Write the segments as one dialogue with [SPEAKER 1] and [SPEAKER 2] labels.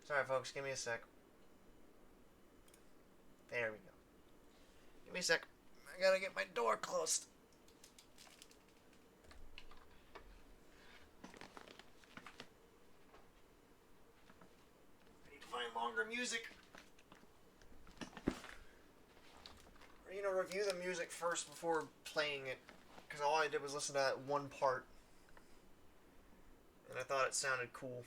[SPEAKER 1] Sorry, folks. Give me a sec. There we go. Give me a sec. I gotta get my door closed. I need to find longer music. Or, review the music first before playing it. Because all I did was listen to that one part. And I thought it sounded cool.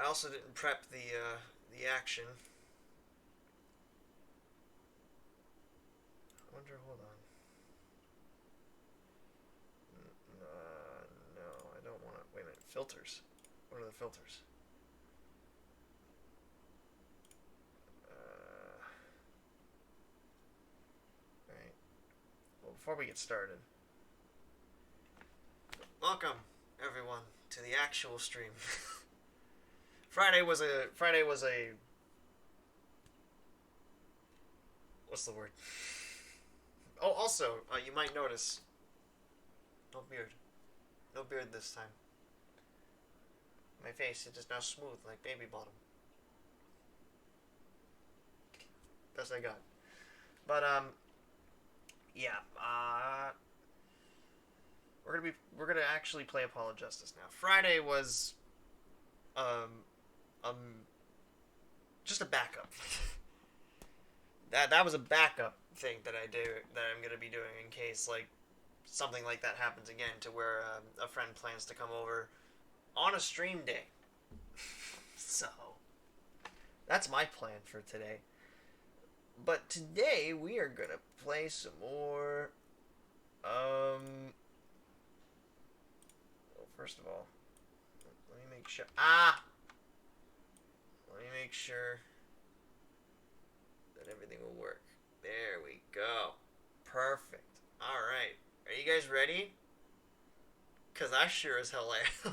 [SPEAKER 1] I also didn't prep the action. I wonder, hold on. No, I don't want to. Wait a minute. Filters. What are the filters? Right. Well, before we get started, welcome everyone to the actual stream. Friday was a what's the word? Oh, also, you might notice no beard. No beard this time. My face is just now smooth like baby bottom. Best I got. But yeah, we're gonna actually play Apollo Justice now. Friday was um just a backup. that was a backup thing that I'm gonna be doing in case like something like that happens again, to where a friend plans to come over on a stream day. So that's my plan for today. But today we are gonna play some more. Well, first of all, let me make sure. Let me make sure that everything will work. There we go. Perfect. All right. Are you guys ready? Cause I sure as hell am.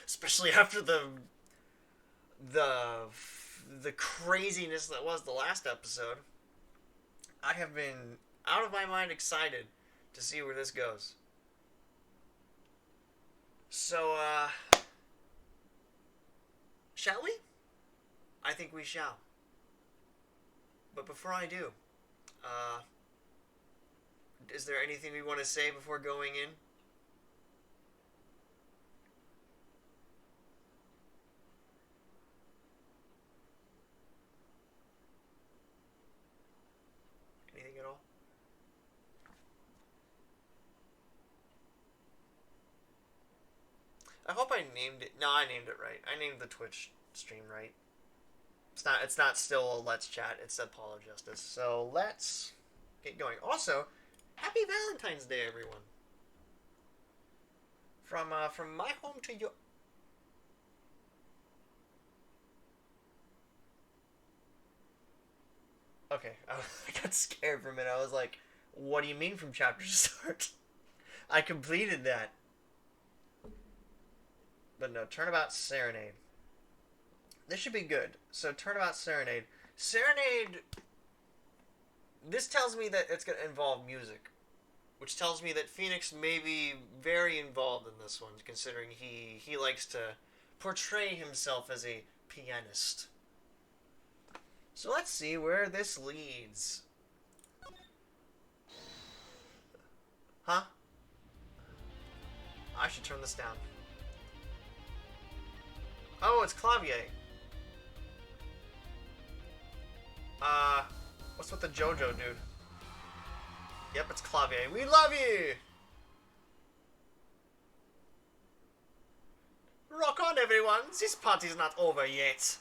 [SPEAKER 1] Especially after the craziness that was the last episode. I have been out of my mind excited to see where this goes. So, shall we? I think we shall. But before I do, is there anything we want to say before going in? Anything at all? I hope I named it. No, I named it right. I named the Twitch stream right. It's not still a Let's Chat. It's Apollo Justice. So let's get going. Also, happy Valentine's Day, everyone. From my home to your. Okay, I got scared for a minute. I was like, "What do you mean from chapter start?" I completed that. But no, Turnabout Serenade. This should be good. So, Turnabout Serenade. Serenade. This tells me that it's going to involve music. Which tells me that Phoenix may be very involved in this one, considering he likes to portray himself as a pianist. So, let's see where this leads. Huh? I should turn this down. Oh, it's Clavier. What's with the JoJo dude? Yep, it's Clavier. We love you! Rock on, everyone! This party's not over yet.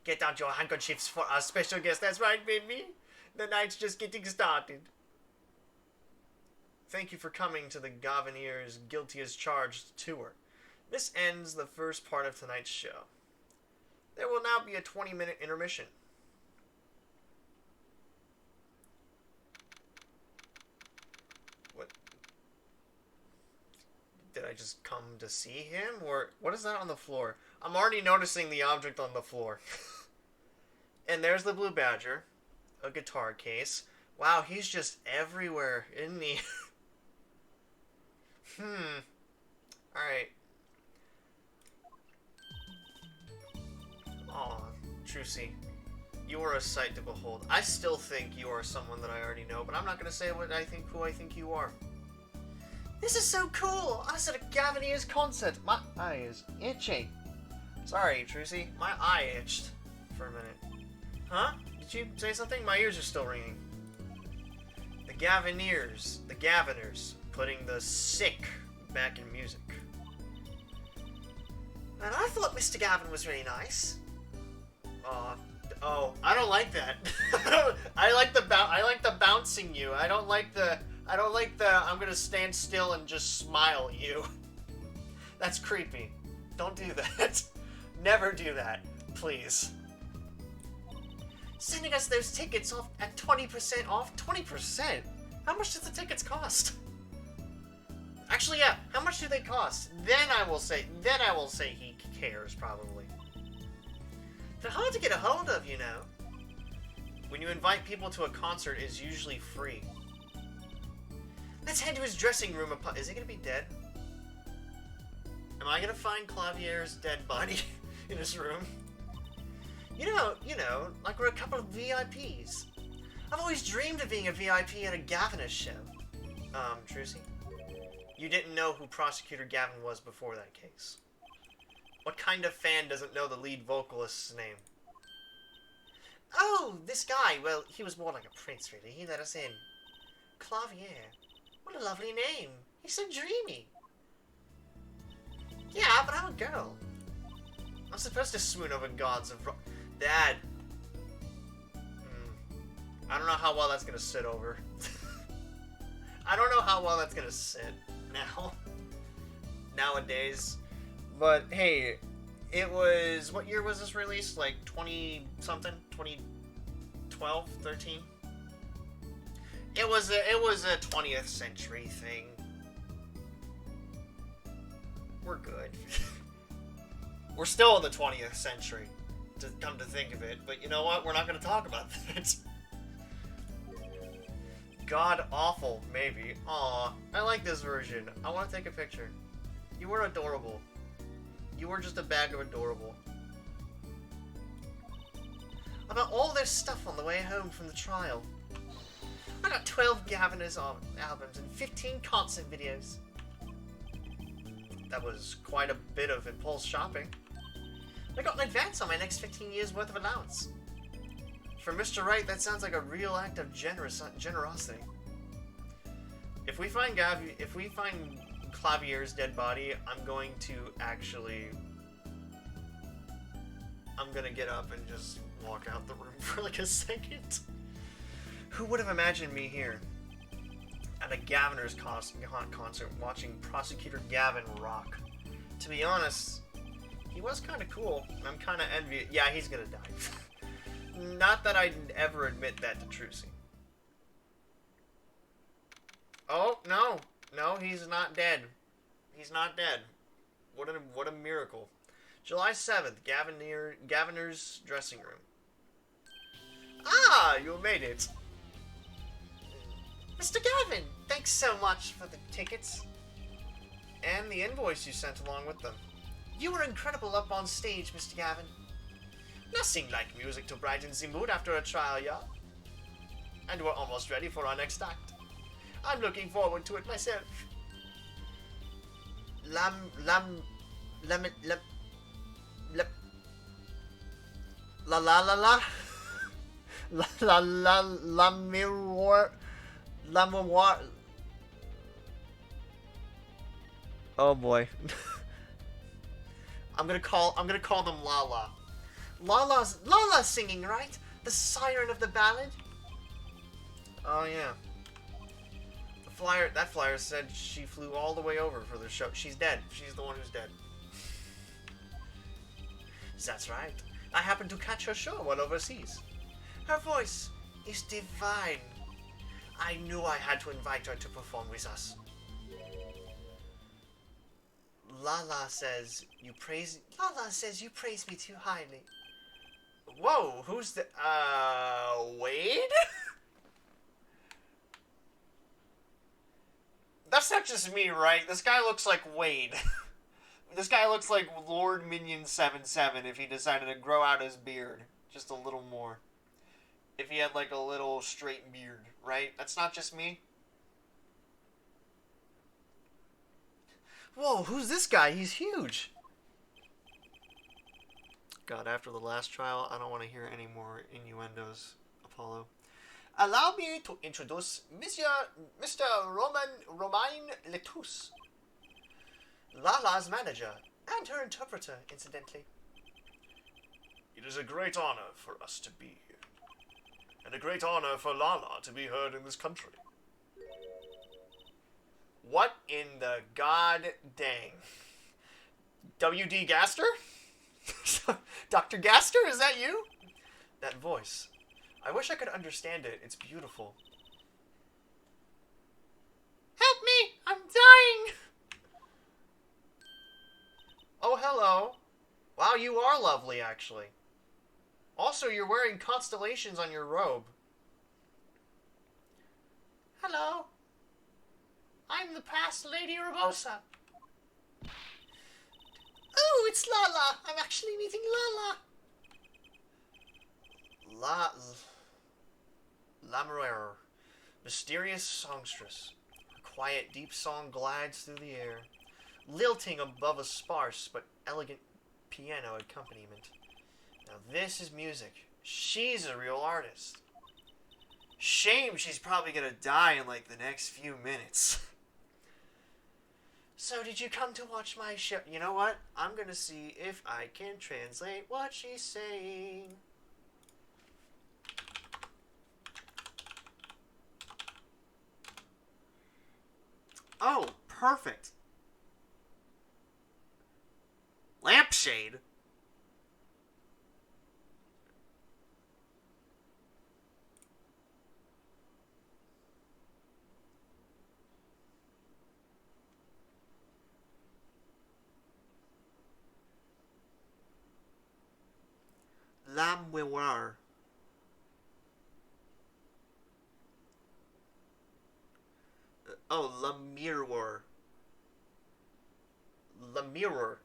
[SPEAKER 1] Get out your handkerchiefs for our special guest. That's right, baby. The night's just getting started. Thank you for coming to the Gavanier's Guilty as Charged tour. This ends the first part of tonight's show. There will now be a 20-minute intermission. What? Did I just come to see him? Or what is that on the floor? I'm already noticing the object on the floor. And there's the Blue Badger. A guitar case. Wow, he's just everywhere, isn't he? Alright. Aw, Trucy. You are a sight to behold. I still think you are someone that I already know, but I'm not gonna say who I think you are. This is so cool! I was at a Gavineer's concert. My eye is itchy. Sorry, Trucy. My eye itched for a minute. Huh? Did you say something? My ears are still ringing. The Gavineers. The Gaviners. Putting the sick back in music. And I thought Mr. Gavin was really nice. Oh, I don't like that. I like the bouncing you. I don't like the I'm gonna stand still and just smile you. That's creepy. Don't do that. Never do that, please. Sending us those tickets off at 20% off. 20%? How much does the tickets cost? Actually, yeah. How much do they cost? Then I will say he cares, probably. They're hard to get a hold of, you know. When you invite people to a concert, it's usually free. Let's head to his dressing room. Is he gonna be dead? Am I gonna find Clavier's dead body in his room? You know, like we're a couple of VIPs. I've always dreamed of being a VIP at a Gaviner show. Trucy? You didn't know who Prosecutor Gavin was before that case. What kind of fan doesn't know the lead vocalist's name? Oh, this guy. Well, he was more like a prince, really. He let us in. Clavier. What a lovely name. He's so dreamy. Yeah, but I'm a girl. I'm supposed to swoon over gods of Dad. I don't know how well that's gonna sit over. I don't know how well that's gonna sit now. Nowadays. But hey, it was, what year was this released? Like 20-something? 2012? 13? It was a 20th century thing. We're good. We're still in the 20th century, to come to think of it. But you know what? We're not going to talk about that. God awful, maybe. Aw, I like this version. I want to take a picture. You were adorable. You were just a bag of adorable. About all this stuff on the way home from the trial. I got 12 Gaviner's albums and 15 concert videos. That was quite a bit of impulse shopping. I got an advance on my next 15 years worth of allowance. For Mr. Wright, that sounds like a real act of generosity. If we find Clavier's dead body, I'm going to get up and just walk out the room for like a second. Who would have imagined me here at a Gaviner's concert watching Prosecutor Gavin rock? To be honest, he was kind of cool. I'm kind of envious. Yeah, he's gonna die. Not that I'd ever admit that to Trucy. Oh, no. No, he's not dead. He's not dead. What a miracle. July 7th, Gaviner's dressing room. Ah, you made it. Mr. Gavin, thanks so much for the tickets. And the invoice you sent along with them. You were incredible up on stage, Mr. Gavin. Nothing like music to brighten the mood after a trial, yeah? And we're almost ready for our next act. I'm looking forward to it myself. La miroir. Oh boy. I'm gonna call them Lala. Lala's singing, right? The siren of the ballad? Oh yeah. That flyer said she flew all the way over for the show. She's dead. She's the one who's dead. That's right. I happened to catch her show while overseas. Her voice is divine. I knew I had to invite her to perform with us. Lala says you praise me too highly. Whoa, who's the Wade? That's not not just me, right? This guy looks like Wade. This guy looks like Lord Minion 77 if he decided to grow out his beard just a little more. If he had like a little straight beard, right? That's not just me. Whoa, who's this guy? He's huge. God, after the last trial, I don't want to hear any more innuendos, Apollo. Allow me to introduce Mr. Romain Letus, Lala's manager, and her interpreter, incidentally. It is a great honor for us to be here, and a great honor for Lala to be heard in this country. What in the god dang? W.D. Gaster? Dr. Gaster, is that you? That voice. I wish I could understand it. It's beautiful. Help me! I'm dying! Oh, hello. Wow, you are lovely, actually. Also, you're wearing constellations on your robe. Hello. I'm the past Lady Rabosa. Oh, it's Lala. I'm actually meeting Lala. Lamoureux, mysterious songstress. Her quiet, deep song glides through the air, lilting above a sparse but elegant piano accompaniment. Now this is music. She's a real artist. Shame she's probably gonna die in like the next few minutes. So did you come to watch my show? You know what? I'm gonna see if I can translate what she's saying. Oh, perfect. Lampshade? Lamoureux. Oh, Lamoureux. Lamoureux.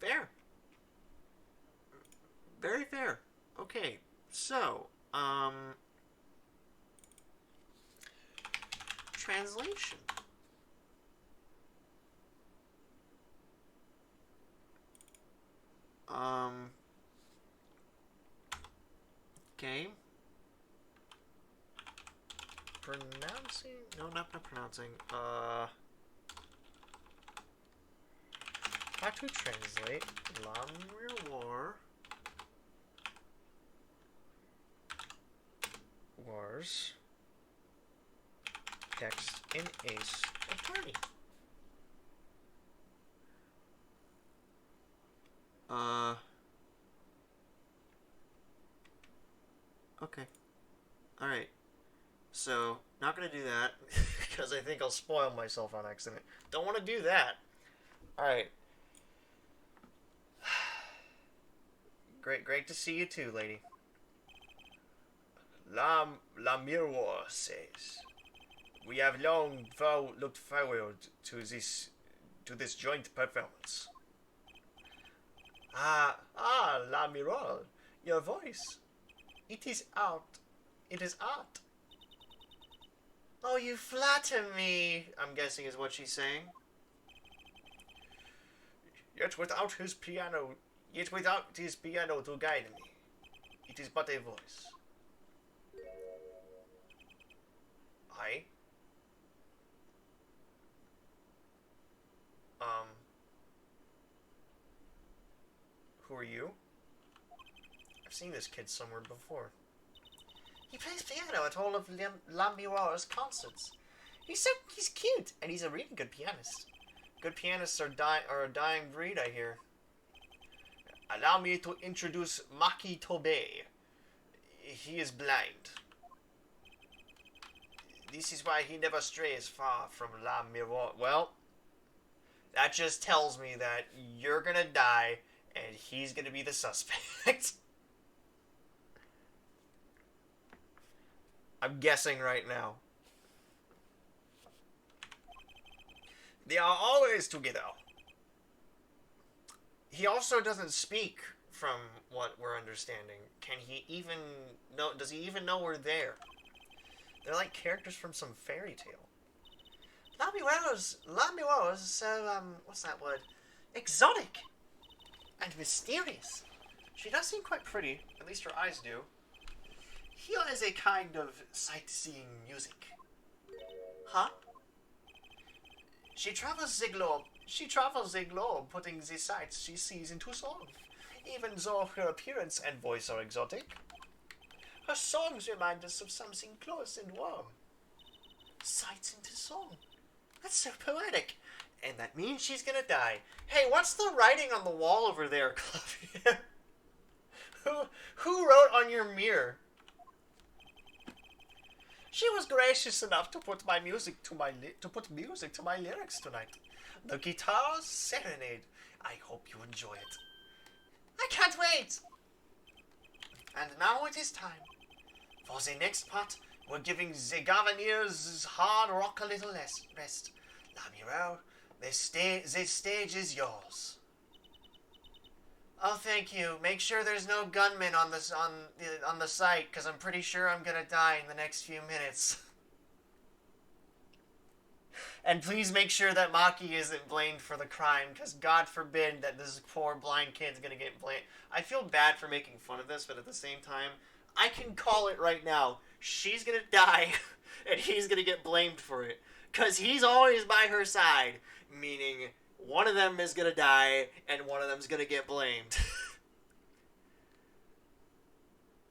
[SPEAKER 1] Fair. Very fair. Okay, so, translation. Okay. Pronouncing? No, not pronouncing. How to translate Lamoureux Wars text in Ace Attorney. Okay. Alright. So, not gonna do that, because I think I'll spoil myself on accident. Don't want to do that. Alright. Great to see you too, lady. Lamoureux says, we have long looked forward to this joint performance. Lamoureux, your voice. It is art. It is art. Oh, you flatter me, I'm guessing is what she's saying. Yet without his piano to guide me, it is but a voice. I? Who are you? I've seen this kid somewhere before. He plays piano at all of Lamoureux's concerts. He's cute, and he's a really good pianist. Good pianists are a dying breed, I hear. Allow me to introduce Maki Tobe. He is blind. This is why he never strays far from Lamoureux. Well, that just tells me that you're gonna die, and he's gonna be the suspect. I'm guessing right now. They are always together. He also doesn't speak, from what we're understanding. Can he even know? Does he even know we're there? They're like characters from some fairy tale. Lamuelos, so, what's that word? Exotic and mysterious. She does seem quite pretty, at least her eyes do. Here is a kind of sightseeing music. Huh? She travels the globe, putting the sights she sees into song. Even though her appearance and voice are exotic, her songs remind us of something close and warm. Sights into song. That's so poetic. And that means she's gonna die. Hey, what's the writing on the wall over there, Claudia? Who wrote on your mirror? She was gracious enough to put music to my lyrics tonight. The guitar's Serenade. I hope you enjoy it. I can't wait! And now it is time. For the next part, we're giving the Gavaniers hard rock a little rest. Lamiro, the stage is yours. Oh, thank you. Make sure there's no gunmen on the site, because I'm pretty sure I'm gonna die in the next few minutes. And please make sure that Maki isn't blamed for the crime, because God forbid that this poor blind kid's gonna get blamed. I feel bad for making fun of this, but at the same time, I can call it right now. She's gonna die, and he's gonna get blamed for it. Because he's always by her side, meaning one of them is gonna die, and one of them's gonna get blamed.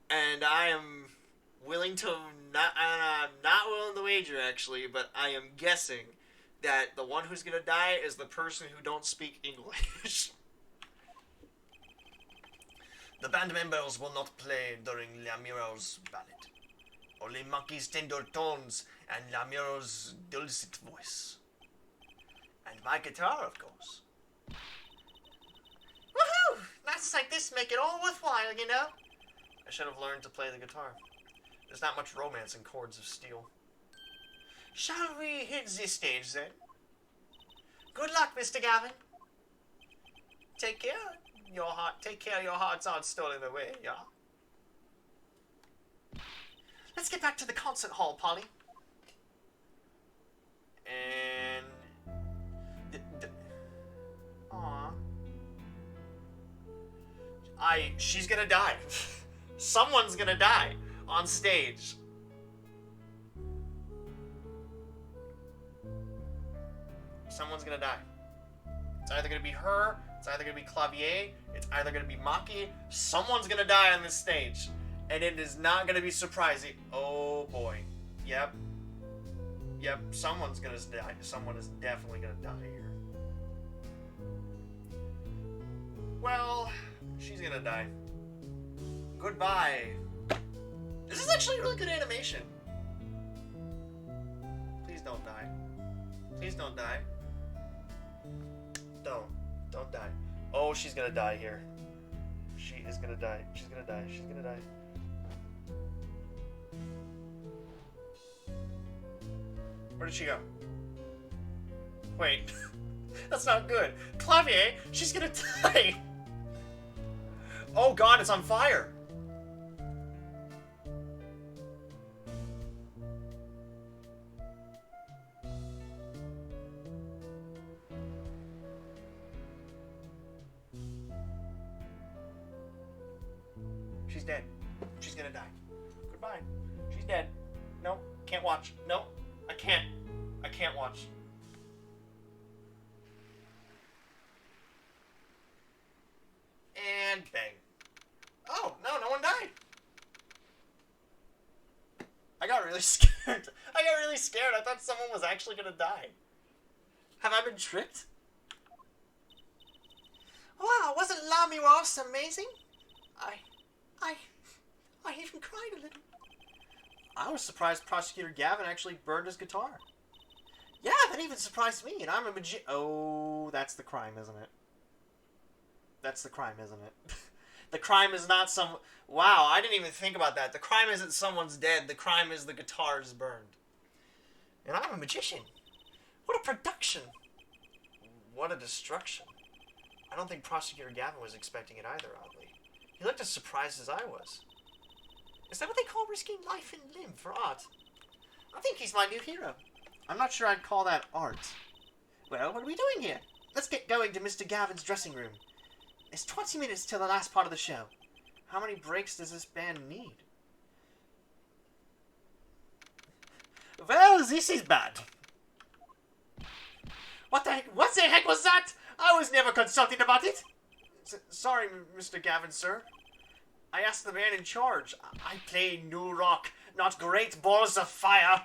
[SPEAKER 1] And I am willing to, I'm not willing to wager, actually, but I am guessing that the one who's gonna die is the person who don't speak English. The band members will not play during Lamiro's ballad. Only Maki's tender tones and Lamiro's dulcet voice. And my guitar, of course. Woohoo! Nights like this make it all worthwhile, you know? I should have learned to play the guitar. There's not much romance in Chords of Steel. Shall we hit this stage, then? Good luck, Mr. Gavin. Take care. Take care your hearts aren't stolen away, yeah? Let's get back to the concert hall, Polly. And... Aww. She's gonna die. Someone's gonna die on stage. Someone's gonna die. It's either gonna be her, it's either gonna be Clavier, it's either gonna be Maki. Someone's gonna die on this stage. And it is not gonna be surprising. Oh boy. Yep. Yep, someone's gonna die. Someone is definitely gonna die here. Well, she's gonna die. Goodbye. This is actually really good animation. Please don't die. Please don't die. Don't die. Oh, she's gonna die here. She is gonna die. She's gonna die. She's gonna die. Where did she go? Wait. That's not good. Clavier, she's gonna die. Oh god, it's on fire. She's dead. She's gonna die. Goodbye. She's dead. No, can't watch. No, I can't. I can't watch. And bang. Oh, no, no one died. I got really scared. I thought someone was actually gonna die. Have I been tricked? Wow, wasn't Lamy Ross amazing? I even cried a little. I was surprised Prosecutor Gavin actually burned his guitar. Yeah, that even surprised me, and I'm a magician. Oh, that's the crime, isn't it? That's the crime, isn't it? The crime is not some... Wow, I didn't even think about that. The crime isn't someone's dead. The crime is the guitar is burned. And I'm a magician. What a production. What a destruction. I don't think Prosecutor Gavin was expecting it either, oddly. He looked as surprised as I was. Is that what they call risking life and limb for art? I think he's my new hero. I'm not sure I'd call that art. Well, what are we doing here? Let's get going to Mr. Gavin's dressing room. It's 20 minutes till the last part of the show. How many breaks does this band need? Well, this is bad. What the heck was that? I was never consulted about it. Sorry, Mr. Gavin, sir. I asked the man in charge. I play new rock, not great balls of fire.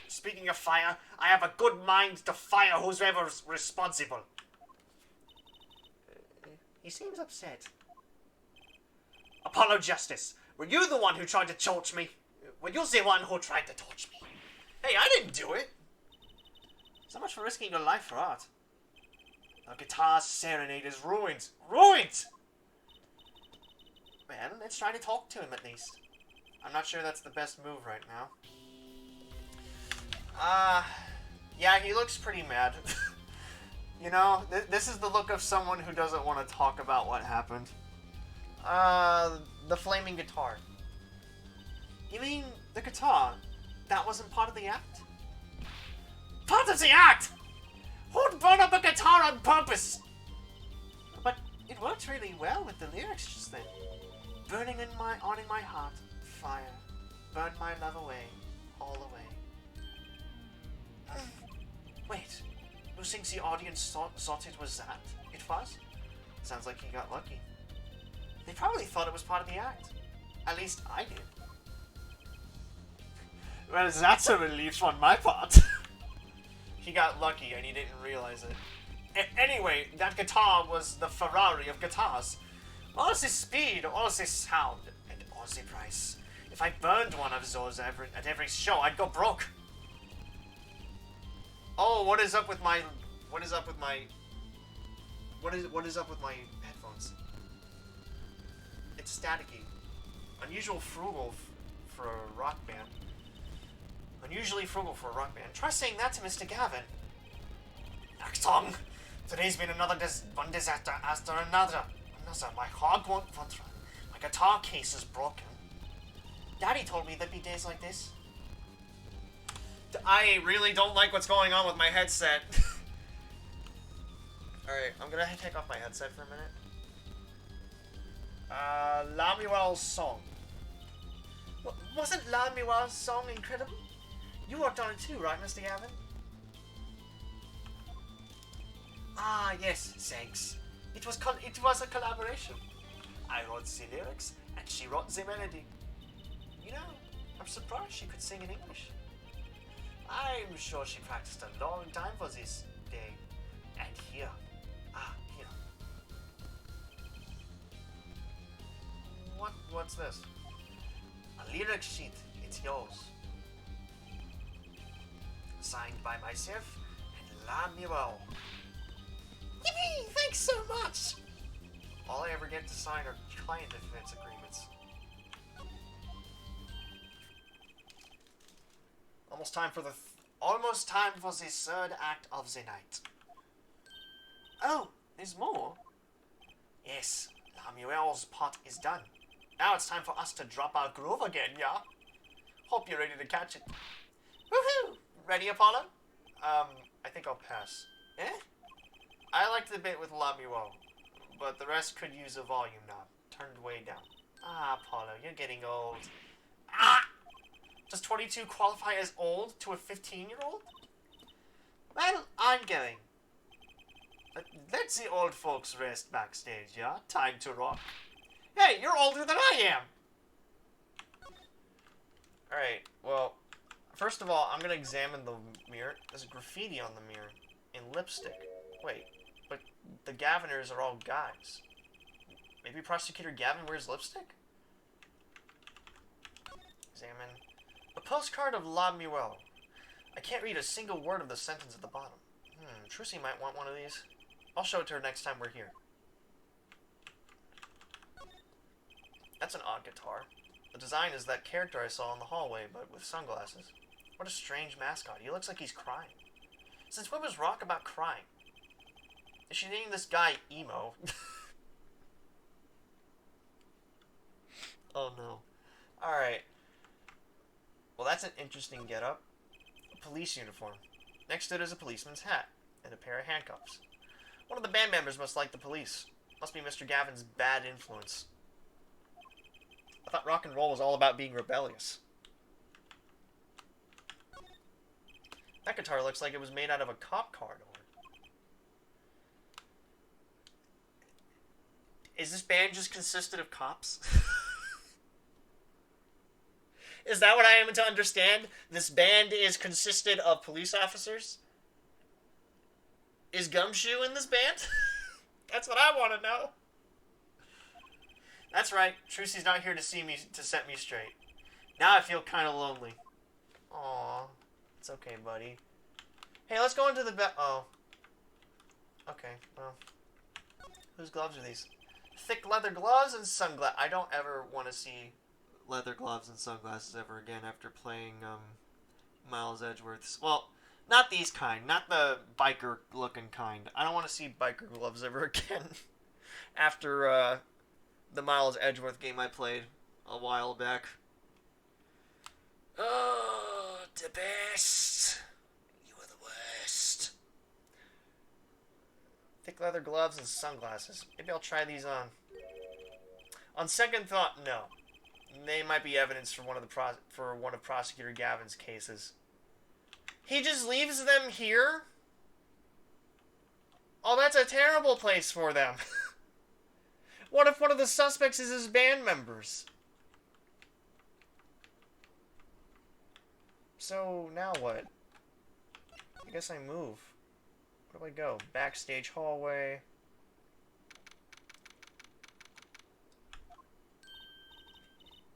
[SPEAKER 1] Speaking of fire, I have a good mind to fire whoever's responsible. He seems upset. Apollo Justice, were you the one who tried to torch me? Were you the one who tried to torch me? Hey, I didn't do it. So much for risking your life for art. The guitar's Serenade is ruined. Ruined! Man, let's try to talk to him at least. I'm not sure that's the best move right now. Yeah, he looks pretty mad. You know, this is the look of someone who doesn't want to talk about what happened. The flaming guitar. You mean the guitar? That wasn't part of the act? Part of the act?! Who'd burn up a guitar on purpose? But it worked really well with the lyrics just then. Burning in my heart, fire. Burn my love away, all away. Wait, who thinks the audience thought it was that? It was? Sounds like he got lucky. They probably thought it was part of the act. At least I did. Well, that's a relief on my part. He got lucky and he didn't realize it. Anyway, that guitar was the Ferrari of guitars. All this speed, all this sound, and all the price. If I burned one of those at every show, I'd go broke. Oh, what is up with my headphones? It's staticky. Unusual frugal for a rock band. Unusually frugal for a rock band. Try saying that to Mr. Gavin. Achtung! Today's been one disaster after another. My hog won't run. My guitar case is broken. Daddy told me there'd be days like this. I really don't like what's going on with my headset. Alright, I'm gonna take off my headset for a minute. Lamuel's song. Wasn't Lamuel's song incredible? You worked on it too, right, Mr. Gavin? Ah, yes, thanks. It was a collaboration. I wrote the lyrics, and she wrote the melody. You know, I'm surprised she could sing in English. I'm sure she practiced a long time for this day. And here. Here. What's this? A lyric sheet. It's yours. Signed by myself and Lamuel. Yippee! Thanks so much! All I ever get to sign are client defense agreements. Almost time for the third act of the night. Oh, there's more? Yes, Lamuel's part is done. Now it's time for us to drop our groove again, yeah? Hope you're ready to catch it. Woohoo! Ready, Apollo? I think I'll pass. Eh? I liked the bit with Lamuel, but the rest could use a volume knob turned way down. Ah, Apollo, you're getting old. Ah! Does 22 qualify as old to a 15-year-old? Well, I'm going. Let the old folks rest backstage, yeah? Time to rock. Hey, you're older than I am! Alright, well, first of all, I'm gonna examine the mirror. There's graffiti on the mirror in lipstick. Wait, but the Gaviners are all guys. Maybe Prosecutor Gavin wears lipstick? Examine. A postcard of Lamuel. I can't read a single word of the sentence at the bottom. Trucy might want one of these. I'll show it to her next time we're here. That's an odd guitar. The design is that character I saw in the hallway, but with sunglasses. What a strange mascot. He looks like he's crying. Since when was rock about crying? Is she naming this guy Emo? Oh no. Alright. Well, that's an interesting getup. A police uniform. Next to it is a policeman's hat and a pair of handcuffs. One of the band members must like the police. Must be Mr. Gavin's bad influence. I thought rock and roll was all about being rebellious. That guitar looks like it was made out of a cop car door. Is this band just consisted of cops? Is that what I am to understand? This band is consisted of police officers? Is Gumshoe in this band? That's what I want to know. That's right. Trucy's not here to see me, to set me straight. Now I feel kind of lonely. Aw. It's okay, buddy. Hey, let's go into the oh. Okay, well. Whose gloves are these? Thick leather gloves and sunglasses. I don't ever want to see leather gloves and sunglasses ever again after playing Miles Edgeworth's. Well, not these kind. Not the biker-looking kind. I don't want to see biker gloves ever again after the Miles Edgeworth game I played a while back. Oh, the best. You are the worst. Thick leather gloves and sunglasses. Maybe I'll try these on. On second thought, no. They might be evidence for one of Prosecutor Gavin's cases. He just leaves them here? Oh, that's a terrible place for them. What if one of the suspects is his band members? So, now what? I guess I move. Where do I go? Backstage hallway.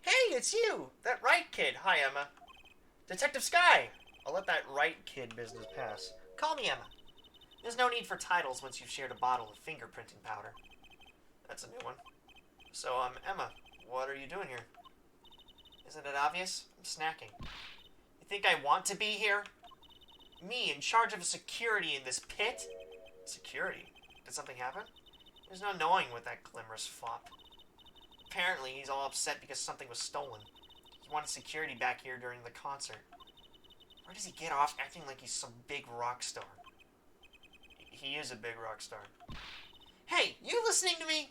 [SPEAKER 1] Hey, it's you! That Wright kid. Hi, Emma. Detective Sky! I'll let that Wright kid business pass. Call me Emma. There's no need for titles once you've shared a bottle of fingerprinting powder. That's a new one. So, Emma, what are you doing here? Isn't it obvious? I'm snacking. You think I want to be here? Me, in charge of security in this pit? Security? Did something happen? There's no knowing with that glimmerous fop. Apparently, he's all upset because something was stolen. He wanted security back here during the concert. Where does he get off acting like he's some big rock star? He is a big rock star. Hey, you listening to me?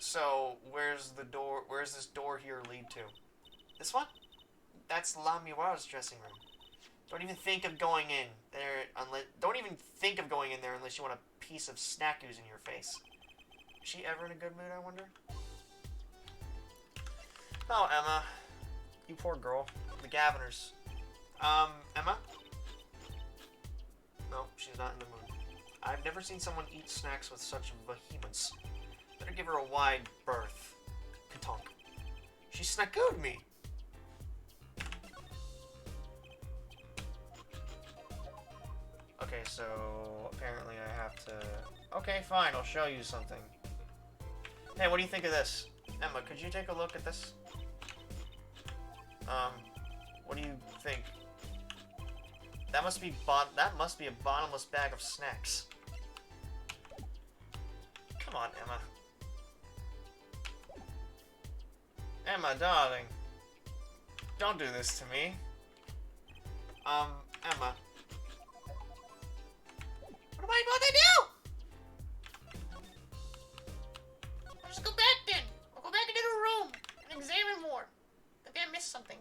[SPEAKER 1] So, where's the door? Where's this door here lead to? This one? That's La Miroir's dressing room. Don't even think of going in there unless. Don't even think of going in there unless you want a piece of snack ooze in your face. Is she ever in a good mood, I wonder? Oh, Emma. You poor girl. The Gaviners. Emma? No, she's not in the mood. I've never seen someone eat snacks with such vehemence. Better give her a wide berth. Katonk. She snackooed me! Okay, so apparently I have to... Okay, fine, I'll show you something. Hey, what do you think of this? Emma, could you take a look at this? What do you think? That must be a bottomless bag of snacks. Come on, Emma. Emma, darling. Don't do this to me. Emma. What am I going to do? I'll just go back then. I'll go back into the room and examine more. Maybe I missed something.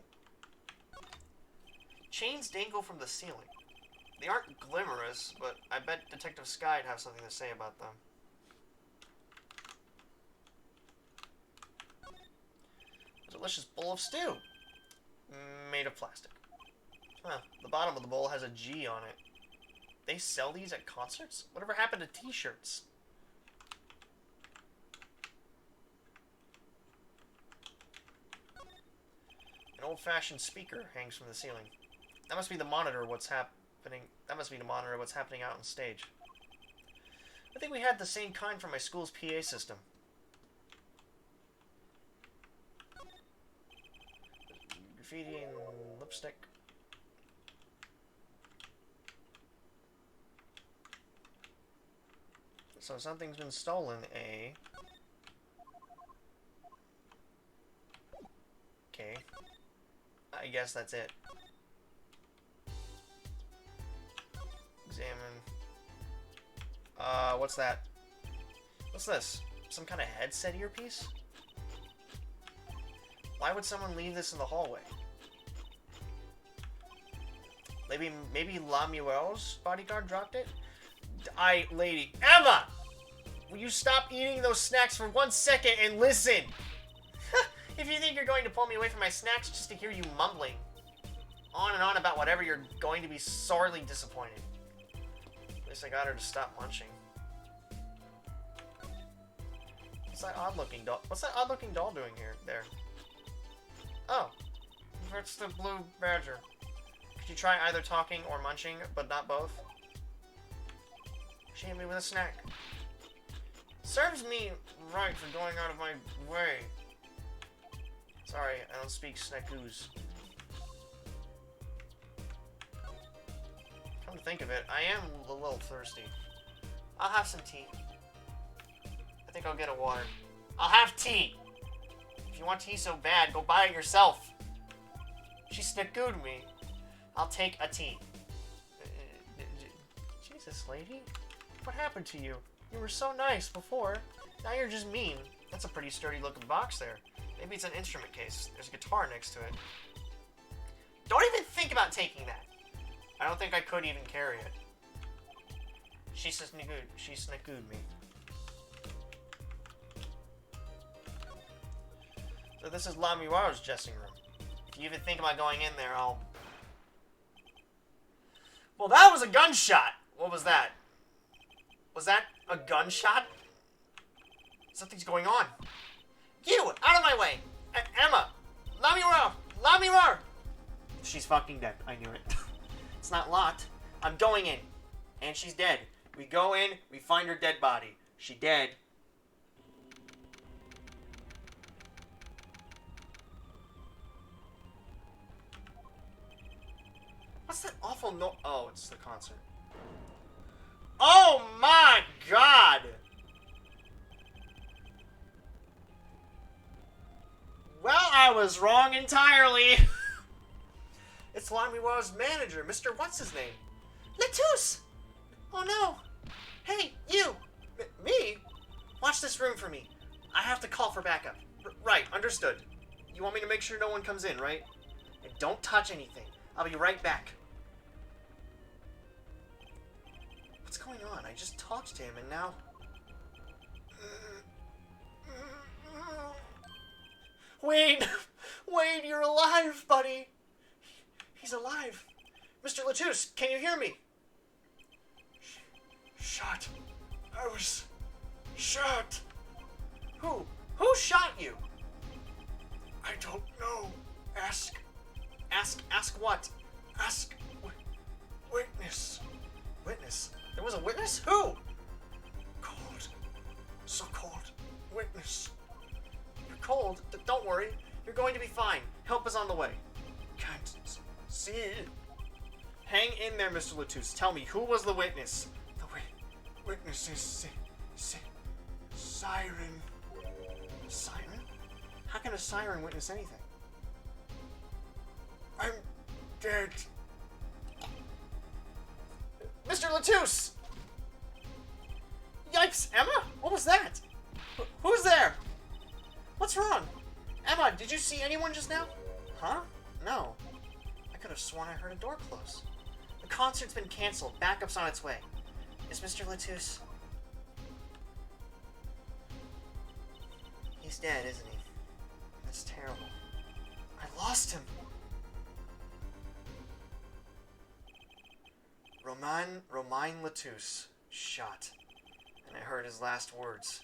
[SPEAKER 1] Chains dangle from the ceiling. They aren't glimmerous, but I bet Detective Sky'd have something to say about them. A delicious bowl of stew. Made of plastic. Huh, the bottom of the bowl has a G on it. They sell these at concerts? Whatever happened to t-shirts? An old-fashioned speaker hangs from the ceiling. That must be the monitor of what's happening. That must be the monitor of what's happening out on stage. I think we had the same kind from my school's PA system. graffiti and lipstick. So something's been stolen, eh? Okay. I guess that's it. Examine. What's that? What's this? Some kind of headset earpiece? Why would someone leave this in the hallway? Maybe Lamuel's bodyguard dropped it? Lady. Emma! Will you stop eating those snacks for 1 second and listen? If you think you're going to pull me away from my snacks just to hear you mumbling on and on about whatever, you're going to be sorely disappointed. At least I got her to stop munching. What's that odd-looking doll? What's that odd-looking doll doing here? There. Oh. It's the blue badger. Could you try either talking or munching, but not both? She hit me with a snack. Serves me right for going out of my way. Sorry, I don't speak snackoos. Come to think of it, I am a little thirsty. I'll have some tea. I think I'll get a water. I'll have tea! If you want tea so bad, go buy it yourself. She snackooed me. I'll take a tea. Jesus, lady. What happened to you? You were so nice before. Now you're just mean. That's a pretty sturdy looking box there. Maybe it's an instrument case. There's a guitar next to it. Don't even think about taking that. I don't think I could even carry it. She snackooed me. So this is Lamuel's dressing room. If you even think about going in there, I'll... Well, that was a gunshot! What was that? Was that a gunshot? Something's going on. You! Out of my way! Emma! Lamuel! She's fucking dead. I knew it. It's not locked. I'm going in. And she's dead. We go in, we find her dead body. She dead. What's that awful no- Oh, it's the concert. Oh my god! Well, I was wrong entirely. It's Lamuel's manager, Mr. What's-His-Name. Lettuce! Oh no! Hey, you! Me? Watch this room for me. I have to call for backup. Right, understood. You want me to make sure no one comes in, right? And don't touch anything. I'll be right back. What's going on? I just talked to him and now... Wayne! Wayne, you're alive, buddy! He's alive. Mr. Lettuce, can you hear me? Shot. I was... shot. Who? Who shot you? I don't know. Ask what? Ask... witness. Witness? There was a witness? Who? Cold. So cold. Witness. You're cold? Don't worry. You're going to be fine. Help is on the way. Can't see it. Hang in there, Mr. Lettuce. Tell me, who was the witness? The witness is... Siren. Siren? How can a siren witness anything? I'm dead. Mr. Lettuce! Yikes, Emma? What was that? Who's there? What's wrong? Emma, did you see anyone just now? Huh? No. I could have sworn I heard a door close. The concert's been canceled. Backup's on its way. Is Mr. Lettuce... He's dead, isn't he? That's terrible. I lost him. Romain Lettuce, shot. And I heard his last words.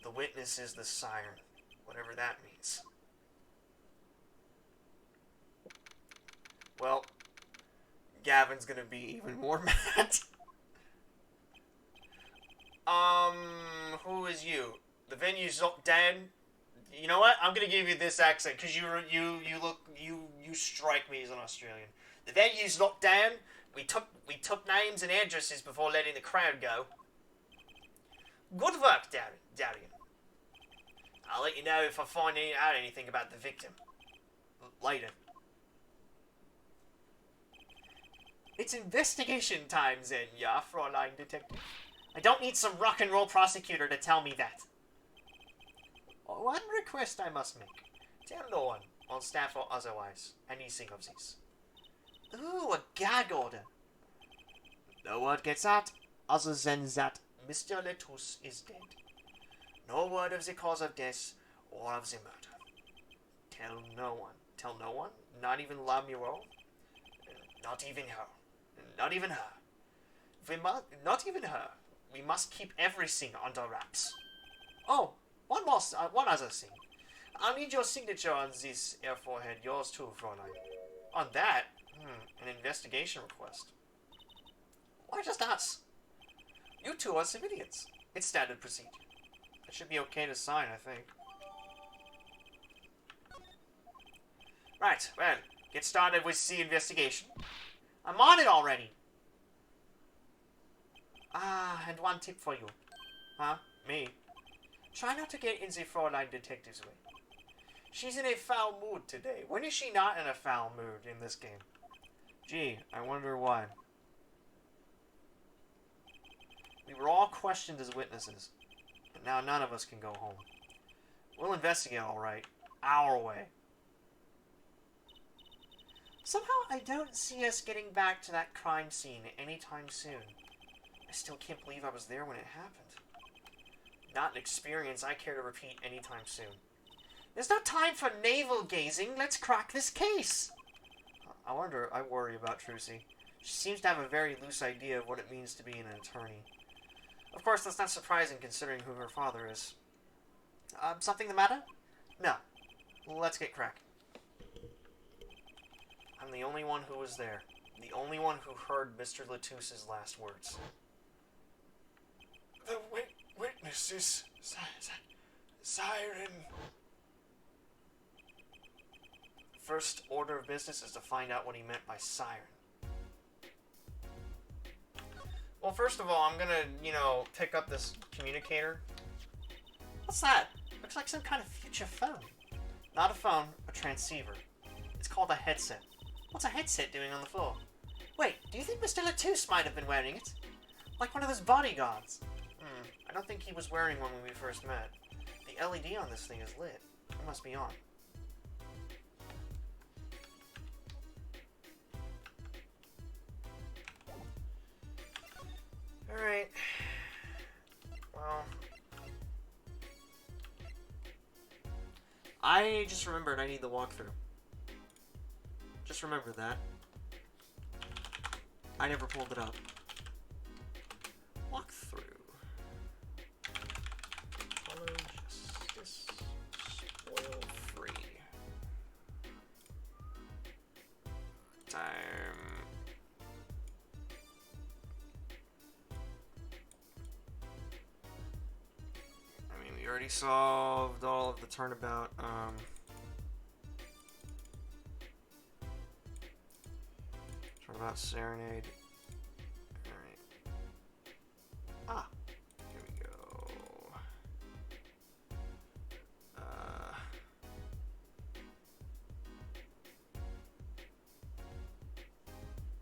[SPEAKER 1] The witness is the siren. Whatever that means. Well, Gavin's gonna be even more mad. Who is you? The venue's dead? You know what? I'm gonna give you this accent because you strike me as an Australian. The venue's locked down. We took names and addresses before letting the crowd go. Good work, Darian. I'll let you know if I find out anything about the victim. Later. It's investigation time, then, yeah, Fräulein Detective. I don't need some rock and roll prosecutor to tell me that. One request I must make. Tell no one, on staff or otherwise, anything of this. Ooh, a gag order. No word gets out, other than that Mr. Letus is dead. No word of the cause of death or of the murder. Tell no one. Tell no one? Not even La Miro? Not even her. Not even her. Not even her. We must keep everything under wraps. Oh, one other thing. I'll need your signature on this air forehead. Yours too, Fräulein. On that? An investigation request. Why just us? You two are civilians. It's standard procedure. It should be okay to sign, I think. Right, well, get started with the investigation. I'm on it already. And one tip for you. Huh? Me? Try not to get in the Fräulein Detective's way. She's in a foul mood today. When is she not in a foul mood in this game? Gee, I wonder why. We were all questioned as witnesses, but now none of us can go home. We'll investigate, all right. Our way. Somehow I don't see us getting back to that crime scene anytime soon. I still can't believe I was there when it happened. Not an experience I care to repeat anytime soon. There's no time for navel-gazing. Let's crack this case. I worry about Trucy. She seems to have a very loose idea of what it means to be an attorney. Of course, that's not surprising considering who her father is. Something the matter? No. Let's get cracking. I'm the only one who was there. The only one who heard Mr. Letus's last words. The witness is... Siren. First order of business is to find out what he meant by siren. Well, first of all, I'm gonna, pick up this communicator. What's that? Looks like some kind of future phone. Not a phone, a transceiver. It's called a headset. What's a headset doing on the floor? Wait, do you think Mr. Letus might have been wearing it? Like one of those bodyguards. I don't think he was wearing one when we first met. The LED on this thing is lit. It must be on. Alright. Well. I just remembered I need the walkthrough. Just remember that. I never pulled it up. Walkthrough. Follow justice. Spoil free. Time. I mean, we already solved all of the turnabout. Turnabout Serenade. Alright. Here we go.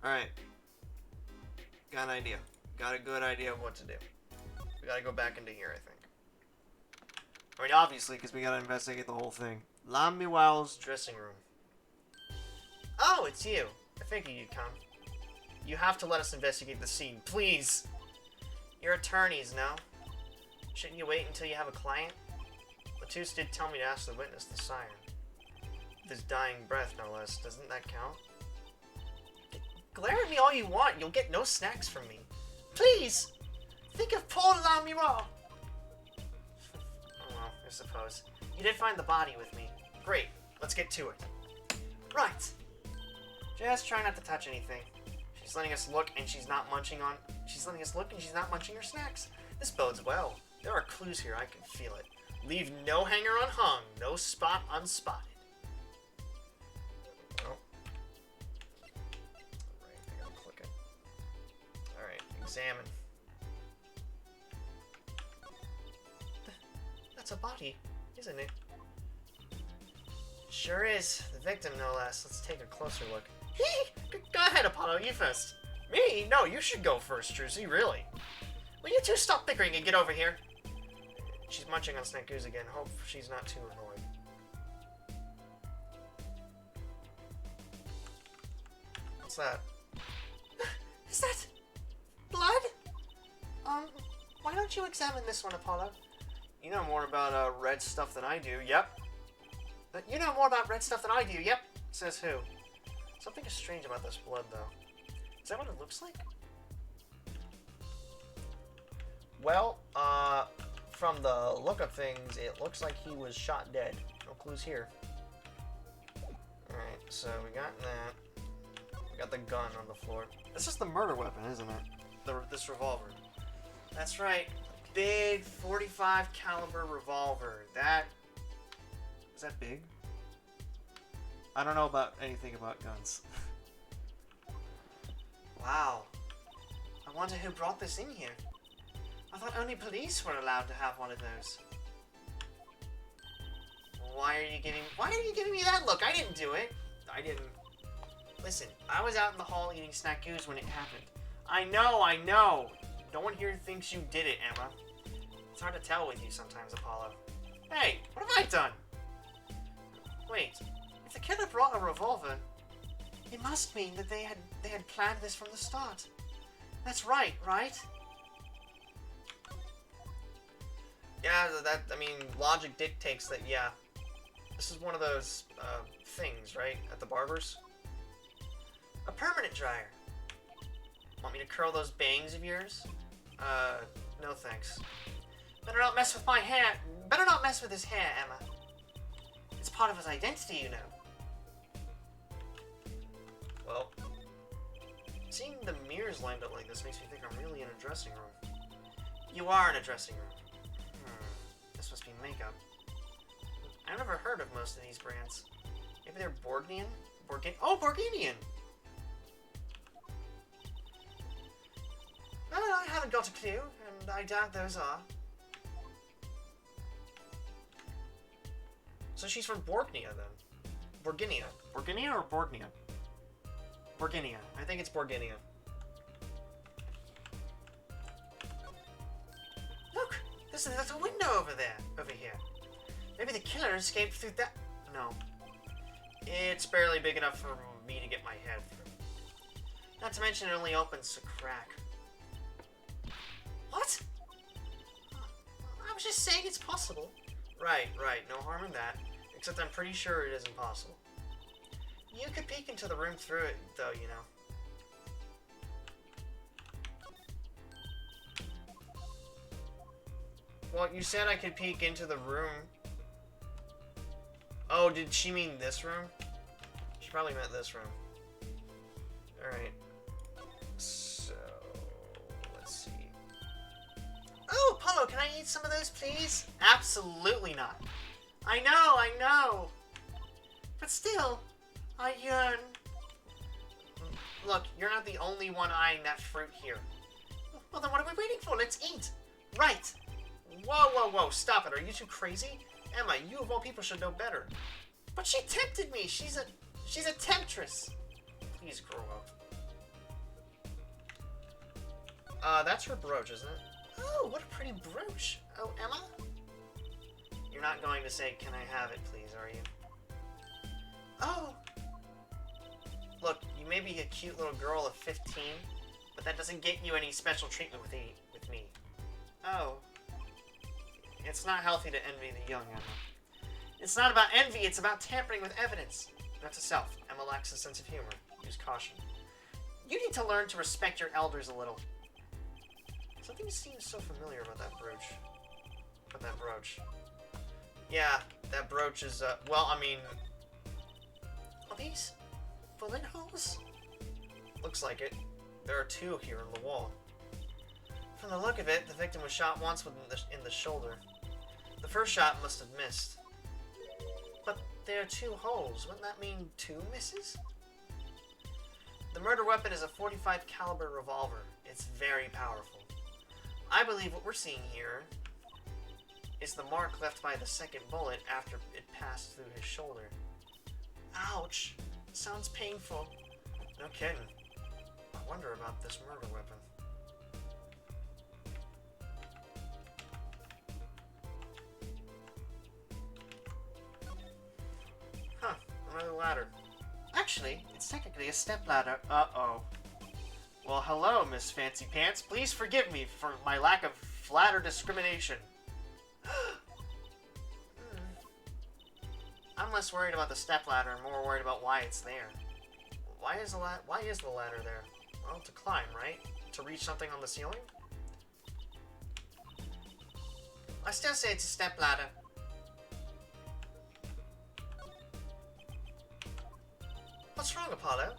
[SPEAKER 1] Alright. Got an idea. Got a good idea of what to do. We gotta go back into here, I think. I mean, obviously, because we gotta investigate the whole thing. Lamiwell's dressing room. Oh, it's you. I figured you'd come. You have to let us investigate the scene, please. You're attorneys, no? Shouldn't you wait until you have a client? Letus did tell me to ask the witness the siren. With his dying breath, no less. Doesn't that count? Glare at me all you want. You'll get no snacks from me. Please! Think of poor Lamiro! Oh well, I suppose. You did find the body with me. Great. Let's get to it. Right. Just try not to touch anything. She's letting us look and she's not munching on... She's letting us look and she's not munching her snacks. This bodes well. There are clues here. I can feel it. Leave no hanger unhung, no spot unspotted. Well. Alright, I gotta click it. Alright, examine. That's a body, isn't it? Sure is. The victim, no less. Let's take a closer look. Go ahead, Apollo, you first. Me? No, you should go first, Druzy, really. Will you two stop bickering and get over here? She's munching on snack goose again. Hope she's not too annoyed. What's that? Is that blood? Why don't you examine this one, Apollo? You know more about red stuff than I do. Yep. You know more about red stuff than I do. Yep. Says who? Something is strange about this blood, though. Is that what it looks like? Well, from the look of things, it looks like he was shot dead. No clues here. Alright, so we got that. We got the gun on the floor. This is the murder weapon, isn't it? This revolver. That's right. Big 45 caliber revolver. Is that big? I don't know about anything about guns. Wow. I wonder who brought this in here. I thought only police were allowed to have one of those. Why are you giving me that look? I didn't do it. I didn't. Listen, I was out in the hall eating snack goose when it happened. I know. No one here thinks you did it, Emma. It's hard to tell with you sometimes, Apollo. Hey, what have I done? Wait, if the killer brought a revolver, it must mean that they had planned this from the start. That's right? Yeah, logic dictates that, yeah. This is one of those, things, right? At the barber's. A permanent dryer. Want me to curl those bangs of yours? No thanks. Better not mess with my hair. Better not mess with his hair, Emma. It's part of his identity, you know. Well, seeing the mirrors lined up like this makes me think I'm really in a dressing room. You are in a dressing room. This must be makeup. I've never heard of most of these brands. Maybe they're Borgnian? Borginian! Well, I haven't got a clue, and I doubt those are. So she's from Borgnia, then. Borginia. Borginia or Borgnia? Borginia. I think it's Borginia. Look! There's a window over here. Maybe the killer escaped through that... No. It's barely big enough for me to get my head through. Not to mention it only opens a crack. What? I was just saying it's possible. Right. No harm in that. Except I'm pretty sure it isn't possible. You could peek into the room through it, though, you know. Well, you said I could peek into the room. Oh, did she mean this room? She probably meant this room. Alright. So, let's see. Oh, Apollo, can I eat some of those, please? Absolutely not. I know. But still, I yearn. Look, you're not the only one eyeing that fruit here. Well, then what are we waiting for? Let's eat. Right. Whoa, stop it. Are you too crazy? Emma, you of all people should know better. But she tempted me. She's a temptress. Please grow up. That's her brooch, isn't it? Oh, what a pretty brooch. Oh, Emma? You're not going to say, can I have it, please, are you? Oh. Look, you may be a cute little girl of 15, but that doesn't get you any special treatment with me. Oh. It's not healthy to envy the young, Emma. It's not about envy, it's about tampering with evidence. Note to self, Emma lacks a sense of humor. Use caution. You need to learn to respect your elders a little. Something seems so familiar about that brooch. Yeah, that brooch is, well, I mean... Are these bullet holes? Looks like it. There are two here on the wall. From the look of it, the victim was shot once in the shoulder. The first shot must have missed. But there are 2 holes. Wouldn't that mean 2 misses? The murder weapon is a .45 caliber revolver. It's very powerful. I believe what we're seeing here is the mark left by the second bullet after it passed through his shoulder. Ouch! Sounds painful. No kidding. I wonder about this murder weapon. Huh, another ladder. Actually, it's technically a stepladder. Uh-oh. Well, hello, Miss Fancy Pants. Please forgive me for my lack of flatter discrimination. I'm less worried about the stepladder and more worried about why it's there. Why is the ladder there? Well, to climb, right? To reach something on the ceiling? I still say it's a stepladder. What's wrong, Apollo?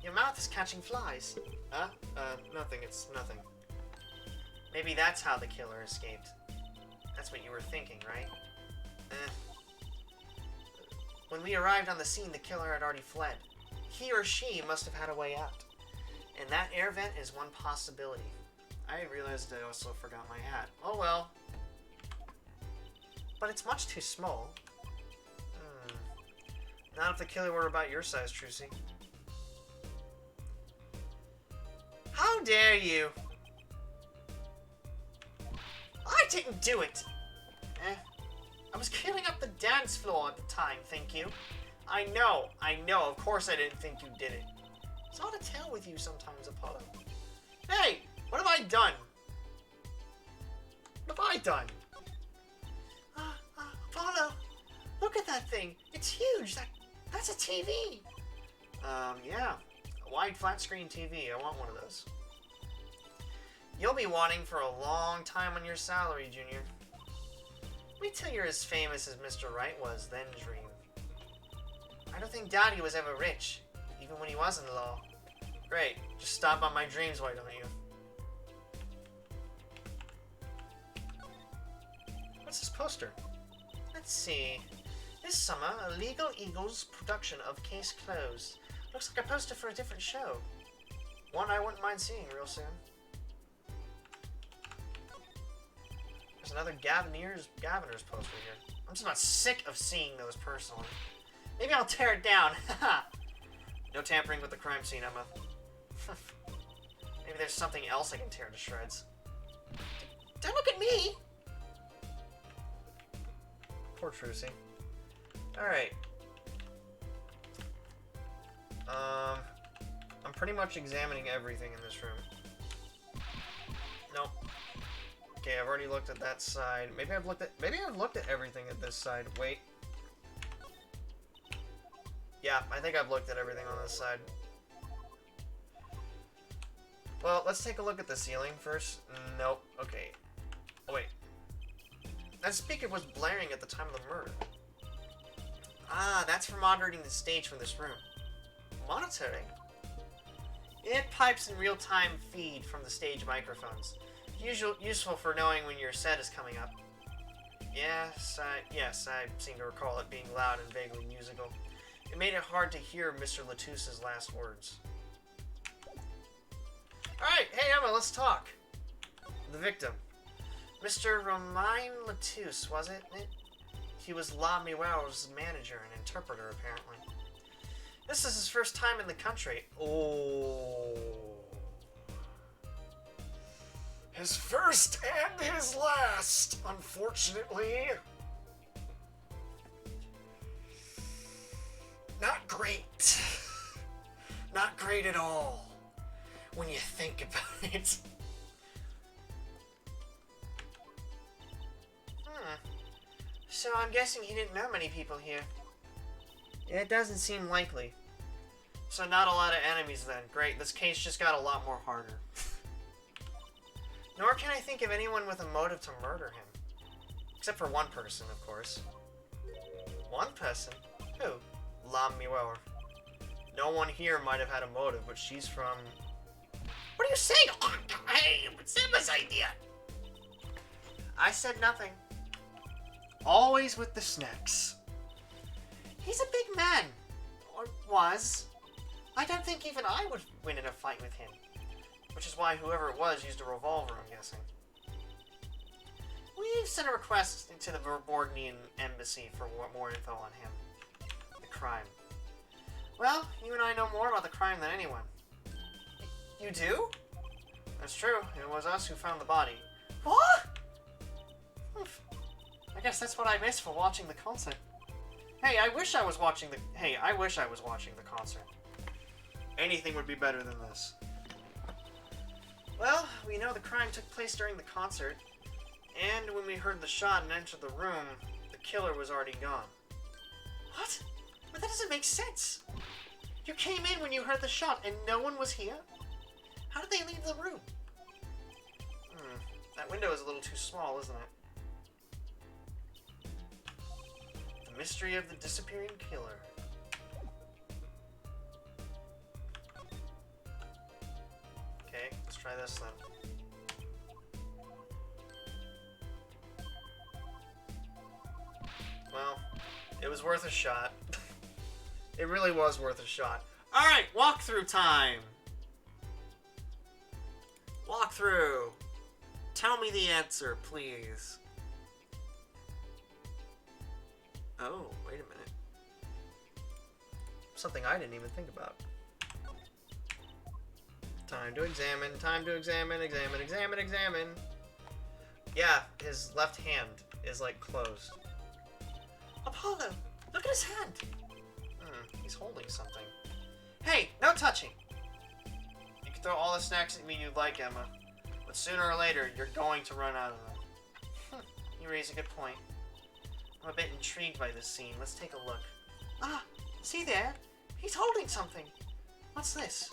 [SPEAKER 1] Your mouth is catching flies. Huh? Nothing. It's nothing. Maybe that's how the killer escaped. That's what you were thinking, right? When we arrived on the scene, the killer had already fled. He or she must have had a way out. And that air vent is one possibility. I realized I also forgot my hat. Oh well. But it's much too small. Not if the killer were about your size, Trucy. How dare you! I didn't do it! I was cleaning up the dance floor at the time, thank you. I know, of course I didn't think you did it. It's hard to tell with you sometimes, Apollo. Hey, what have I done? What have I done? Apollo, look at that thing. It's huge. That's a TV. Yeah. A wide flat screen TV. I want one of those. You'll be wanting for a long time on your salary, Junior. Wait till you're as famous as Mr. Wright was, then dream. I don't think Daddy was ever rich, even when he was in law. Great. Just stop on my dreams, why don't you? What's this poster? Let's see. This summer, a Legal Eagles production of Case Closed. Looks like a poster for a different show. One I wouldn't mind seeing real soon. There's another Gaviner's poster here. I'm just about sick of seeing those personally. Maybe I'll tear it down. No tampering with the crime scene, Emma. Maybe there's something else I can tear to shreds. Don't look at me! Poor Trucy. Alright. I'm pretty much examining everything in this room. Nope. Okay, I've already looked at that side. Maybe I've looked at everything at this side. Wait. Yeah, I think I've looked at everything on this side. Well, let's take a look at the ceiling first. Nope. Okay. Oh, wait. That speaker was blaring at the time of the murder. Ah, that's for monitoring the stage from this room. Monitoring? It pipes in real-time feed from the stage microphones. Useful for knowing when your set is coming up. Yes, I seem to recall it being loud and vaguely musical. It made it hard to hear Mr. Latouse's last words. Alright, hey Emma, let's talk. The victim. Mr. Romain Latouse, was it? He was La Muel's manager and interpreter, apparently. This is his first time in the country. Oh. His first and his last, unfortunately. Not great. Not great at all, when you think about it. So I'm guessing he didn't know many people here. It doesn't seem likely. So not a lot of enemies then. Great, this case just got a lot more harder. Nor can I think of anyone with a motive to murder him. Except for one person, of course. One person? Who? La Muelle. No one here might have had a motive, but she's from... What are you saying? Oh, hey, it's Emma's idea. I said nothing. Always with the snacks. He's a big man. Or was. I don't think even I would win in a fight with him. Which is why whoever it was used a revolver, I'm guessing. We've sent a request to the Verbordnian embassy for more info on him. The crime. Well, you and I know more about the crime than anyone. You do? That's true. It was us who found the body. What? I guess that's what I missed for watching the concert. Hey, I wish I was watching the concert. Anything would be better than this. Well, we know the crime took place during the concert, and when we heard the shot and entered the room, the killer was already gone. What? But that doesn't make sense. You came in when you heard the shot and no one was here? How did they leave the room? That window is a little too small, isn't it? The mystery of the disappearing killer. Okay, let's try this then. Well, it was worth a shot. It really was worth a shot. Alright, walkthrough time! Walkthrough! Tell me the answer, please. Oh, wait a minute. Something I didn't even think about. Time to examine, examine. Yeah, his left hand is, like, closed. Apollo, look at his hand! He's holding something. Hey, no touching! You can throw all the snacks at me you'd like, Emma. But sooner or later, you're going to run out of them. You raise a good point. I'm a bit intrigued by this scene. Let's take a look. Ah, see there? He's holding something. What's this?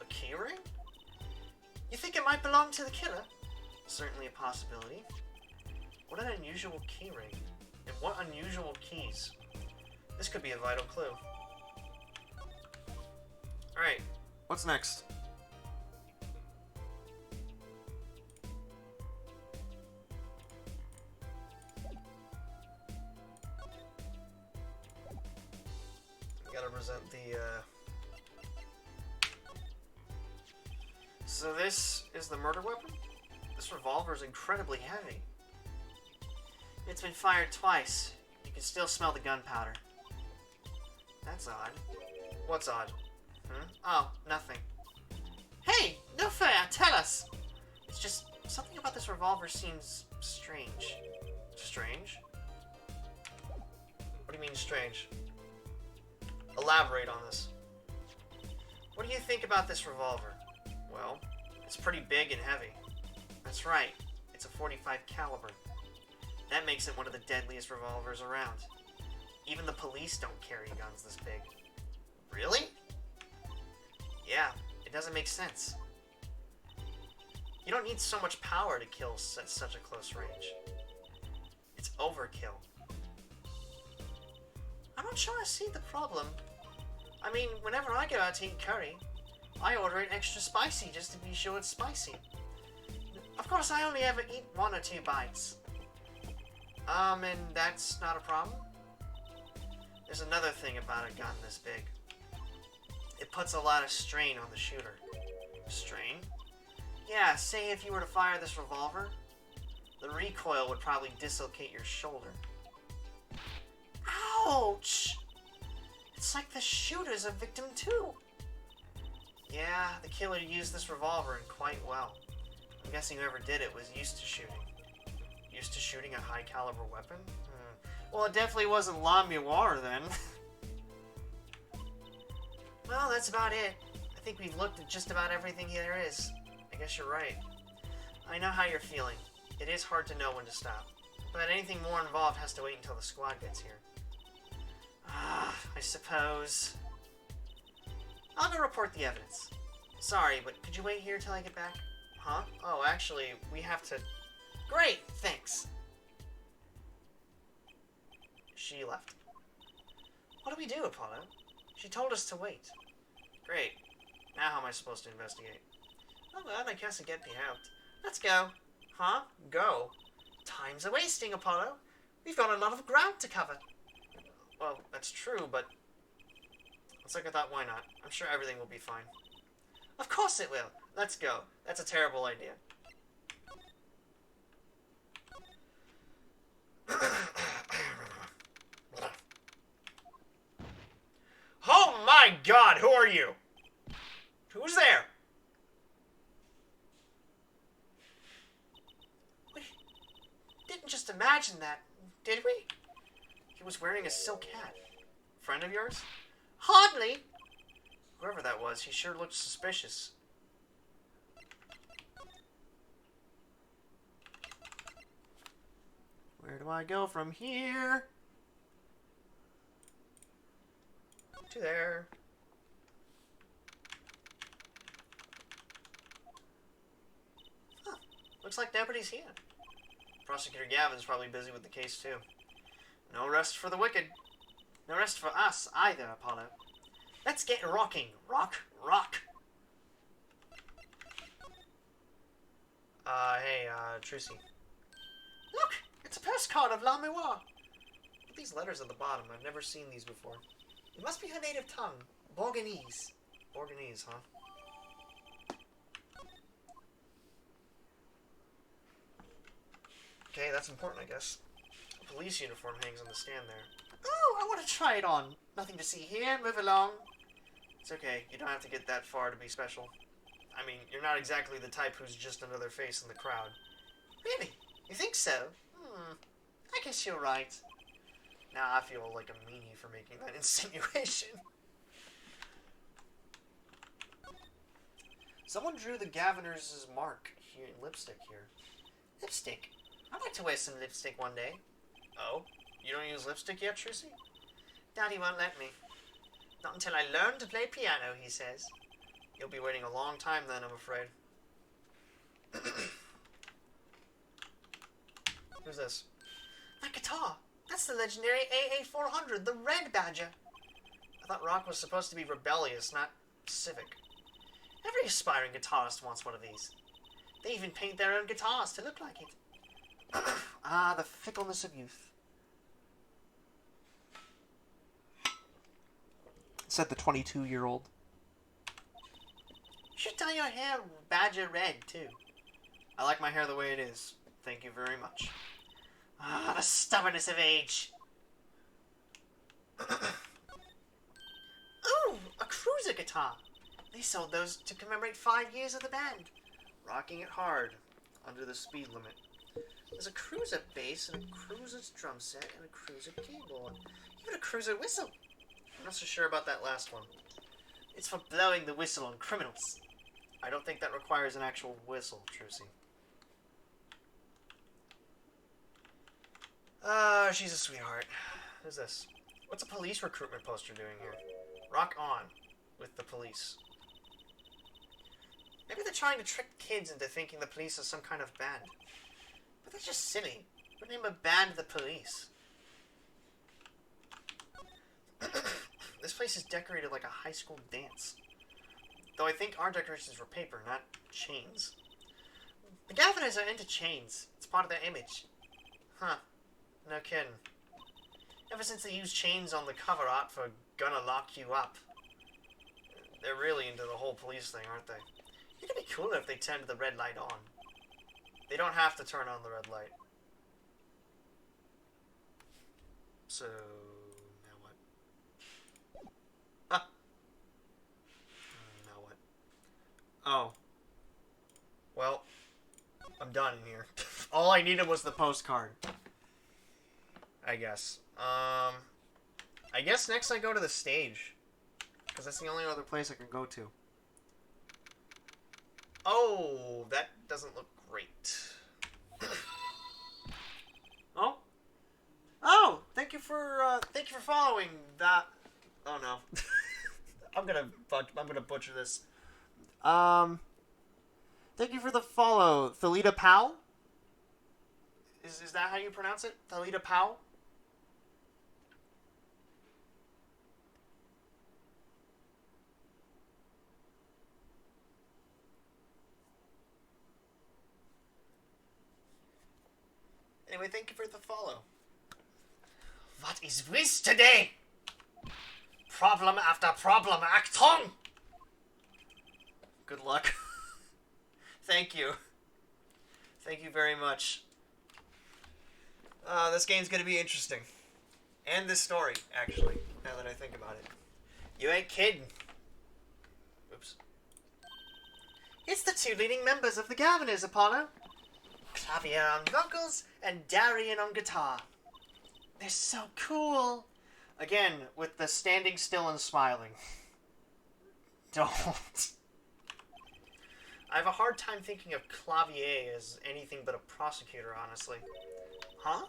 [SPEAKER 1] A keyring? You think it might belong to the killer? Certainly a possibility. What an unusual keyring. And what unusual keys. This could be a vital clue. Alright, what's next? Gotta present the, So this is the murder weapon? This revolver is incredibly heavy. It's been fired twice. You can still smell the gunpowder. That's odd. What's odd? Oh, nothing. Hey! No fair! Tell us! It's just, something about this revolver seems strange. Strange? What do you mean strange? Elaborate on this. What do you think about this revolver? Well, it's pretty big and heavy. That's right. It's a .45 caliber. That makes it one of the deadliest revolvers around. Even the police don't carry guns this big. Really? Yeah, it doesn't make sense. You don't need so much power to kill at such a close range. It's overkill. I'm not sure I see the problem. I mean, whenever I go out to eat curry, I order it extra spicy just to be sure it's spicy. Of course, I only ever eat 1 or 2 bites. And that's not a problem? There's another thing about a gun this big. It puts a lot of strain on the shooter. Strain? Yeah, say if you were to fire this revolver, the recoil would probably dislocate your shoulder. Ouch! It's like the shooter's a victim too. Yeah, the killer used this revolver and quite well. I'm guessing whoever did it was used to shooting. Used to shooting a high caliber weapon? Well, it definitely wasn't La Miroir then. Well, that's about it. I think we've looked at just about everything there is. I guess you're right. I know how you're feeling. It is hard to know when to stop. But anything more involved has to wait until the squad gets here. I suppose. I'll go report the evidence. Sorry, but could you wait here till I get back? Huh? Oh, actually, we have to... Great, thanks. She left. What do we do, Apollo? She told us to wait. Great. Now how am I supposed to investigate? Oh, well, I guess I get the out. Let's go. Huh? Go? Time's a-wasting, Apollo. We've got a lot of ground to cover. Well, that's true, but... It's like I thought, why not? I'm sure everything will be fine. Of course it will. Let's go. That's a terrible idea. Oh my God, who are you? Who's there? We didn't just imagine that, did we? He was wearing a silk hat. Friend of yours? Hardly. Whoever that was, he sure looked suspicious. Where do I go from here? To there. Huh. Looks like nobody's here. Prosecutor Gavin's probably busy with the case too. No rest for the wicked. No rest for us either, Apollo. Let's get rocking. Rock, rock. Hey, Trucy. Look! It's a postcard of La Mémoire. These letters at the bottom, I've never seen these before. It must be her native tongue. Borgonese. Borgonese, huh? Okay, that's important, I guess. A police uniform hangs on the stand there. Oh, I want to try it on. Nothing to see here. Move along. It's okay. You don't have to get that far to be special. I mean, you're not exactly the type who's just another face in the crowd. Really? You think so? I guess you're right. Now I feel like a meanie for making that insinuation. Someone drew the Gaviners' mark here in lipstick here. Lipstick? I'd like to wear some lipstick one day. Oh? You don't use lipstick yet, Trucy? Daddy won't let me. Not until I learn to play piano, he says. You'll be waiting a long time then, I'm afraid. Who's this? That guitar! That's the legendary AA400, the Red Badger! I thought rock was supposed to be rebellious, not civic. Every aspiring guitarist wants one of these. They even paint their own guitars to look like it. Ah, the fickleness of youth. Said the 22-year-old. You should dye your hair badger red, too. I like my hair the way it is. Thank you very much. Ah, the stubbornness of age. Ooh, a cruiser guitar. They sold those to commemorate 5 years of the band. Rocking it hard, under the speed limit. There's a cruiser bass, and a cruiser's drum set, and a cruiser keyboard. Even a cruiser whistle. I'm not so sure about that last one. It's for blowing the whistle on criminals. I don't think that requires an actual whistle, Trucy. She's a sweetheart. Who's this? What's a police recruitment poster doing here? Rock on with the police. Maybe they're trying to trick kids into thinking the police is some kind of band. But that's just silly. What name a band the police? This place is decorated like a high school dance. Though I think our decorations were paper, not chains. The Gaviners are into chains. It's part of their image. Huh. No kidding. Ever since they used chains on the cover art for Gonna Lock You Up. They're really into the whole police thing, aren't they? It'd be cooler if they turned the red light on. They don't have to turn on the red light. So, now what? Ah! Now what? Oh. Well, I'm done in here. All I needed was the postcard. I guess. I guess next I go to the stage. Because that's the only other place I can go to. Oh, that doesn't look great. Oh? Oh, thank you for following that. Oh no. I'm gonna butcher this. Thank you for the follow, Thalita Powell. Is that how you pronounce it? Thalita Powell? Anyway, thank you for the follow. What is this today? Problem after problem, Achtung! Good luck. Thank you. Thank you very much. This game's gonna be interesting. And this story, actually, now that I think about it. You ain't kidding. Oops. It's the two leading members of the Governors, Apollo. Clavier on vocals and Darian on guitar. They're so cool. Again, with the standing still and smiling. Don't. I have a hard time thinking of Clavier as anything but a prosecutor, honestly. Huh?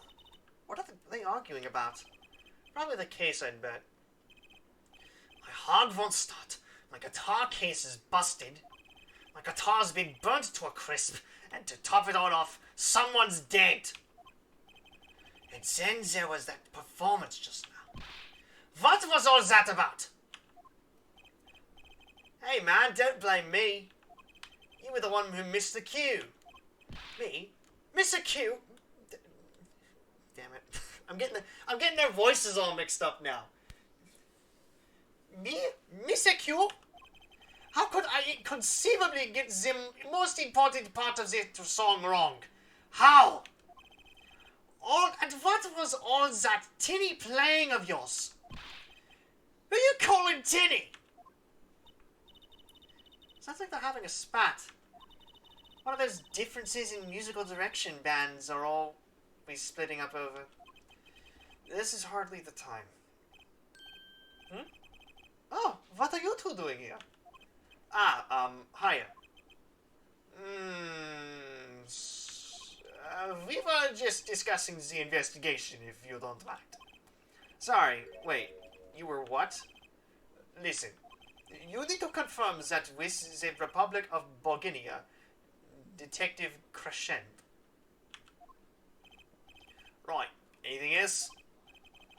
[SPEAKER 1] What are they arguing about? Probably the case, I'd bet. My hog won't start. My guitar case is busted. My guitar's been burnt to a crisp. And to top it all off, someone's dead. And then there was that performance just now. What was all that about? Hey man, don't blame me. You were the one who missed the cue. Me? Miss a cue? Damn it. I'm getting their voices all mixed up now. Me? Miss a cue? How could I conceivably get the most important part of this song wrong? How? And what was all that tinny playing of yours? Who you calling tinny? Sounds like they're having a spat. One of those differences in musical direction bands are all be splitting up over. This is hardly the time. Hmm? Oh, what are you two doing here? Hiya. We were just discussing the investigation, if you don't mind. Sorry, wait, you were what? Listen, you need to confirm that with the Republic of Bulgaria, Detective Crescent. Right, anything else?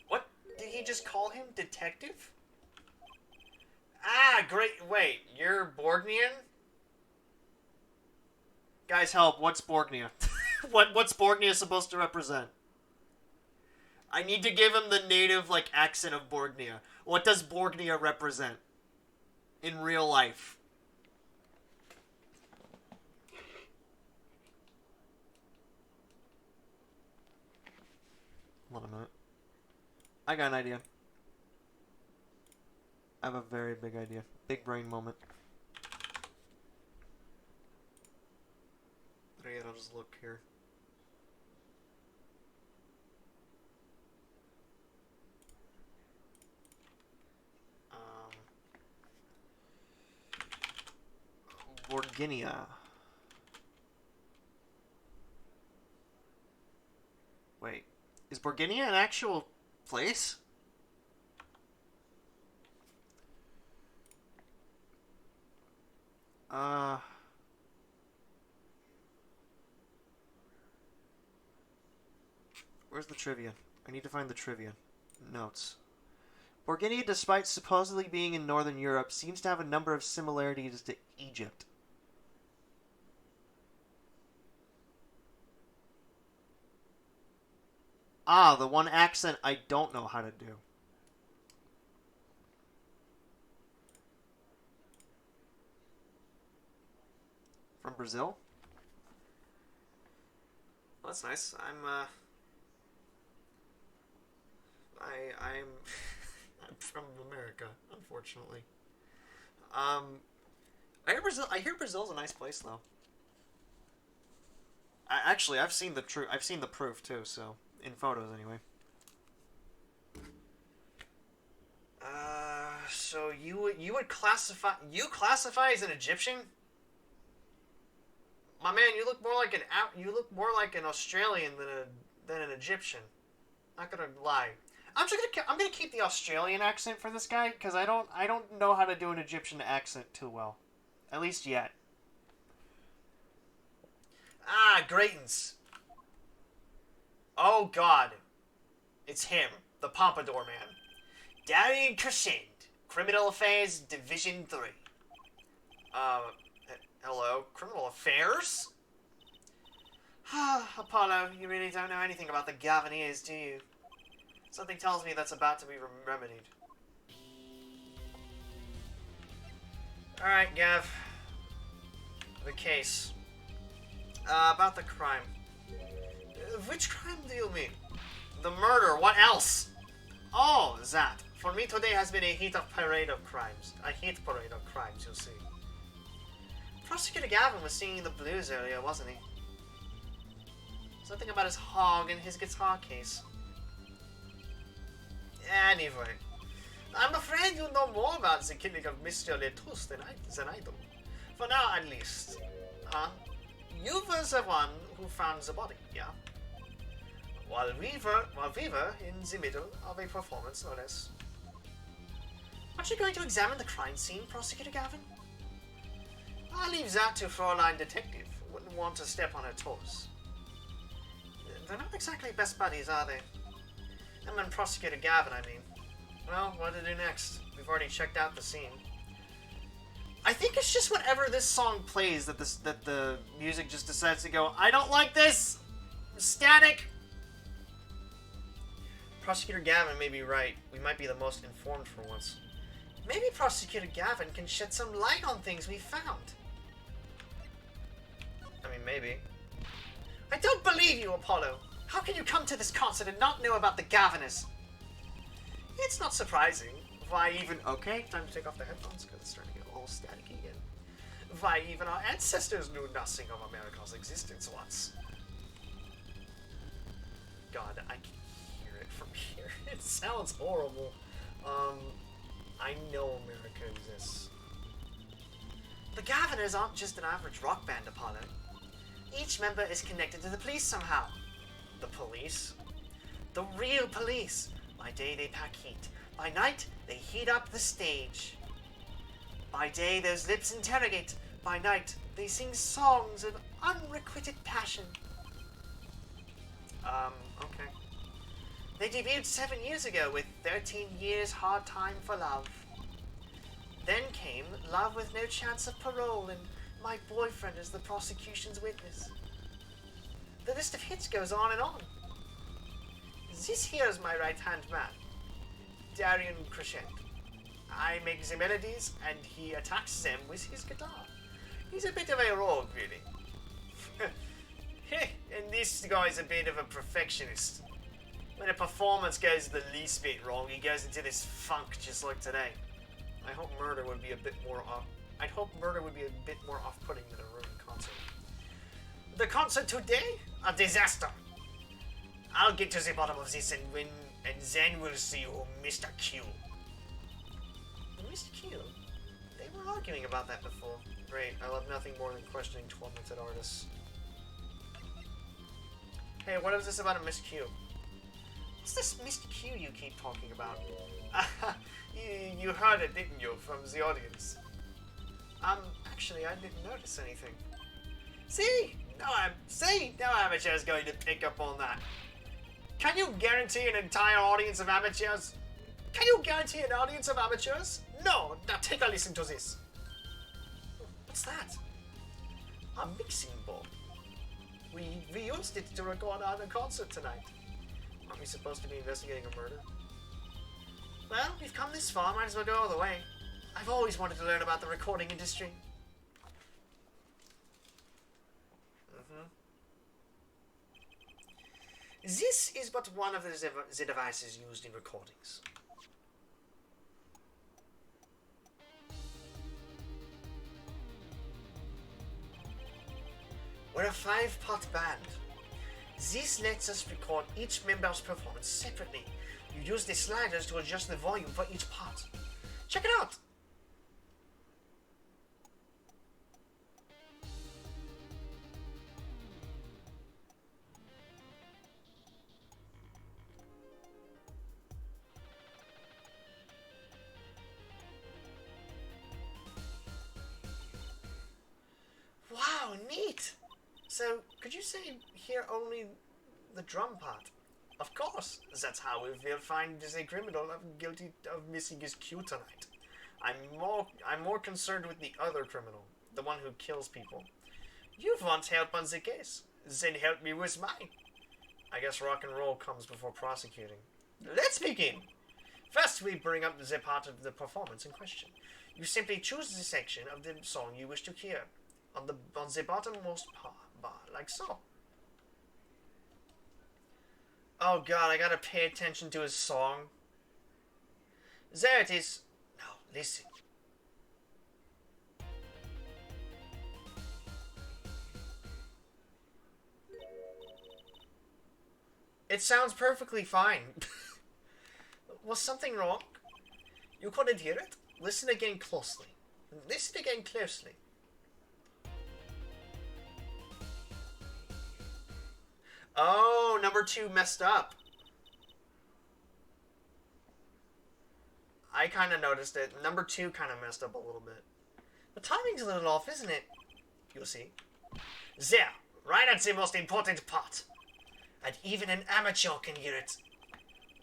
[SPEAKER 1] What? Did he just call him Detective? Ah, great, wait, you're Borgnian? Guys, help, what's Borgnia? What's Borgnia supposed to represent? I need to give him the native, accent of Borgnia. What does Borgnia represent? In real life. Hold on a minute. I got an idea. I have a very big idea. Big brain moment. Alright, I'll just look here. Borginia. Wait, is Borginia an actual place? Where's the trivia? I need to find the trivia. Notes. Borginia, despite supposedly being in Northern Europe, seems to have a number of similarities to Egypt. Ah, the one accent I don't know how to do. From Brazil? Well, that's nice. I'm I'm from America, unfortunately. I hear Brazil's a nice place though. I've seen the proof too, so in photos anyway. So you would classify as an Egyptian? My man, you look more like an Australian than an Egyptian. Not gonna lie. I'm gonna keep the Australian accent for this guy because I don't know how to do an Egyptian accent too well, at least yet. Ah, Greatens. Oh God, it's him, the Pompadour Man, Darian Crescent, Criminal Affairs Division 3. Hello, Criminal Affairs? Apollo, you really don't know anything about the Gaviniers, do you? Something tells me that's about to be remedied. Alright, Gav. The case. About the crime. Which crime do you mean? The murder, what else? Oh, that. For me today has been a parade of crimes. A heat parade of crimes, you'll see. Prosecutor Gavin was singing the blues earlier, wasn't he? Something about his hog and his guitar case. Anyway, I'm afraid you know more about the killing of Mr. Letus than I do. For now, at least. You were the one who found the body, yeah? While we were in the middle of a performance, no less. Aren't you going to examine the crime scene, Prosecutor Gavin? I'll leave that to Fraulein Detective. Wouldn't want to step on her toes. They're not exactly best buddies, are they? I mean, Prosecutor Gavin, I mean. Well, what to do next? We've already checked out the scene. I think it's just whenever this song plays that the music just decides to go, I don't like this! Static! Prosecutor Gavin may be right. We might be the most informed for once. Maybe Prosecutor Gavin can shed some light on things we found. I mean, maybe. I don't believe you, Apollo. How can you come to this concert and not know about the Gaviners? It's not surprising. Why even... Okay, time to take off the headphones because it's starting to get all staticky again. Why even our ancestors knew nothing of America's existence once. God, I can hear it from here. It sounds horrible. I know America exists. The Gaviners aren't just an average rock band, Apollo. Each member is connected to the police somehow. The police? The real police. By day they pack heat. By night they heat up the stage. By day those lips interrogate. By night they sing songs of unrequited passion. Okay. They debuted 7 years ago with 13 Years Hard Time for Love. Then came Love with No Chance of Parole and My Boyfriend as the Prosecution's Witness. The list of hits goes on and on. This here's my right-hand man, Darian Crescent. I make the melodies and he attacks them with his guitar. He's a bit of a rogue, really. And this guy's a bit of a perfectionist. When a performance goes the least bit wrong, he goes into this funk just like today. I hope murder would be a bit more off-putting than a ruined concert. The concert today? A disaster. I'll get to the bottom of this and then we'll see who Mr. Q. Mr. Q? They were arguing about that before. Great, I love nothing more than questioning tormented artists. Hey, what is this about a Miss Q? What's this Mr. Q you keep talking about? You heard it, didn't you, from the audience? Actually, I didn't notice anything. See? No amateur's going to pick up on that. Can you guarantee an entire audience of amateurs? Can you guarantee an audience of amateurs? No! Now take a listen to this. What's that? A mixing board. We used it to record on a concert tonight. Aren't we supposed to be investigating a murder? Well, we've come this far, might as well go all the way. I've always wanted to learn about the recording industry. This is but one of the devices used in recordings. We're a 5-part band. This lets us record each member's performance separately. You use the sliders to adjust the volume for each part. Check it out! Wow, neat! So, could you say hear only the drum part? Of course, that's how we will find the criminal guilty of missing his cue tonight. I'm more concerned with the other criminal, the one who kills people. You want help on the case? Then help me with mine. I guess rock and roll comes before prosecuting. Let's begin. First, we bring up the part of the performance in question. You simply choose the section of the song you wish to hear on the bottommost bar, like so. Oh god, I gotta pay attention to his song. There it is. Now, listen. It sounds perfectly fine. Was something wrong? You couldn't hear it? Listen again closely. Listen again closely. Oh, number 2 messed up. I kind of noticed it. Number 2 kind of messed up a little bit. The timing's a little off, isn't it? You'll see. There, right at the most important part. And even an amateur can hear it.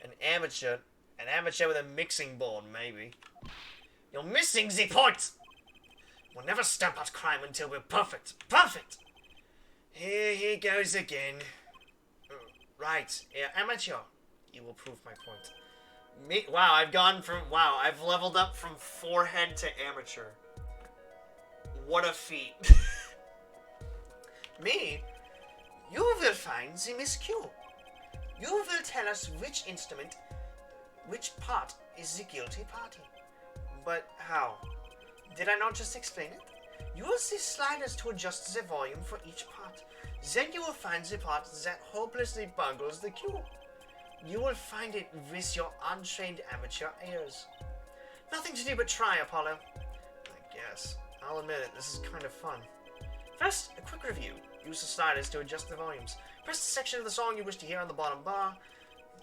[SPEAKER 1] An amateur with a mixing board, maybe. You're missing the point! We'll never stamp out crime until we're perfect. Perfect! Here he goes again. Right, yeah, amateur. You will prove my point. Wow, I've leveled up from forehead to amateur. What a feat. Me? You will find the miscue. You will tell us which instrument, which part is the guilty party. But how? Did I not just explain it? Use the sliders to adjust the volume for each part. Then you will find the part that hopelessly bungles the cue. You will find it with your untrained amateur ears. Nothing to do but try, Apollo. I guess. I'll admit it, this is kind of fun. First, a quick review. Use the sliders to adjust the volumes. Press the section of the song you wish to hear on the bottom bar.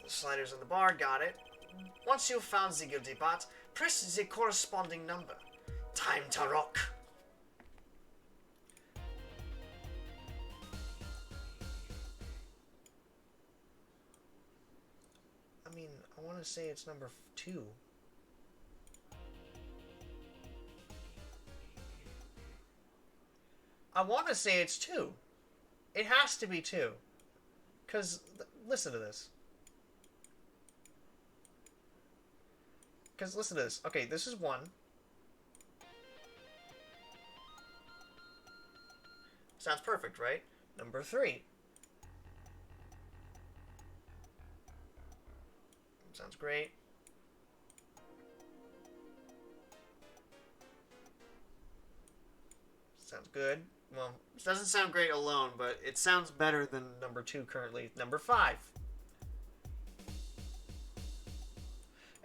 [SPEAKER 1] The sliders on the bar, got it. Once you've found the guilty part, press the corresponding number. Time to rock. I mean, I want to say it's number 2. I want to say it's 2. It has to be 2. Because, listen to this. Because, listen to this. Okay, this is 1. Sounds perfect, right? Number 3. Sounds great. Sounds good. Well, it doesn't sound great alone, but it sounds better than number 2 currently. Number 5.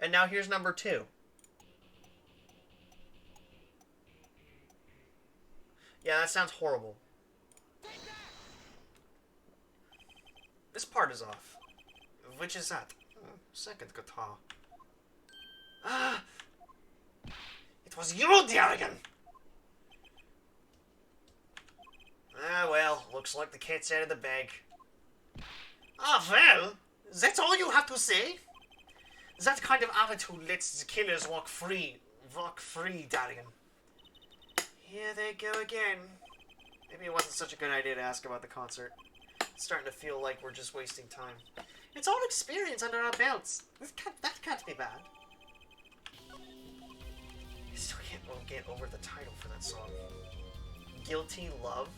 [SPEAKER 1] And now here's number 2. Yeah, that sounds horrible. This part is off. Which is that? Second guitar. Ah! It was you, Darrigan! Ah, well, looks like the cat's out of the bag. Ah, well, that's all you have to say? That kind of attitude lets the killers walk free. Walk free, Darrigan. Here they go again. Maybe it wasn't such a good idea to ask about the concert. It's starting to feel like we're just wasting time. It's all experience under our belts. That can't be bad. I still can't get over the title for that song. Guilty Love?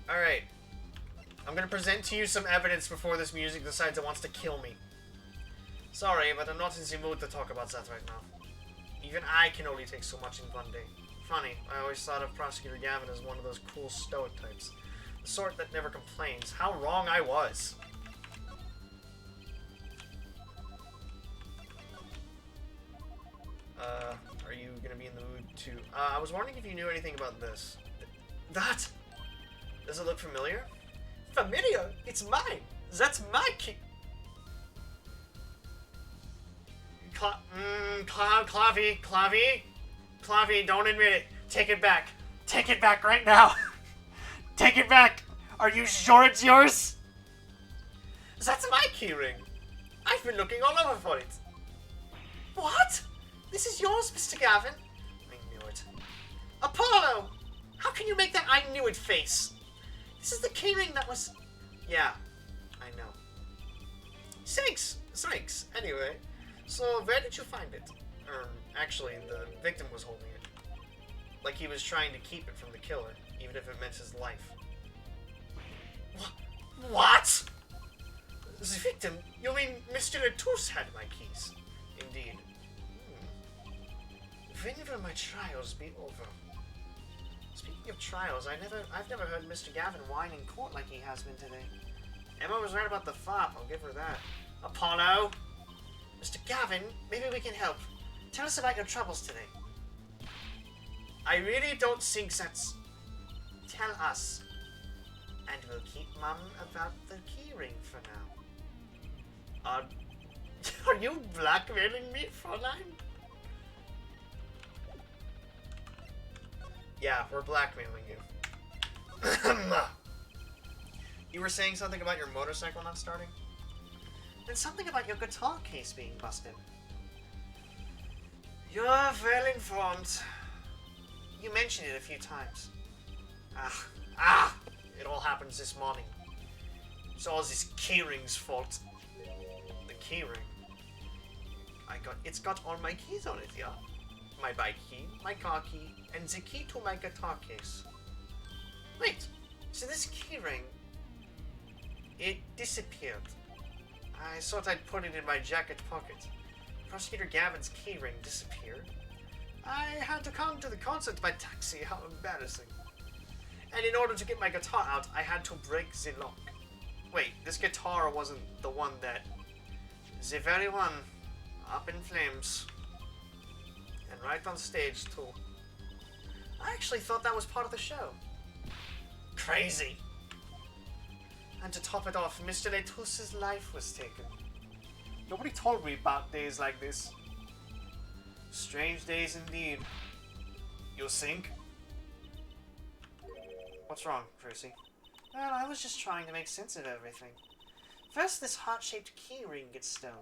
[SPEAKER 1] Alright. I'm gonna present to you some evidence before this music decides it wants to kill me. Sorry, but I'm not in the mood to talk about that right now. Even I can only take so much in one day. Funny, I always thought of Prosecutor Gavin as one of those cool stoic types. The sort that never complains. How wrong I was. Are you gonna be in the mood to... I was wondering if you knew anything about this. That? Does it look familiar? Familiar? It's mine! That's my key! Clavy, don't admit it. Take it back. Take it back right now. Take it back. Are you sure it's yours? That's my keyring. I've been looking all over for it. What? This is yours, Mr. Gavin? I knew it. Apollo! How can you make that I knew it face? This is the keyring that was... Yeah, I know. Thanks. Anyway, so where did you find it? Actually, the victim was holding it. Like he was trying to keep it from the killer, even if it meant his life. What? The victim? You mean Mr. Letus had my keys? Indeed. When will my trials be over? Speaking of trials, I've never heard Mr. Gavin whine in court like he has been today. Emma was right about the fop, I'll give her that. Apollo! Mr. Gavin, maybe we can help. Tell us about your troubles today. I really don't think that's... Tell us. And we'll keep mum about the keyring for now. Are you blackmailing me, Fräulein? Yeah, we're blackmailing you. You were saying something about your motorcycle not starting? And something about your guitar case being busted. You're well informed. You mentioned it a few times. It all happens this morning. It's all this keyring's fault. The keyring? It's got all my keys on it, yeah? My bike key, my car key, and the key to my guitar case. Wait, so this keyring, it disappeared. I thought I'd put it in my jacket pocket. Prosecutor Gavin's keyring disappeared. I had to come to the concert by taxi, how embarrassing. And in order to get my guitar out, I had to break the lock. Wait, this guitar wasn't the one that... The very one, up in flames. And right on stage, too. I actually thought that was part of the show. Crazy. And to top it off, Mr. Letus's life was taken. Nobody told me about days like this. Strange days indeed. You think? What's wrong, Percy? Well, I was just trying to make sense of everything. First, this heart-shaped keyring gets stolen.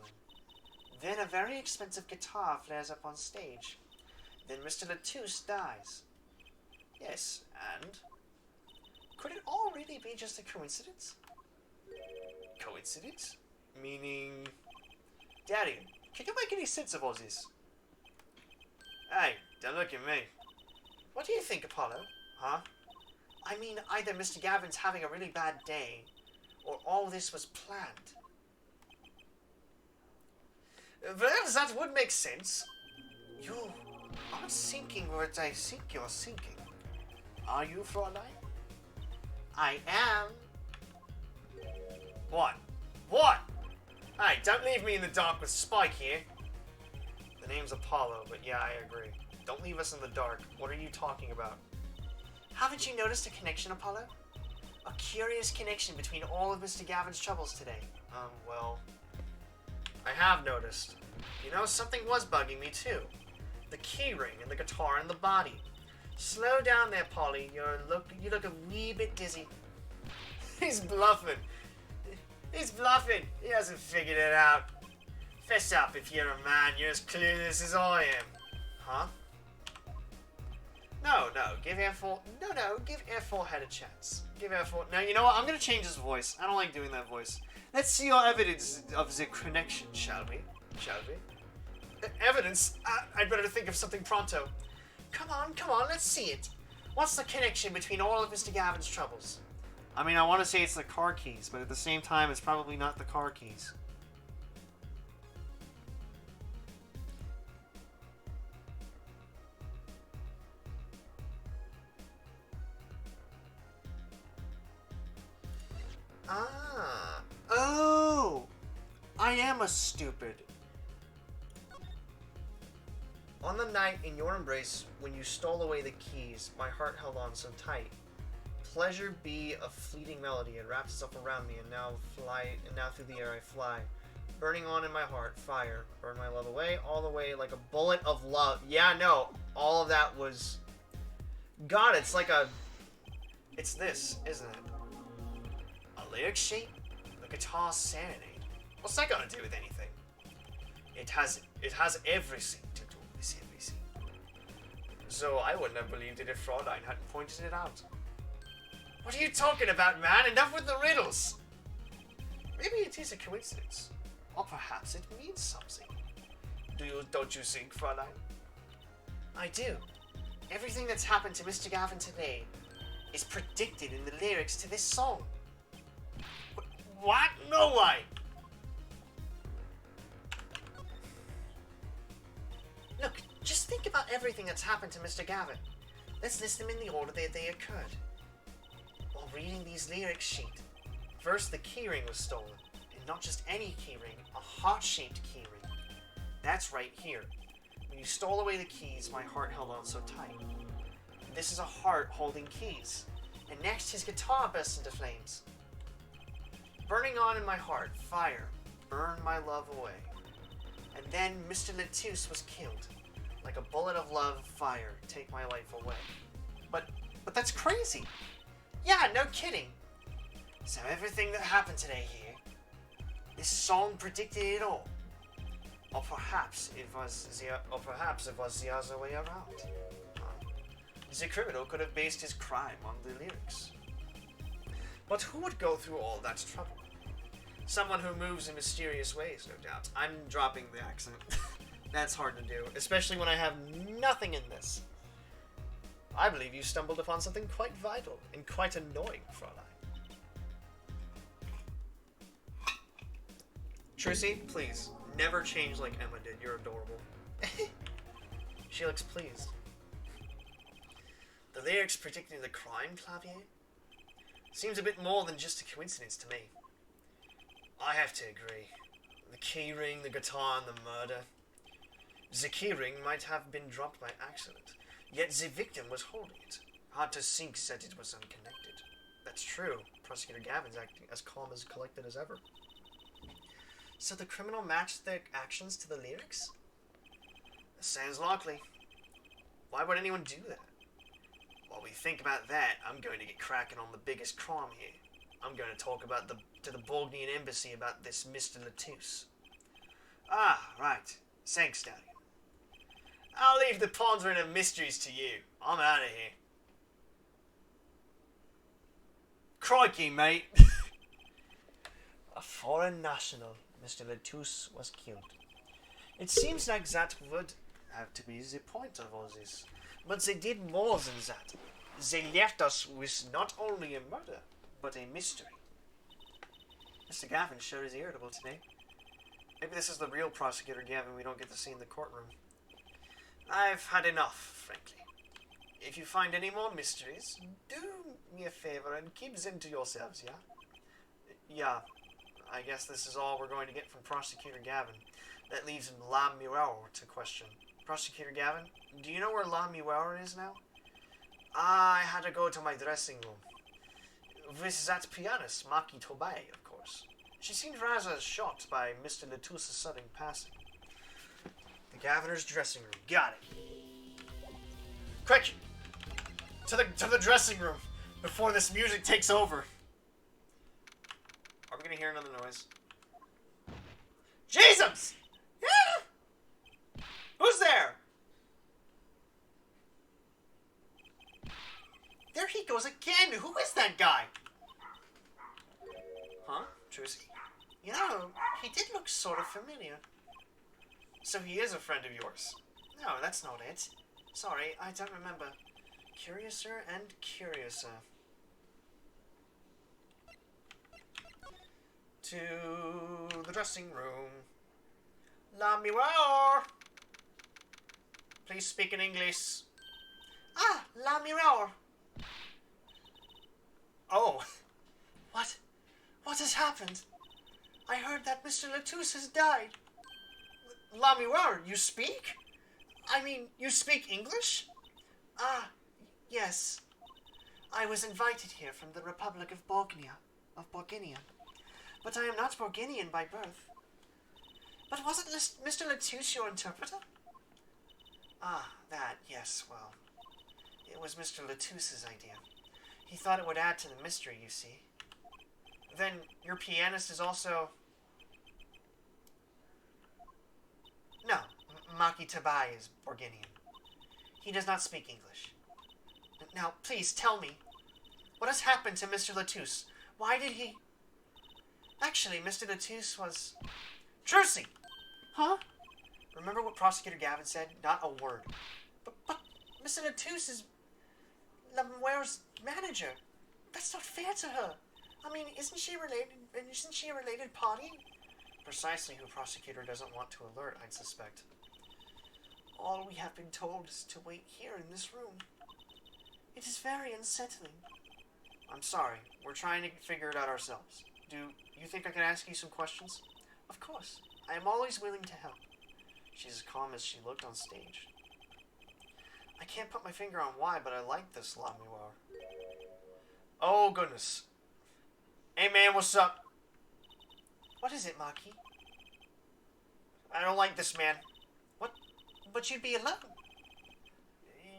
[SPEAKER 1] Then a very expensive guitar flares up on stage. Then Mr. Letus dies. Yes, and... Could it all really be just a coincidence? Coincidence? Meaning... Daddy, can you make any sense of all this? Hey, don't look at me. What do you think, Apollo? Huh? I mean, either Mr. Gavin's having a really bad day, or all this was planned. Well, that would make sense. You aren't thinking what I think you're thinking. Are you, Fräulein? I am. What? What? Hey, don't leave me in the dark with Spike here. The name's Apollo, but yeah, I agree. Don't leave us in the dark. What are you talking about? Haven't you noticed a connection, Apollo? A curious connection between all of Mr. Gavin's troubles today. Well... I have noticed. You know, something was bugging me too. The keyring and the guitar and the body. Slow down there, Polly. You look a wee bit dizzy. He's bluffing. He's bluffing. He hasn't figured it out. Fess up if you're a man. You're as clueless as I am. Huh? No, give Air 4... No, give Air 4 Head a chance. Give Air 4... No, you know what? I'm gonna change his voice. I don't like doing that voice. Let's see your evidence of the connection, shall we? Evidence? I'd better think of something pronto. Come on, let's see it. What's the connection between all of Mr. Gavin's troubles? I mean, I want to say it's the car keys, but at the same time, it's probably not the car keys. Oh! I am a stupid. On the night in your embrace, when you stole away the keys, my heart held on so tight. Pleasure be a fleeting melody, it wraps itself around me, and now through the air I fly. Burning on in my heart, fire, burn my love away, all the way like a bullet of love. Yeah, no, all of that was... God, it's like a... It's this, isn't it? A lyric sheet? The guitar Serenade. What's that got to do with anything? It has everything to do with everything. So I wouldn't have believed it if Fräulein hadn't pointed it out. What are you talking about, man? Enough with the riddles! Maybe it is a coincidence. Or perhaps it means something. Don't you think, Fräulein? I do. Everything that's happened to Mr. Gavin today is predicted in the lyrics to this song. What? No way! Look, just think about everything that's happened to Mr. Gavin. Let's list them in the order that they occurred. While reading these lyrics sheet, first the keyring was stolen. And not just any keyring, a heart-shaped keyring. That's right here. When you stole away the keys, my heart held on so tight. This is a heart holding keys. And next, his guitar bursts into flames. Burning on in my heart, fire, burn my love away. And then Mr. Latouche was killed. Like a bullet of love, fire, take my life away. But that's crazy. Yeah, no kidding. So everything that happened today here, this song predicted it all. Or perhaps it was the other way around. The criminal could have based his crime on the lyrics. But who would go through all that trouble? Someone who moves in mysterious ways, no doubt. I'm dropping the accent. That's hard to do, especially when I have nothing in this. I believe you stumbled upon something quite vital and quite annoying, Fräulein. Trucy, please, never change like Emma did. You're adorable. She looks pleased. The lyrics predicting the crime, Clavier? Seems a bit more than just a coincidence to me. I have to agree. The keyring, the guitar, and the murder. The keyring might have been dropped by accident, yet the victim was holding it. Hard to think that it was unconnected. That's true. Prosecutor Gavin's acting as calm as collected as ever. So the criminal matched their actions to the lyrics? Sounds likely. Why would anyone do that? While we think about that, I'm going to get cracking on the biggest crime here. I'm going to talk to the Borgnian embassy about this Mr. Latouche. Ah, right. Thanks, Daddy. I'll leave the pondering of mysteries to you. I'm out of here. Crikey, mate. A foreign national, Mr. Latouche, was killed. It seems like that would have to be the point of all this. But they did more than that. They left us with not only a murder, but a mystery. Mr. Gavin sure is irritable today. Maybe this is the real prosecutor Gavin we don't get to see in the courtroom. I've had enough, frankly. If you find any more mysteries, do me a favor and keep them to yourselves, yeah? Yeah, I guess this is all we're going to get from Prosecutor Gavin. That leaves La Mirror to question. Prosecutor Gavin, do you know where La Mirror is now? I had to go to my dressing room. With that pianist, Maki Tobay, of course. She seemed rather shocked by Mr. Latouche's sudden passing. The Governor's dressing room. Got it. Quick! To the dressing room before this music takes over. Are we gonna hear another noise? Jesus! Yeah! Who's there? There he goes again! Who is that guy? Huh? Trucy? You know, he did look sort of familiar. So he is a friend of yours? No, that's not it. Sorry, I don't remember. Curiouser and curiouser. To the dressing room. La Mirror! Please speak in English. Ah, La Mirror! Oh. What? What has happened? I heard that Mr. Latouche has died. La Mirror, you speak? I mean, you speak English? Ah, yes. I was invited here from the Republic of Borgnia. But I am not Borginian by birth. But wasn't Mr. Latouche your interpreter? Ah, that, yes, well. It was Mr. Latouche's idea. He thought it would add to the mystery, you see. Then, your pianist is also... No, Maki Tabai is Borginian. He does not speak English. Now, please tell me, What has happened to Mr. Latouche? Why did he... Actually, Mr. Latouche was... Trucy! Huh? Remember what Prosecutor Gavin said? Not a word. But Mr. Latouche is Lamuero's manager. That's not fair to her. I mean, isn't she a related party? Precisely who Prosecutor doesn't want to alert, I'd suspect. All we have been told is to wait here in this room. It is very unsettling. I'm sorry. We're trying to figure it out ourselves. Do you think I can ask you some questions? Of course. I am always willing to help. She's as calm as she looked on stage. I can't put my finger on why, but I like this Lamuar. Oh, goodness. Hey, man, what's up? What is it, Maki? I don't like this, man. What? But you'd be alone.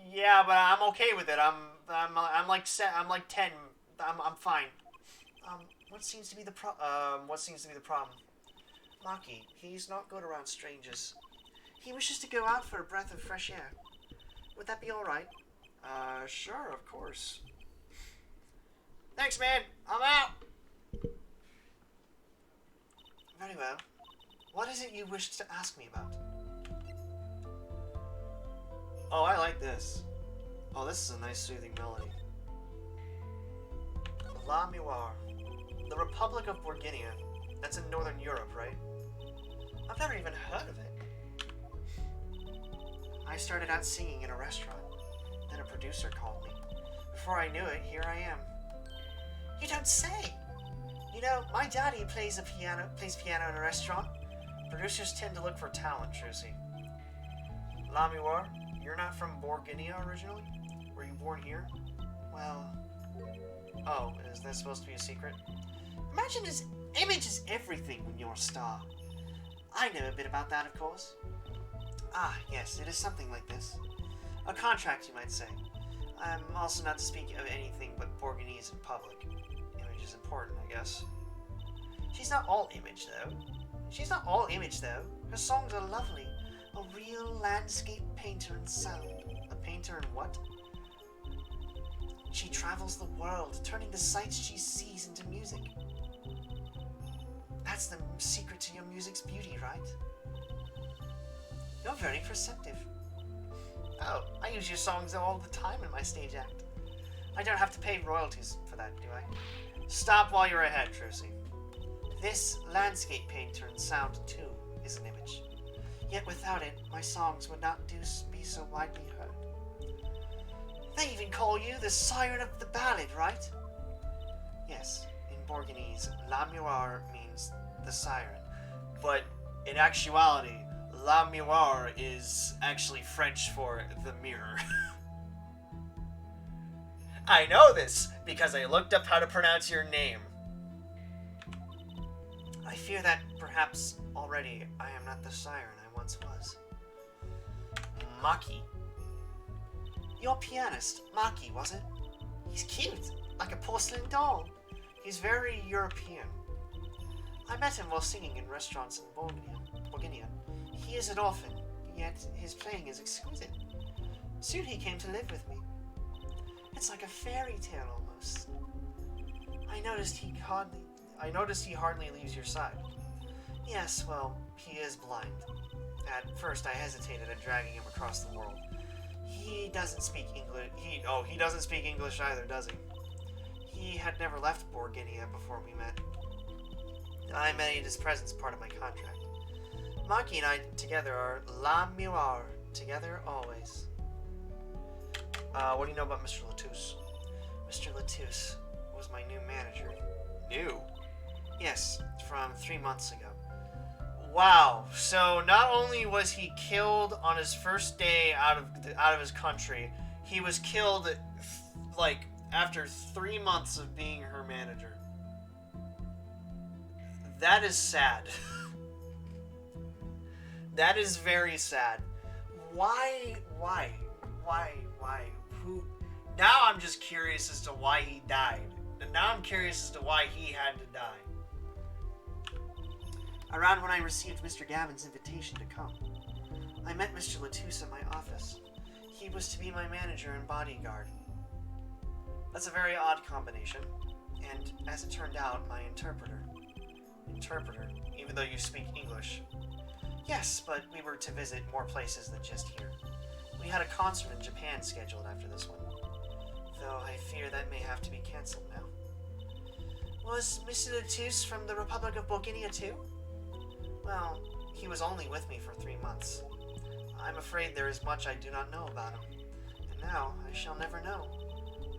[SPEAKER 1] Yeah, but I'm okay with it. I'm like 10. I'm fine. What seems to be the problem? Maki, he's not good around strangers. He wishes to go out for a breath of fresh air. Would that be all right? Sure, of course. Thanks, man. I'm out. Very well. What is it you wished to ask me about? Oh, I like this. Oh, this is a nice soothing melody. La Muir. The Republic of Bourguignon. That's in Northern Europe, right? I've never even heard of it. I started out singing in a restaurant. Then a producer called me. Before I knew it, here I am. You don't say! You know, my daddy plays piano in a restaurant. Producers tend to look for talent, Trucy. La Muir, you're not from Bourguignon originally? Were you born here? Well... Oh, is that supposed to be a secret? Imagine his image is everything when you're a star. I know a bit about that, of course. Ah, yes, it is something like this. A contract, you might say. I'm also not to speak of anything but Bourguignese in public. Image is important, I guess. She's not all image, though. Her songs are lovely. A real landscape painter in sound. A painter in what? She travels the world, turning the sights she sees into music. That's the secret to your music's beauty, right? You're very perceptive. Oh, I use your songs all the time in my stage act. I don't have to pay royalties for that, do I? Stop while you're ahead, Trucy. This landscape painter in sound, too, is an image. Yet without it, my songs would not be so widely heard. They even call you the siren of the ballad, right? Yes, in Bourguignese, La Muir means the siren. But in actuality, La Muir is actually French for the mirror. I know this because I looked up how to pronounce your name. I fear that perhaps already I am not the siren I once was. Maki. Your pianist, Maki, was it? He's cute, like a porcelain doll. He's very European. I met him while singing in restaurants in Bourguignon. He is an orphan, yet his playing is exquisite. Soon he came to live with me. It's like a fairy tale almost. I noticed he hardly leaves your side. Yes, well, he is blind. At first I hesitated at dragging him across the world. He doesn't speak English. He doesn't speak English either, does he? He had never left Bourguignon before we met. I made his presence part of my contract. Maki and I together are La Muir, together always. What do you know about Mr. Latouche? Mr. Latouche was my new manager. New? Yes, from 3 months ago. Wow, so not only was he killed on his first day out of his country, he was killed, like, after 3 months of being her manager. That is sad. That is very sad. Why? Who? Now I'm just curious as to why he died. And now I'm curious as to why he had to die. Around when I received Mr. Gavin's invitation to come, I met Mr. Latouche in my office. He was to be my manager and bodyguard. That's a very odd combination. And as it turned out, my interpreter, even though you speak English. Yes, but we were to visit more places than just here. We had a concert in Japan scheduled after this one, though I fear that may have to be cancelled now. Was Mr. Latouche from the Republic of Bulgaria too? Well, he was only with me for 3 months. I'm afraid there is much I do not know about him, and now I shall never know.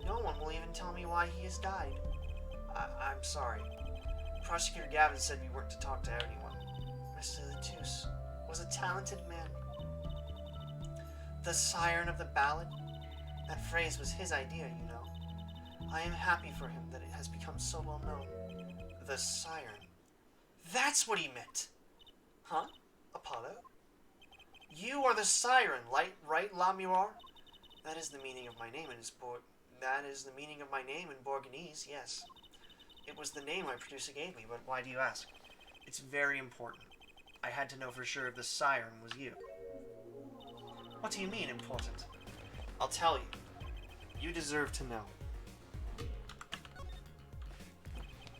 [SPEAKER 1] No one will even tell me why he has died. I'm sorry. Prosecutor Gavin said we weren't to talk to anyone. Mr. Latouche was a talented man. The siren of the ballad? That phrase was his idea, you know. I am happy for him that it has become so well known. The siren. That's what he meant! Huh? Apollo? You are the siren, right, Lamuar? That is the meaning of my name in Borgonese, yes. It was the name my producer gave me, but why do you ask? It's very important. I had to know for sure if the siren was you. What do you mean, important? I'll tell you. You deserve to know.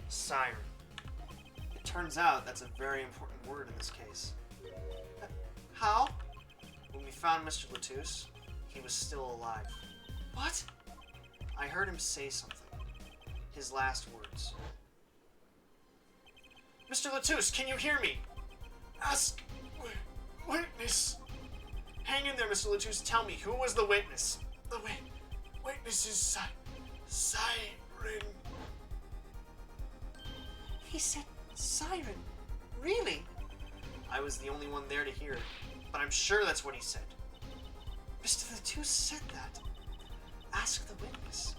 [SPEAKER 1] Siren. It turns out that's a very important word in this case. How? When we found Mr. Latouche, he was still alive. What? I heard him say something. His last words. Mr. Latouche, can you hear me? Ask witness. Hang in there, Mr. Latouche. Tell me, who was the witness? The witness is Siren. He said siren. Really? I was the only one there to hear it, but I'm sure that's what he said. Mr. Latouche said that. Ask the witness.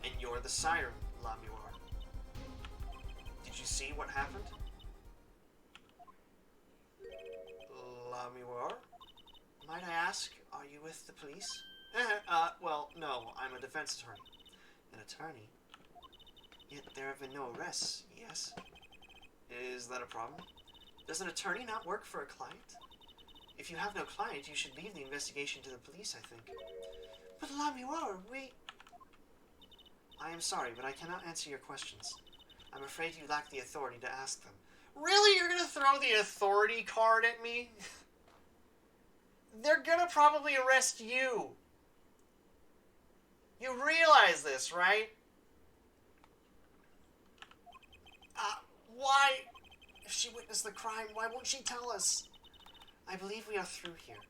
[SPEAKER 1] And you're the siren, Lamuar. Did you see what happened? Lamuar? Might I ask, are you with the police? Well, no, I'm a defense attorney. An attorney? Yet there have been no arrests, yes? Is that a problem? Does an attorney not work for a client? If you have no client, you should leave the investigation to the police, I think. But Lamuar, I am sorry, but I cannot answer your questions. I'm afraid you lack the authority to ask them. Really? You're gonna throw the authority card at me? They're gonna probably arrest you. You realize this, right? Why? If she witnessed the crime, why won't she tell us? I believe we are through here.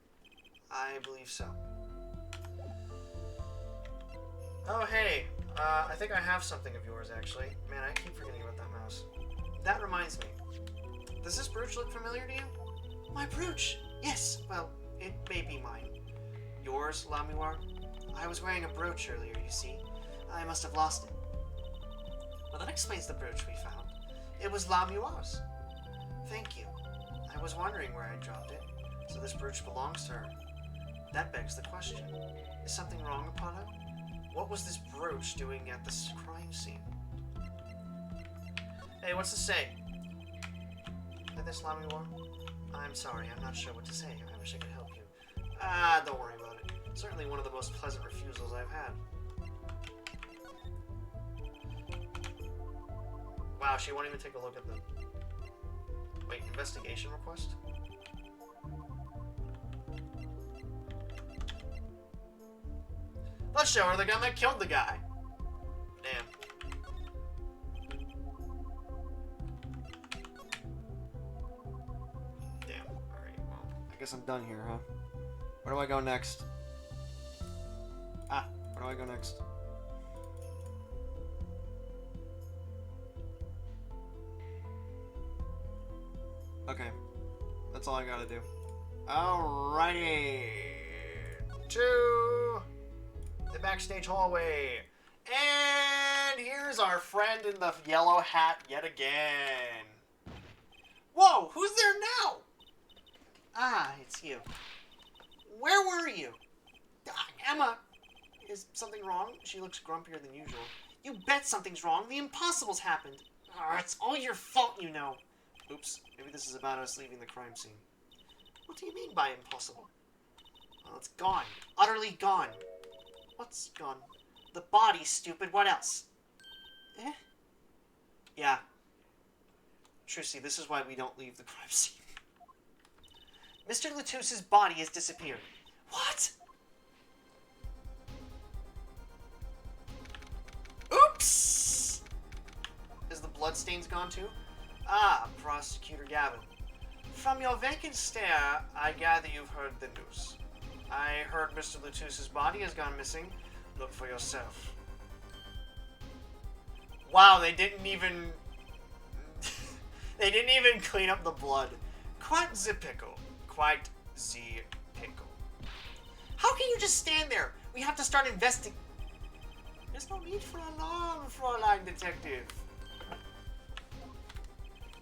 [SPEAKER 1] I believe so. Oh, hey. I think I have something of yours, actually. Man, I keep forgetting about that mouse. That reminds me. Does this brooch look familiar to you? My brooch? Yes. Well, it may be mine. Yours, Lamuar? I was wearing a brooch earlier, you see. I must have lost it. Well, that explains the brooch we found. It was Lamuar's. Thank you. I was wondering where I dropped it, so this brooch belongs to her. That begs the question. Is something wrong, Apollo? What was this brooch doing at this crime scene? Hey, what's to say? At this, Lamuar? I'm sorry, I'm not sure what to say. I wish I could help you. Don't worry about it. Certainly one of the most pleasant refusals I've had. Wow, she won't even take a look at the... Wait, investigation request? Let's show her the gun that killed the guy. Damn. Damn. Alright, well, I guess I'm done here, huh? Where do I go next? Where do I go next? Okay. That's all I gotta do. Alrighty. To the backstage hallway. And here's our friend in the yellow hat yet again. Whoa, who's there now? Ah, it's you. Where were you? Emma. Is something wrong? She looks grumpier than usual. You bet something's wrong. The impossible's happened. It's all your fault, you know. Oops, maybe this is about us leaving the crime scene. What do you mean by impossible? Well, it's gone. Utterly gone. What's gone? The body, stupid. What else? Eh? Yeah. Trucy, this is why we don't leave the crime scene. Mr. Latus's body has disappeared. What? Oops! Is the bloodstains gone too? Ah, Prosecutor Gavin. From your vacant stare, I gather you've heard the news. I heard Mr. Latus's body has gone missing. Look for yourself. Wow, they didn't even... they didn't even clean up the blood. Quite the pickle. Quite the pickle. How can you just stand there? We have to start investigating. There's no need for alarm, Fräulein Detective.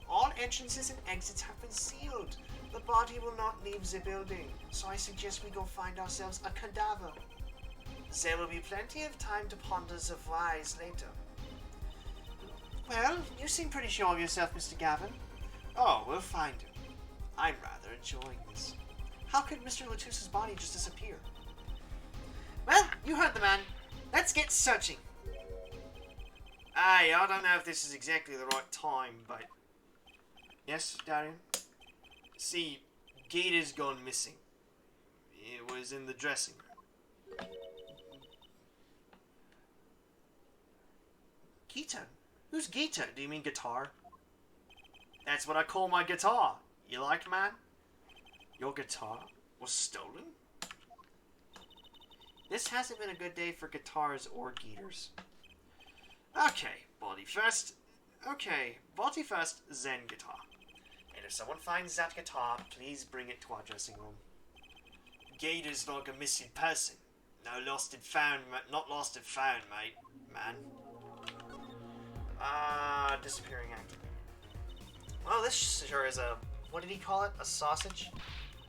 [SPEAKER 1] All entrances and exits have been sealed. The body will not leave the building, so I suggest we go find ourselves a cadaver. There will be plenty of time to ponder the whys later. Well, you seem pretty sure of yourself, Mr. Gavin. Oh, we'll find him. I'm rather enjoying this. How could Mr. Latus's body just disappear? Well, you heard the man. Let's get searching. I don't know if this is exactly the right time, but... Yes, Darian? See, Gator's gone missing. It was in the dressing room. Guitar? Who's guitar? Do you mean guitar? That's what I call my guitar. You like, man? Your guitar was stolen? This hasn't been a good day for guitars or guitars. Okay, body first. Okay, body first, then guitar. And if someone finds that guitar, please bring it to our dressing room. Gator's like a missing person. No lost and found, not lost and found, mate. Man. Disappearing act. Well, this sure is a... What did he call it? A sausage?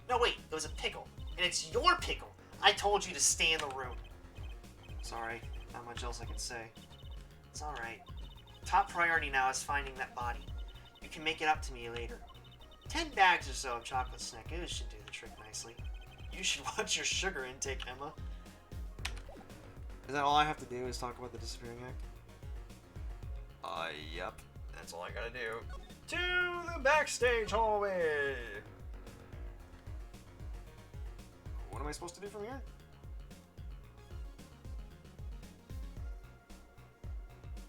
[SPEAKER 1] No, wait. It was a pickle. And it's your pickle. I told you to stay in the room. Sorry. Not much else I can say. It's alright. Top priority now is finding that body. You can make it up to me later. 10 bags or so of chocolate snackos should do the trick nicely. You should watch your sugar intake, Emma. Is that all I have to do is talk about the disappearing act? Yep. That's all I gotta do. To the backstage hallway! What am I supposed to do from here?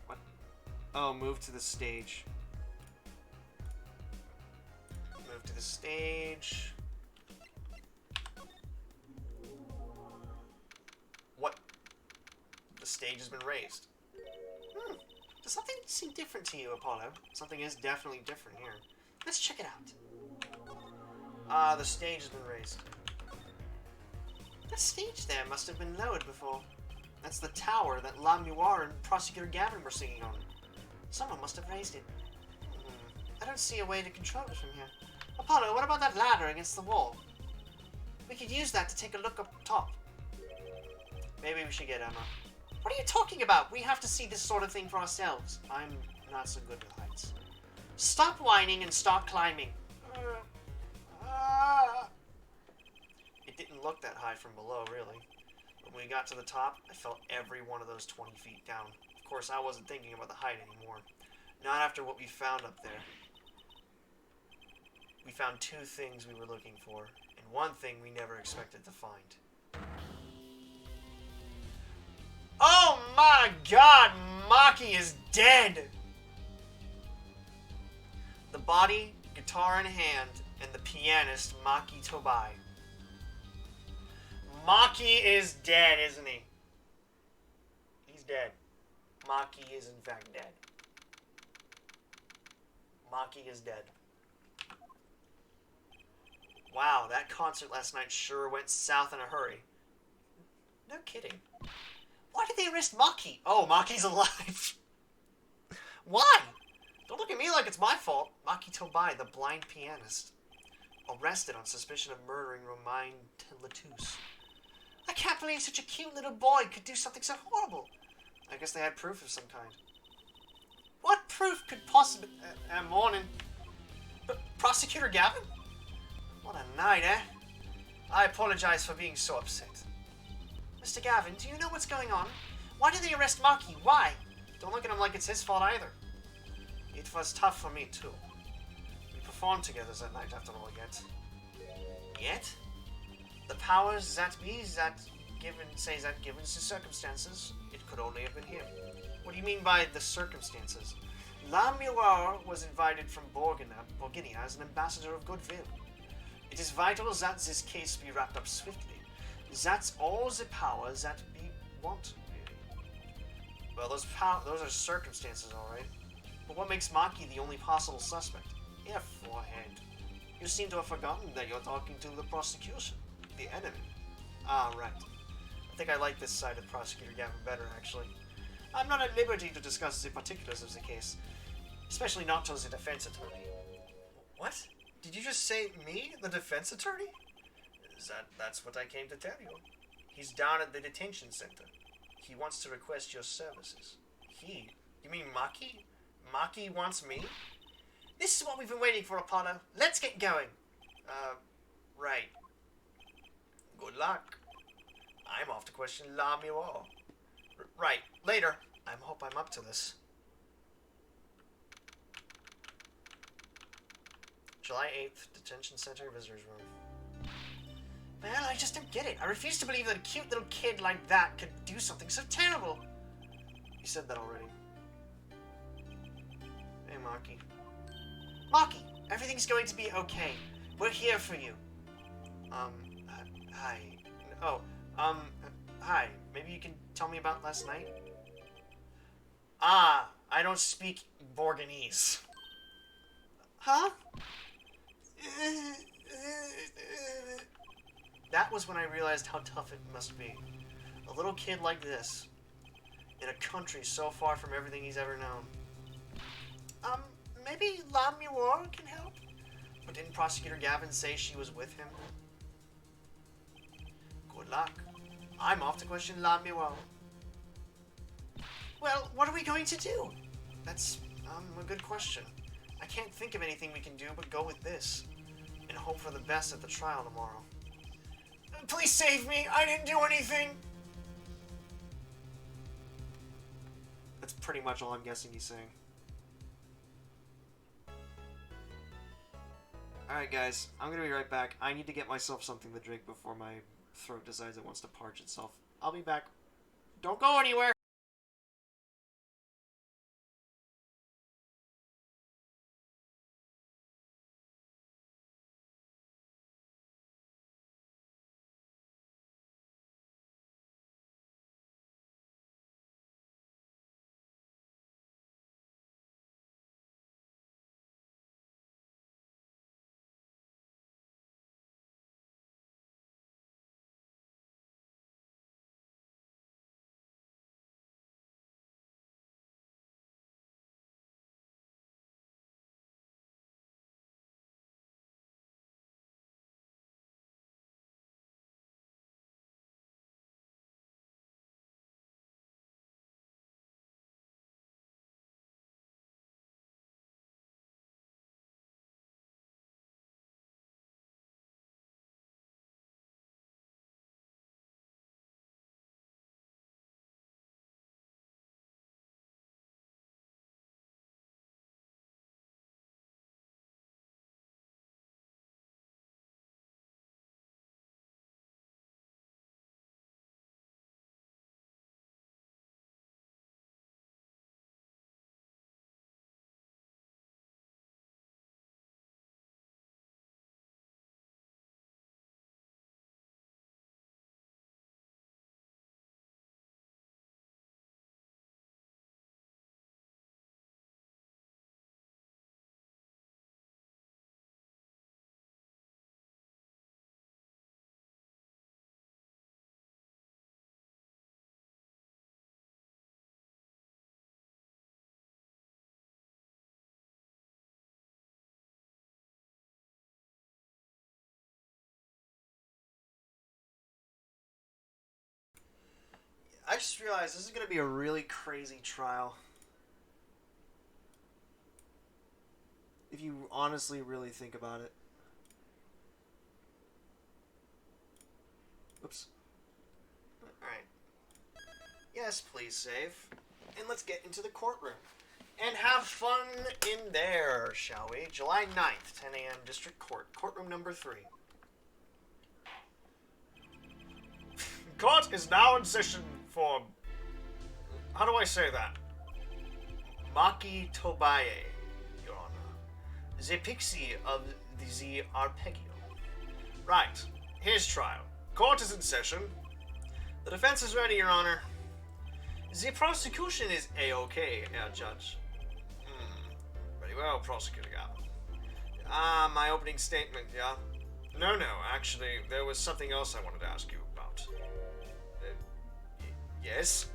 [SPEAKER 1] What? Oh, move to the stage. Move to the stage. What? The stage has been raised. Does something seem different to you, Apollo? Something is definitely different here. Let's check it out. The stage has been raised. That stage there must have been lowered before. That's the tower that La Muir and Prosecutor Gavin were singing on. Someone must have raised it. I don't see a way to control it from here. Apollo, what about that ladder against the wall? We could use that to take a look up top. Maybe we should get Emma. What are you talking about? We have to see this sort of thing for ourselves. I'm not so good with heights. Stop whining and start climbing. It didn't look that high from below, really. When we got to the top, I felt every one of those 20 feet down. Of course, I wasn't thinking about the height anymore. Not after what we found up there. We found 2 things we were looking for, and 1 thing we never expected to find. Oh my god, Maki is dead! The body, guitar in hand, and the pianist, Maki Tobai. Maki is dead, isn't he? He's dead. Maki is in fact dead. Maki is dead. Wow, that concert last night sure went south in a hurry. No kidding. Why did they arrest Maki? Oh, Maki's alive. Why? Don't look at me like it's my fault. Maki Tobai, the blind pianist. Arrested on suspicion of murdering Romain Latus. I can't believe such a cute little boy could do something so horrible. I guess they had proof of some kind. What proof could possibly... morning. Prosecutor Gavin? What a night, eh? I apologize for being so upset. Mr. Gavin, do you know what's going on? Why did they arrest Maki? Why? Don't look at him like it's his fault either. It was tough for me, too. We performed together that night, after all, yet. Yet? The powers that be, given the circumstances, it could only have been him. What do you mean by the circumstances? La Miroir was invited from Borginia as an ambassador of goodwill. It is vital that this case be wrapped up swiftly. That's all the power that we want, really. Well, those are circumstances, alright. But what makes Maki the only possible suspect? Yeah, forehead. You seem to have forgotten that you're talking to the prosecution, the enemy. Ah, right. I think I like this side of Prosecutor Gavin better, actually. I'm not at liberty to discuss the particulars of the case, especially not to the defense attorney. What? Did you just say me, the defense attorney? That's what I came to tell you. He's down at the detention center. He wants to request your services. He? You mean Maki? Maki wants me? This is what we've been waiting for, Apollo. Let's get going. Right. Good luck. I'm off to question La Miroir. Right. Later. I hope I'm up to this. July 8th, Detention Center, Visitors Room. Man, I just don't get it. I refuse to believe that a cute little kid like that could do something so terrible. You said that already. Hey, Maki. Maki, everything's going to be okay. We're here for you. Hi. Oh, hi. Maybe you can tell me about last night? Ah, I don't speak Borginese. Huh? That was when I realized how tough it must be. A little kid like this, in a country so far from everything he's ever known. Maybe La Miroir can help? But didn't Prosecutor Gavin say she was with him? Good luck. I'm off to question La Miroir. Well, what are we going to do? That's, a good question. I can't think of anything we can do but go with this, and hope for the best at the trial tomorrow. Please save me! I didn't do anything! That's pretty much all I'm guessing he's saying. Alright guys, I'm gonna be right back. I need to get myself something to drink before my throat decides it wants to parch itself. I'll be back. Don't go anywhere! I just realized this is going to be a really crazy trial. If you honestly really think about it. Oops. Alright. Yes, please save. And let's get into the courtroom. And have fun in there, shall we? July 9th, 10 a.m. District Court. Courtroom number 3. Court is now in session for... How do I say that? Maki Tobaye, Your Honor. The pixie of the arpeggio. Right. Here's trial. Court is in session. The defense is ready, Your Honor. The prosecution is A-OK, Herr Judge. Very well, Prosecutor Gavin. My opening statement, yeah? No, actually, there was something else I wanted to ask you about. Yes?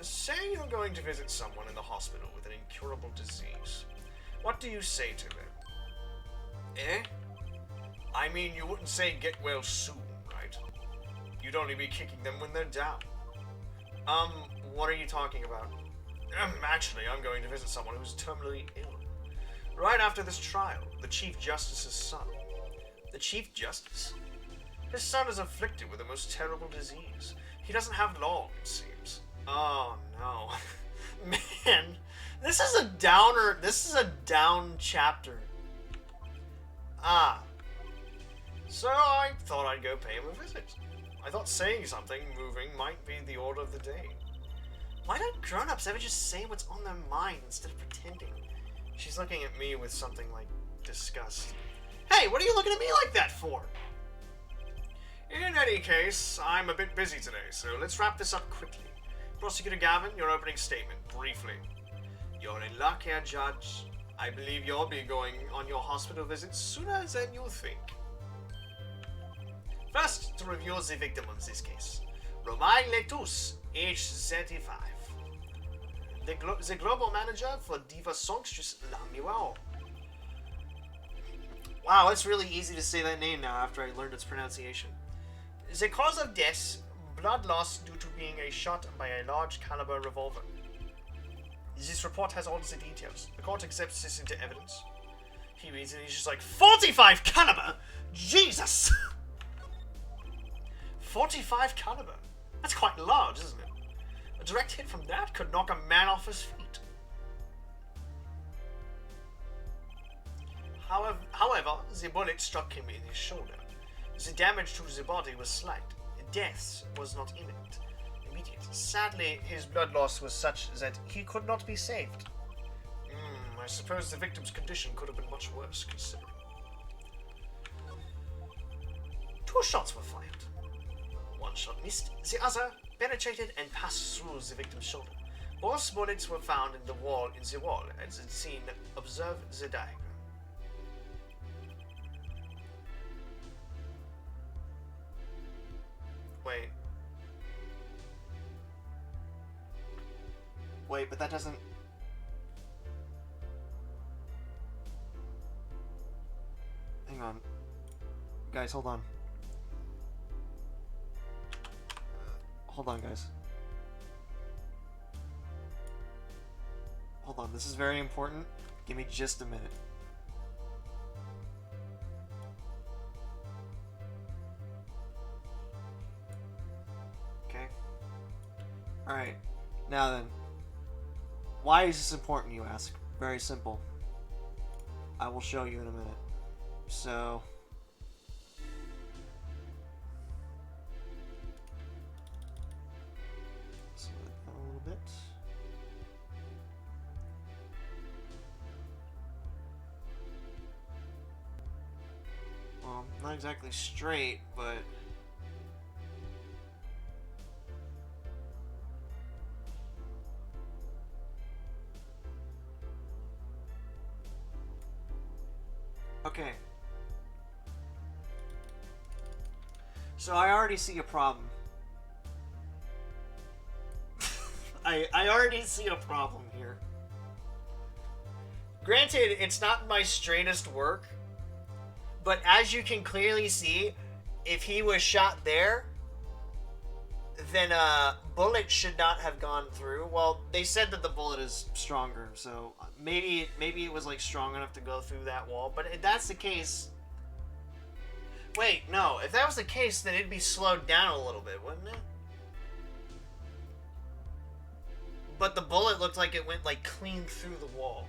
[SPEAKER 1] Say you're going to visit someone in the hospital with an incurable disease. What do you say to them? Eh? I mean, you wouldn't say get well soon, right? You'd only be kicking them when they're down. What are you talking about? Actually, I'm going to visit someone who's terminally ill. Right after this trial, the Chief Justice's son. The Chief Justice? His son is afflicted with the most terrible disease. He doesn't have long, it seems. Oh, no. Man, this is a downer. This is a down chapter. So I thought I'd go pay him a visit. I thought saying something moving might be the order of the day. Why don't grown-ups ever just say what's on their mind instead of pretending? She's looking at me with something like disgust. Hey, what are you looking at me like that for? In any case, I'm a bit busy today, so let's wrap this up quickly. Prosecutor Gavin, your opening statement, briefly. You're in luck here, Judge. I believe you'll be going on your hospital visit sooner than you think. First, to review the victim of this case. Romain Letus, age 35. The global manager for Diva Songstress Lamuel. Wow, it's really easy to say that name now after I learned its pronunciation. The cause of death, blood loss due to being shot by a large caliber revolver. This report has all the details. The court accepts this into evidence. He reads and he's just like, 45 caliber? Jesus! 45 caliber? That's quite large, isn't it? A direct hit from that could knock a man off his feet. However, the bullet struck him in his shoulder. The damage to the body was slight. Death was not immediate. Sadly, his blood loss was such that he could not be saved. I suppose the victim's condition could have been much worse, considering. 2 shots were fired. One shot missed, the other penetrated and passed through the victim's shoulder. Both bullets were found in the wall at the scene. Observe the diagram. Wait, but that doesn't... Hang on. Guys, hold on. Hold on, guys. Hold on, this is very important. Give me just a minute. Okay. Alright. Now then. Why is this important, you ask? Very simple. I will show you in a minute. So... slow it down a little bit. Well, not exactly straight, but... okay. So I already see a problem. I already see a problem here. Granted, it's not my straightest work, but as you can clearly see, if he was shot there, then a bullet should not have gone through. Well, they said that the bullet is stronger, so maybe it was like strong enough to go through that wall. But if that's the case, wait, no. If that was the case, then it'd be slowed down a little bit, wouldn't it? But the bullet looked like it went, like, clean through the wall.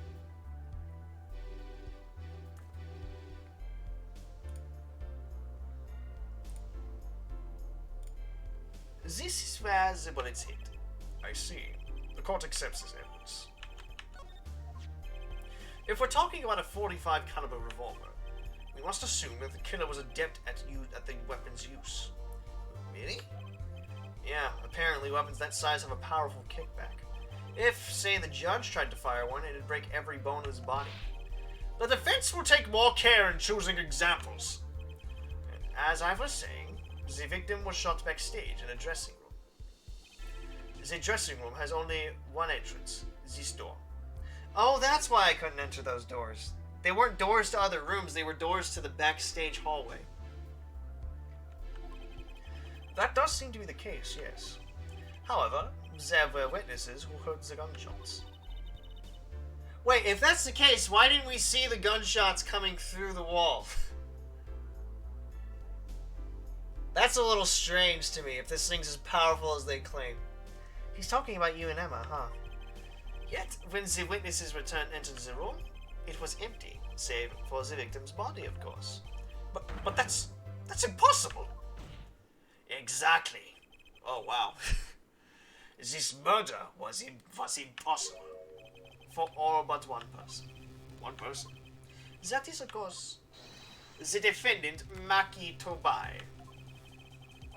[SPEAKER 1] This is where the bullets hit. I see. The court accepts this evidence. If we're talking about a .45 caliber revolver, we must assume that the killer was adept at the weapon's use. Really? Yeah, apparently weapons that size have a powerful kickback. If, say, the judge tried to fire one, it'd break every bone in his body. The defense will take more care in choosing examples. And as I was saying, the victim was shot backstage in a dressing room. The dressing room has only one entrance, this door. Oh, that's why I couldn't enter those doors. They weren't doors to other rooms, they were doors to the backstage hallway. That does seem to be the case, yes. However, there were witnesses who heard the gunshots. Wait, if that's the case, why didn't we see the gunshots coming through the wall? That's a little strange to me, if this thing's as powerful as they claim. He's talking about you and Emma, huh? Yet, when the witnesses entered the room, it was empty, save for the victim's body, of course. But that's impossible! Exactly. Oh, wow. This murder was impossible. For all but one person. One person? That is, of course, the defendant, Maki Tobai.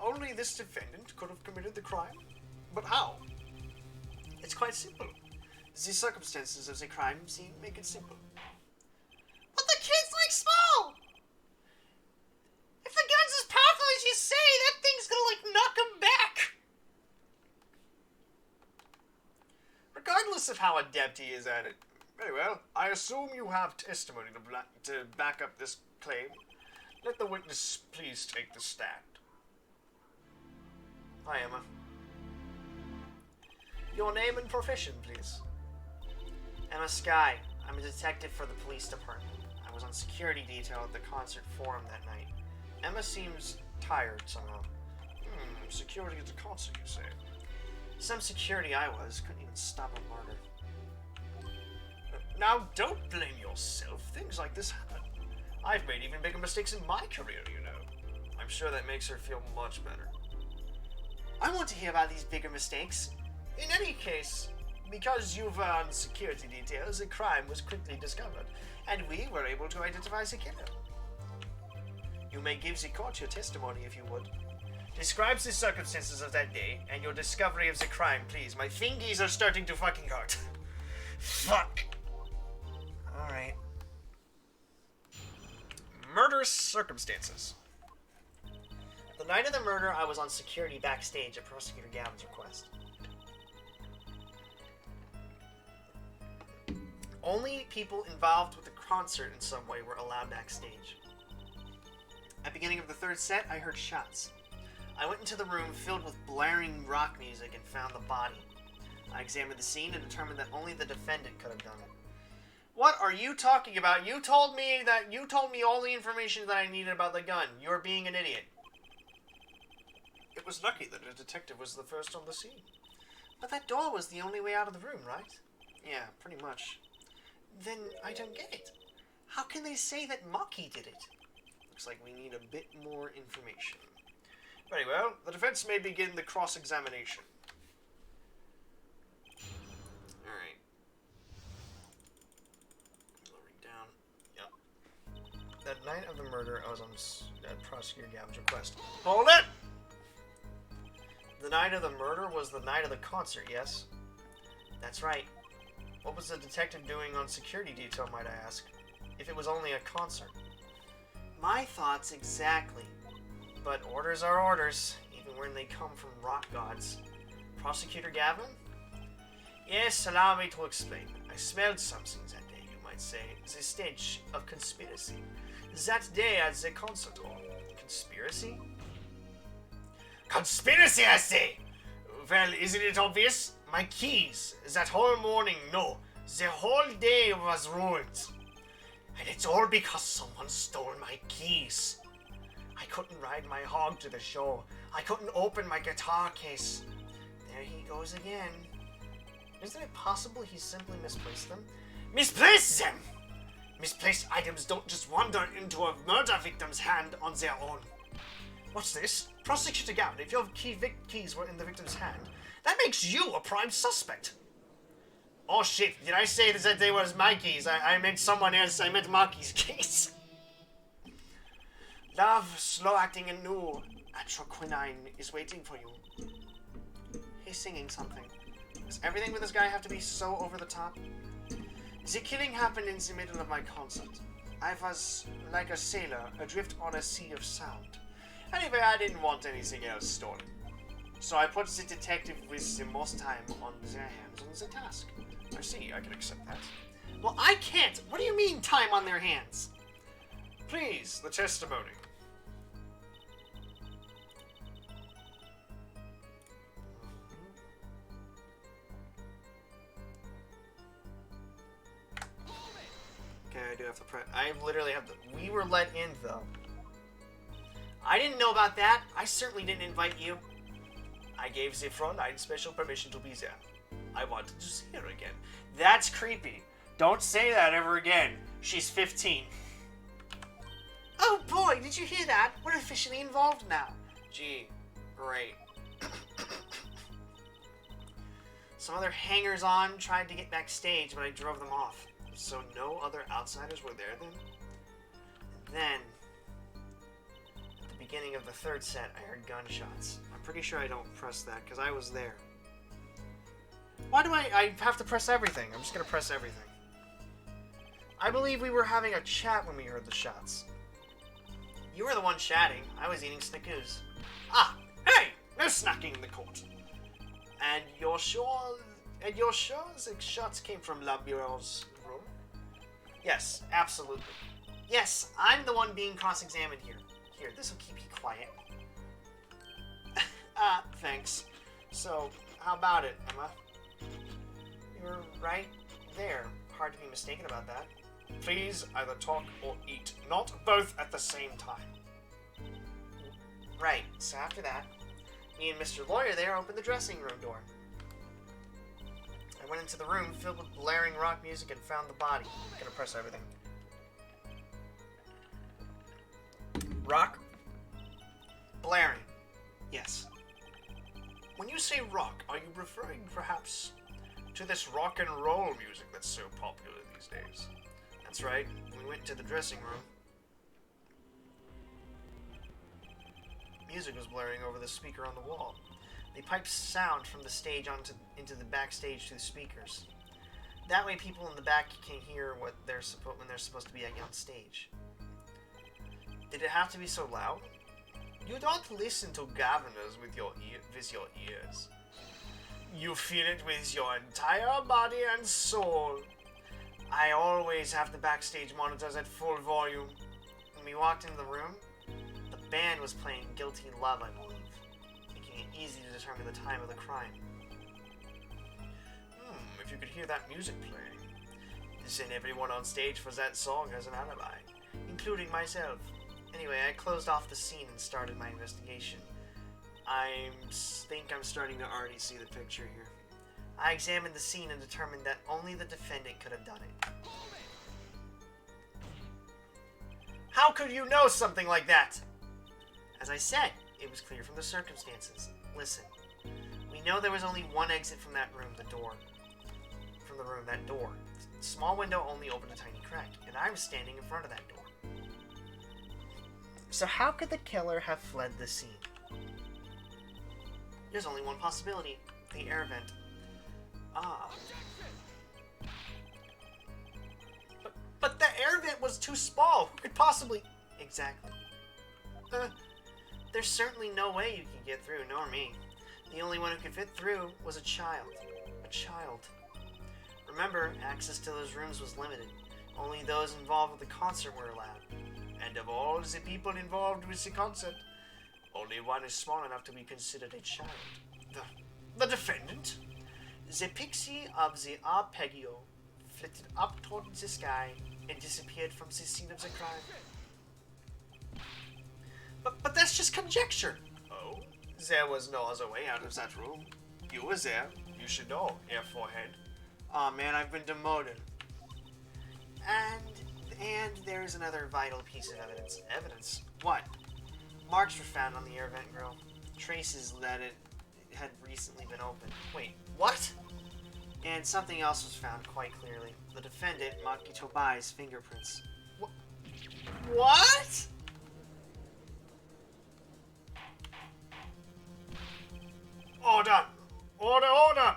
[SPEAKER 1] Only this defendant could have committed the crime. But how? It's quite simple. The circumstances of the crime make it simple. But the kid's like small! If the gun's as powerful as you say, that thing's gonna like knock him back! Regardless of how adept he is at it. Very well, I assume you have testimony to back up this claim. Let the witness please take the stand. Hi, Emma. Your name and profession, please. Emma Skye. I'm a detective for the police department. I was on security detail at the concert forum that night. Emma seems tired somehow. Security at the concert, you say? Some security I was. Couldn't even stop a murder. Now, don't blame yourself. Things like this happen. I've made even bigger mistakes in my career, you know. I'm sure that makes her feel much better. I want to hear about these bigger mistakes. In any case, because you were on security details, a crime was quickly discovered, and we were able to identify the killer. You may give the court your testimony if you would. Describe the circumstances of that day, and your discovery of the crime, please. My fingies are starting to fucking hurt. Fuck. Alright. Murder circumstances. The night of the murder, I was on security backstage at Prosecutor Gavin's request. Only people involved with the concert in some way were allowed backstage. At the beginning of the third set, I heard shots. I went into the room filled with blaring rock music and found the body. I examined the scene and determined that only the defendant could have done it. What are you talking about? You told me all the information that I needed about the gun. You're being an idiot. It was lucky that a detective was the first on the scene. But that door was the only way out of the room, right? Yeah, pretty much. Then I don't get it. How can they say that Maki did it? Looks like we need a bit more information. Very well, the defense may begin the cross-examination. Alright. Lowering down. Yep. That night of the murder, I was on Prosecutor Gavin's request. Hold it! The night of the murder was the night of the concert, yes? That's right. What was the detective doing on security detail, might I ask? If it was only a concert. My thoughts exactly. But orders are orders, even when they come from rock gods. Prosecutor Gavin? Yes, allow me to explain. I smelled something that day, you might say. The stench of conspiracy. That day at the concert hall. Conspiracy? Conspiracy, I say! Well, isn't it obvious? My keys. That whole morning, no. The whole day was ruined. And it's all because someone stole my keys. I couldn't ride my hog to the show. I couldn't open my guitar case. There he goes again. Isn't it possible he simply misplaced them? Misplaced them! Misplaced items don't just wander into a murder victim's hand on their own. What's this? Prosecutor Gavin, if your keys were in the victim's hand, that makes you a prime suspect. Oh shit, did I say that they were my keys? I meant someone else. I meant Marky's keys. Love, slow-acting and new. Atroquinine is waiting for you. He's singing something. Does everything with this guy have to be so over the top? The killing happened in the middle of my concert. I was like a sailor adrift on a sea of sound. Anyway, I didn't want anything else stolen. So I put the detective with the most time on their hands on the task. I see, I can accept that. Well, I can't! What do you mean, time on their hands? Please, the testimony. Okay, I do have to press. I literally have to. We were let in, though. I didn't know about that. I certainly didn't invite you. I gave the Fräulein special permission to be there. I wanted to see her again. That's creepy. Don't say that ever again. She's 15. Oh boy, did you hear that? We're officially involved now. Gee, great. Some other hangers-on tried to get backstage, but I drove them off. So no other outsiders were there then? And then, at the beginning of the third set, I heard gunshots. I'm pretty sure I don't press that, because I was there. Why do I have to press everything? I'm just going to press everything. I believe we were having a chat when we heard the shots. You were the one chatting. I was eating Snickers. Ah, hey! No snacking in the court. And you're sure the shots came from La Bureau's room? Yes, absolutely. Yes, I'm the one being cross-examined here. Here, this'll keep you quiet. Thanks. So, how about it, Emma? You were right there. Hard to be mistaken about that. Please either talk or eat, not both at the same time. Right, so after that, me and Mr. Lawyer there opened the dressing room door. I went into the room filled with blaring rock music and found the body. I'm gonna press everything. Rock? Blaring. Yes. When you say rock, are you referring perhaps to this rock and roll music that's so popular these days? That's right. We went into the dressing room. Music was blaring over the speaker on the wall. They piped sound from the stage into the backstage to the speakers. That way people in the back can hear what when they're supposed to be on stage. Did it have to be so loud? You don't listen to governors with your ears. You feel it with your entire body and soul. I always have the backstage monitors at full volume. When we walked into the room, the band was playing Guilty Love, I believe, making it easy to determine the time of the crime. If you could hear that music playing, then everyone on stage for that song has an alibi, including myself. Anyway, I closed off the scene and started my investigation. I think I'm starting to already see the picture here. I examined the scene and determined that only the defendant could have done it. How could you know something like that? As I said, it was clear from the circumstances. Listen, we know there was only one exit from that room, that door. The small window only opened a tiny crack, and I was standing in front of that door. So how could the killer have fled the scene? There's only one possibility. The air vent. Ah. But the air vent was too small. Who could possibly... Exactly. There's certainly no way you can get through, nor me. The only one who could fit through was a child. A child. Remember, access to those rooms was limited. Only those involved with the concert were allowed. And of all the people involved with the concert, only one is small enough to be considered a child. The defendant? The pixie of the arpeggio flitted up toward the sky and disappeared from the scene of the crime. But that's just conjecture. Oh? There was no other way out of that room. You were there. You should know, Air Forehead. Aw, man, I've been demoted. And there's another vital piece of evidence. Evidence? What? Marks were found on the air vent grill. Traces that it had recently been opened. Wait, what? And something else was found quite clearly. The defendant, Maki Tobai's fingerprints. What? Order! Order, order!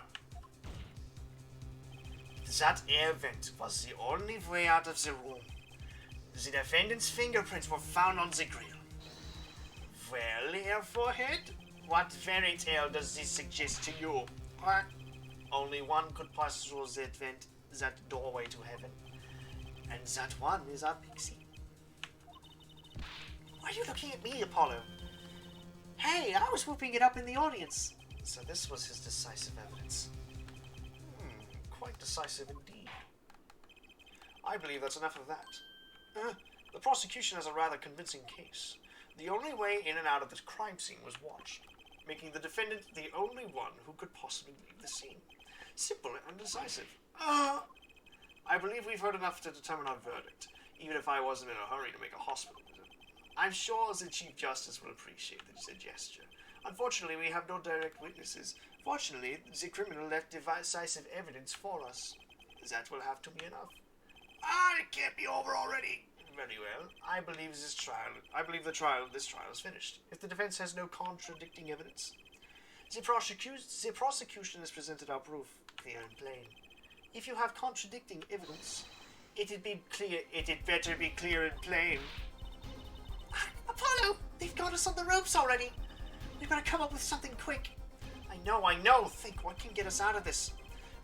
[SPEAKER 1] That air vent was the only way out of the room. The defendant's fingerprints were found on the grill. Well, Air Forehead, what fairy tale does this suggest to you? What? Only one could pass through that vent, that doorway to heaven. And that one is our pixie. Why are you looking at me, Apollo? Hey, I was whooping it up in the audience. So this was his decisive evidence. Quite decisive indeed. I believe that's enough of that. The prosecution has a rather convincing case. The only way in and out of this crime scene was watched, making the defendant the only one who could possibly leave the scene. Simple and decisive. I believe we've heard enough to determine our verdict, even if I wasn't in a hurry to make a hospital visit. I'm sure the Chief Justice will appreciate the gesture. Unfortunately, we have no direct witnesses. Fortunately, the criminal left decisive evidence for us. That will have to be enough. It can't be over already. Very well. I believe this trial is finished. If the defense has no contradicting evidence, the prosecution has presented our proof, clear and plain. If you have contradicting evidence, it'd better be clear and plain. Apollo, they've got us on the ropes already. We've got to come up with something quick. I know. Think, what can get us out of this?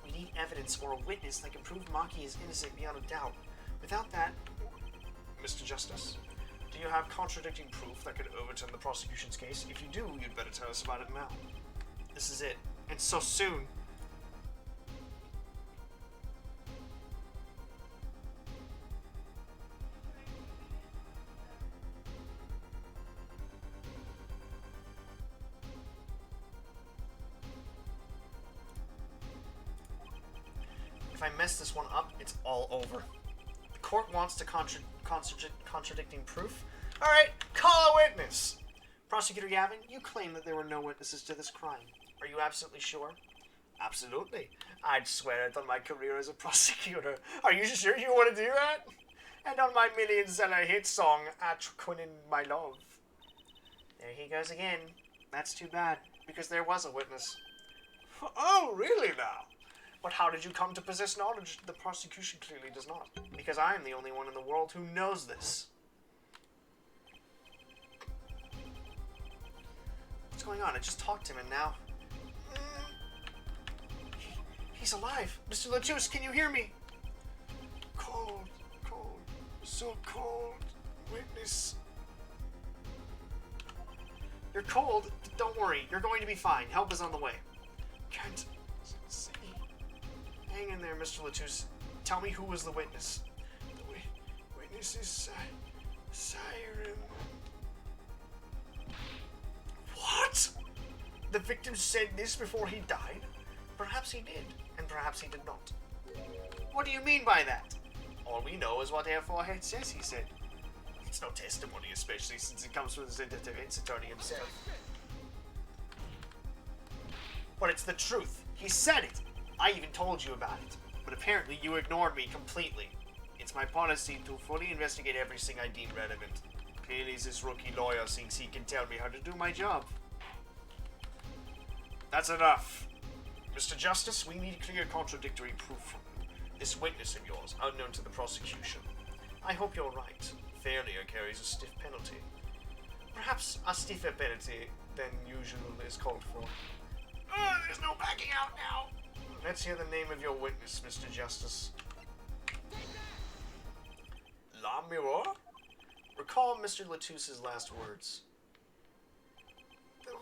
[SPEAKER 1] We need evidence or a witness that can prove Maki is innocent beyond a doubt. Without that, Mr. Justice, do you have contradicting proof that could overturn the prosecution's case? If you do, you'd better tell us about it now. This is it. And so soon. If I mess this one up, it's all over. The court wants to contradicting proof. Alright, call a witness! Prosecutor Gavin, you claim that there were no witnesses to this crime. Are you absolutely sure? Absolutely. I'd swear it on my career as a prosecutor. Are you sure you want to do that? And on my million-seller hit song, Quinin' My Love. There he goes again. That's too bad, because there was a witness. Oh, really now? But how did you come to possess knowledge the prosecution clearly does not? Because I am the only one in the world who knows this. What's going on? I just talked to him and now... He's alive! Mr. Latouche, can you hear me? Cold, so cold. Witness. You're cold? Don't worry, you're going to be fine. Help is on the way. Can't see. Hang in there, Mr. Latouche. Tell me who was the witness. The witness is Siren. What? The victim said this before he died? Perhaps he did, and perhaps he did not. What do you mean by that? All we know is what Air Forehead says he said. It's no testimony, especially since it comes from the defense attorney himself. But it's the truth. He said it. I even told you about it. But apparently you ignored me completely. It's my policy to fully investigate everything I deem relevant. Clearly this rookie lawyer thinks he can tell me how to do my job. That's enough. Mr. Justice, we need clear contradictory proof from you. This witness of yours, unknown to the prosecution. I hope you're right. Failure carries a stiff penalty. Perhaps a stiffer penalty than usual is called for. There's no backing out now. Let's hear the name of your witness, Mr. Justice. La Mirror? Recall Mr. Latouche's last words. The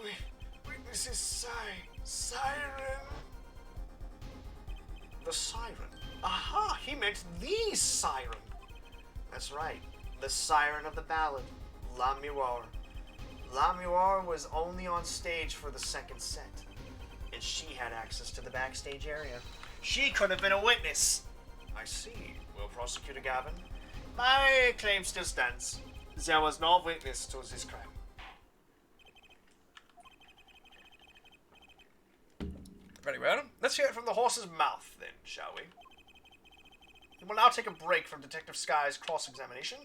[SPEAKER 1] witness is Siren. The Siren. Aha! He meant the Siren. That's right. The Siren of the ballad. La Mirror. La Mirror was only on stage for the second set. And she had access to the backstage area. She could have been a witness. I see. Well, Prosecutor Gavin, my claim still stands. There was no witness to this crime. Very well. Let's hear it from the horse's mouth, then, shall we? We will now take a break from Detective Sky's cross-examination.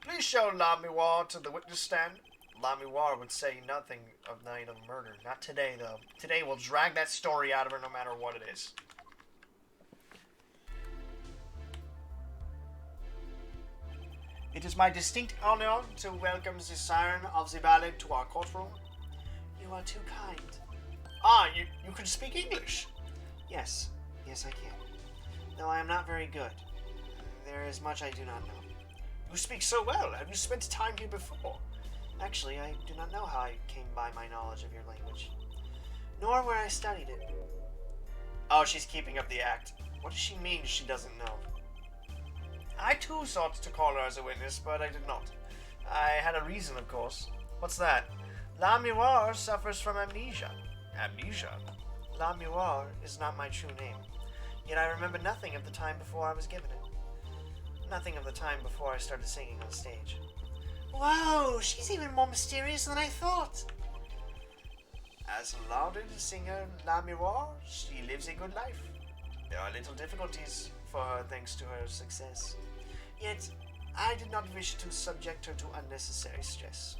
[SPEAKER 1] Please show La Miroir to the witness stand. La Miroir would say nothing of night of murder. Not today, though. Today we'll drag that story out of her no matter what it is. It is my distinct honor to welcome the siren of the ballet to our courtroom. You are too kind. Ah, you can speak English? Yes, I can. Though I am not very good. There is much I do not know. You speak so well. Have you spent time here before? Actually, I do not know how I came by my knowledge of your language. Nor where I studied it. Oh, she's keeping up the act. What does she mean she doesn't know? I too sought to call her as a witness, but I did not. I had a reason, of course. What's that? La Miroir suffers from amnesia. Amnesia? La Miroir is not my true name. Yet I remember nothing of the time before I was given it. Nothing of the time before I started singing on stage. Whoa, she's even more mysterious than I thought. As a lauded singer La Miroir, she lives a good life. There are little difficulties for her thanks to her success. Yet, I did not wish to subject her to unnecessary stress.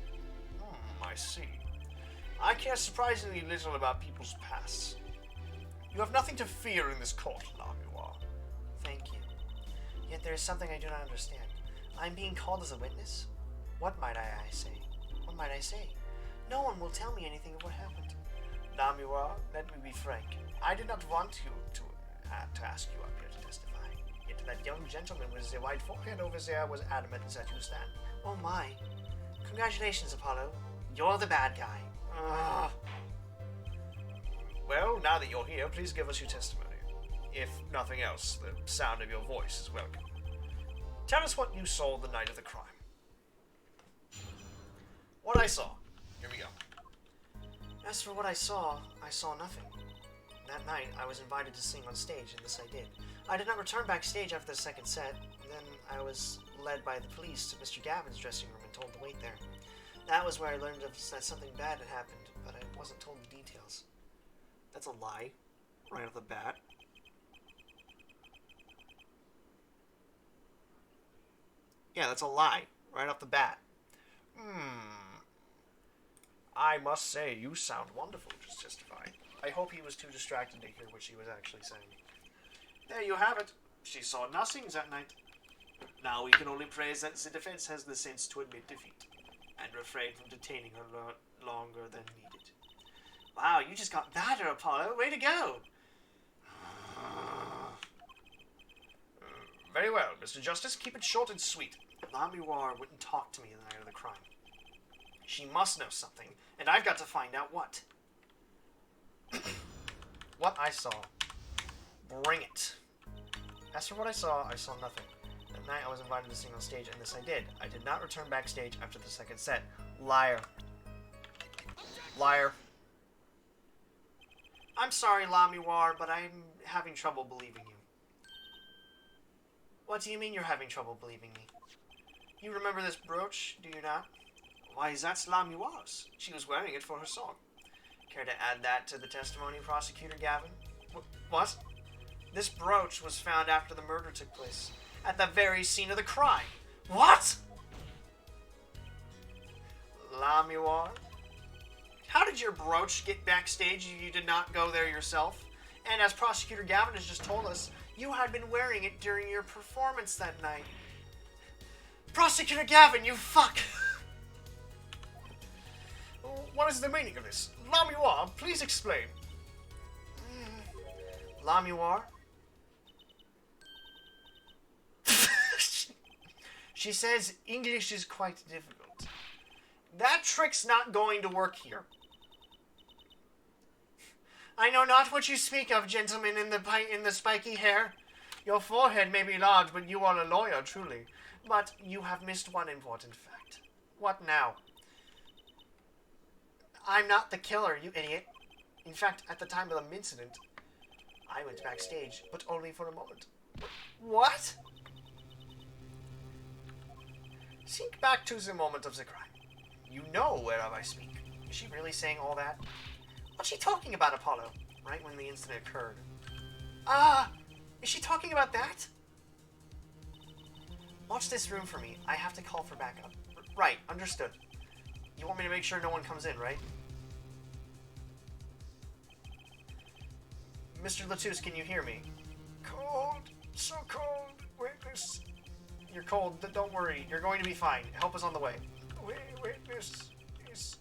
[SPEAKER 1] I see. I care surprisingly little about people's pasts. You have nothing to fear in this court, La Miroir. Thank you. Yet there is something I do not understand. I am being called as a witness? What might I say? What might I say? No one will tell me anything of what happened. La Miroir, let me be frank. I did not want you to ask you up here to testify. Yet that young gentleman with the white forehead over there was adamant that you stand. Oh my. Congratulations, Apollo. You're the bad guy. Ugh. Well, now that you're here, please give us your testimony. If nothing else, the sound of your voice is welcome. Tell us what you saw the night of the crime. What I saw. Here we go. As for what I saw nothing. That night, I was invited to sing on stage, and this I did. I did not return backstage after the second set. Then I was led by the police to Mr. Gavin's dressing room and told to wait there. That was where I learned that something bad had happened, but I wasn't told the details. That's a lie, right off the bat. Yeah, that's a lie, right off the bat. I must say, you sound wonderful, just testifying. I hope he was too distracted to hear what she was actually saying. There you have it. She saw nothing that night. Now we can only pray that the defense has the sense to admit defeat and refrain from detaining her longer than needed. Wow, you just got better, Apollo. Way to go! Very well, Mr. Justice. Keep it short and sweet. La Miroir wouldn't talk to me the night of the crime. She must know something, and I've got to find out what. What I saw. Bring it. As for what I saw nothing. That night I was invited to sing on stage, and this I did. I did not return backstage after the second set. Liar. Liar. I'm sorry, La Miroir, but I'm having trouble believing you. What do you mean you're having trouble believing me? You remember this brooch, do you not? Why, that's La Miroir's. She was wearing it for her song. Care to add that to the testimony, Prosecutor Gavin? What? This brooch was found after the murder took place, at the very scene of the crime. What? La Miroir? How did your brooch get backstage if you did not go there yourself? And as Prosecutor Gavin has just told us, you had been wearing it during your performance that night. Prosecutor Gavin, you fuck! What is the meaning of this? La Miroir, please explain. La Miroir? She says English is quite difficult. That trick's not going to work here. I know not what you speak of, gentlemen in the spiky hair. Your forehead may be large, but you are a lawyer, truly. But you have missed one important fact. What now? I'm not the killer, you idiot. In fact, at the time of the incident, I went backstage, but only for a moment. What? Think back to the moment of the crime. You know whereof I speak. Is she really saying all that? What's she talking about, Apollo? Right when the incident occurred. Is she talking about that? Watch this room for me. I have to call for backup. Right, understood. You want me to make sure no one comes in, right? Mr. Latouche, can you hear me? Cold. So cold. Witness. You're cold. Don't worry. You're going to be fine. Help is on the way. Witness is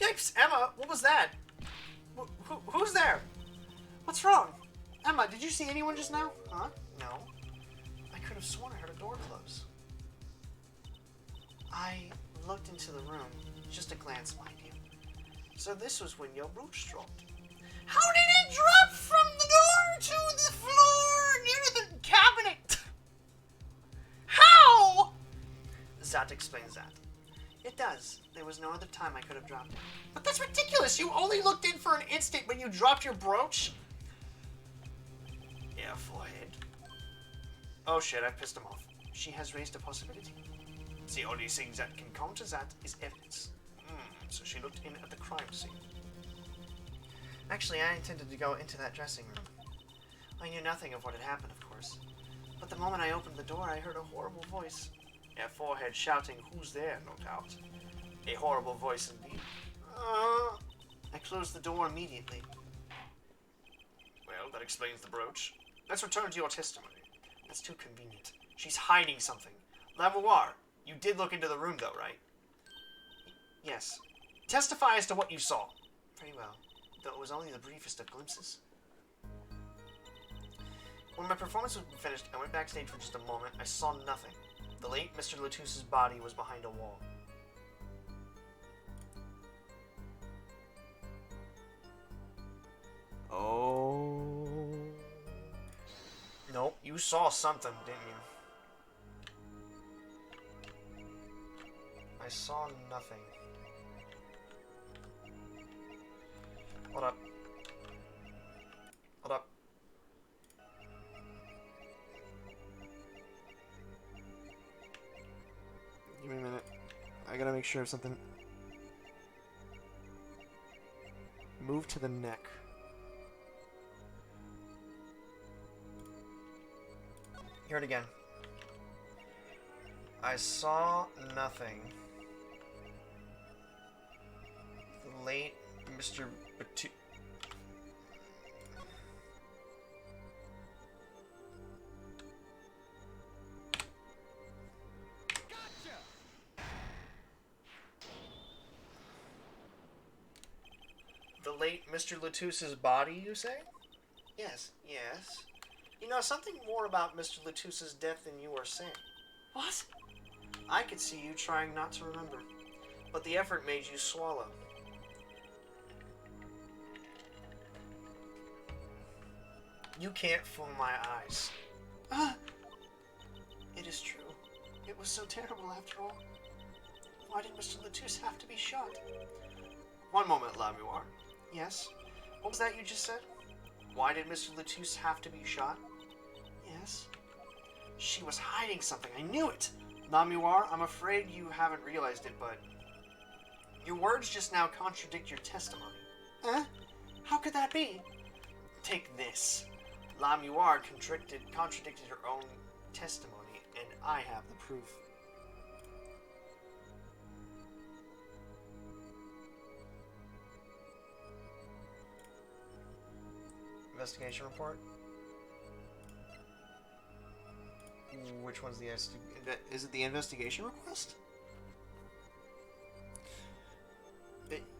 [SPEAKER 1] Yikes, Emma, what was that? Who's there? What's wrong? Emma, did you see anyone just now? Huh? No. I could have sworn I heard a door close. I looked into the room. Just a glance, mind you. So this was when your brooch dropped. How did it drop from the door to the floor near the cabinet? How? That explains that. It does. There was no other time I could have dropped it. But that's ridiculous! You only looked in for an instant when you dropped your brooch? Yeah, forehead. Oh shit, I pissed him off. She has raised a possibility. The only thing that can counter that is evidence. So she looked in at the crime scene. Actually, I intended to go into that dressing room. I knew nothing of what had happened, of course. But the moment I opened the door, I heard a horrible voice. A forehead shouting, "Who's there?" no doubt. A horrible voice indeed. I closed the door immediately. Well, that explains the brooch. Let's return to your testimony. That's too convenient. She's hiding something. Lamoire, you did look into the room though, right? Yes. Testify as to what you saw. Very well, though it was only the briefest of glimpses. When my performance was finished, I went backstage for just a moment. I saw nothing. The late Mr. Latouche's body was behind a wall. Oh. Nope, you saw something, didn't you? I saw nothing. Hold up. Hold up. Give me a minute. I gotta make sure of something. Move to the neck. Hear it again. I saw nothing. The late Mr. Batu... The late Mr. Latouche's body, you say? Yes, yes. You know something more about Mr. Latouche's death than you are saying. What? I could see you trying not to remember, but the effort made you swallow. You can't fool my eyes. It is true. It was so terrible after all. Why did Mr. Latouche have to be shot? One moment, Lamoire. Yes? What was that you just said? Why did Mr. Latouche have to be shot? Yes? She was hiding something. I knew it! Lamoire, I'm afraid you haven't realized it, but... your words just now contradict your testimony. Huh? How could that be? Take this. Lamoire contradicted her own testimony, and I have the proof. Investigation report? Which one's the... Is it the investigation request?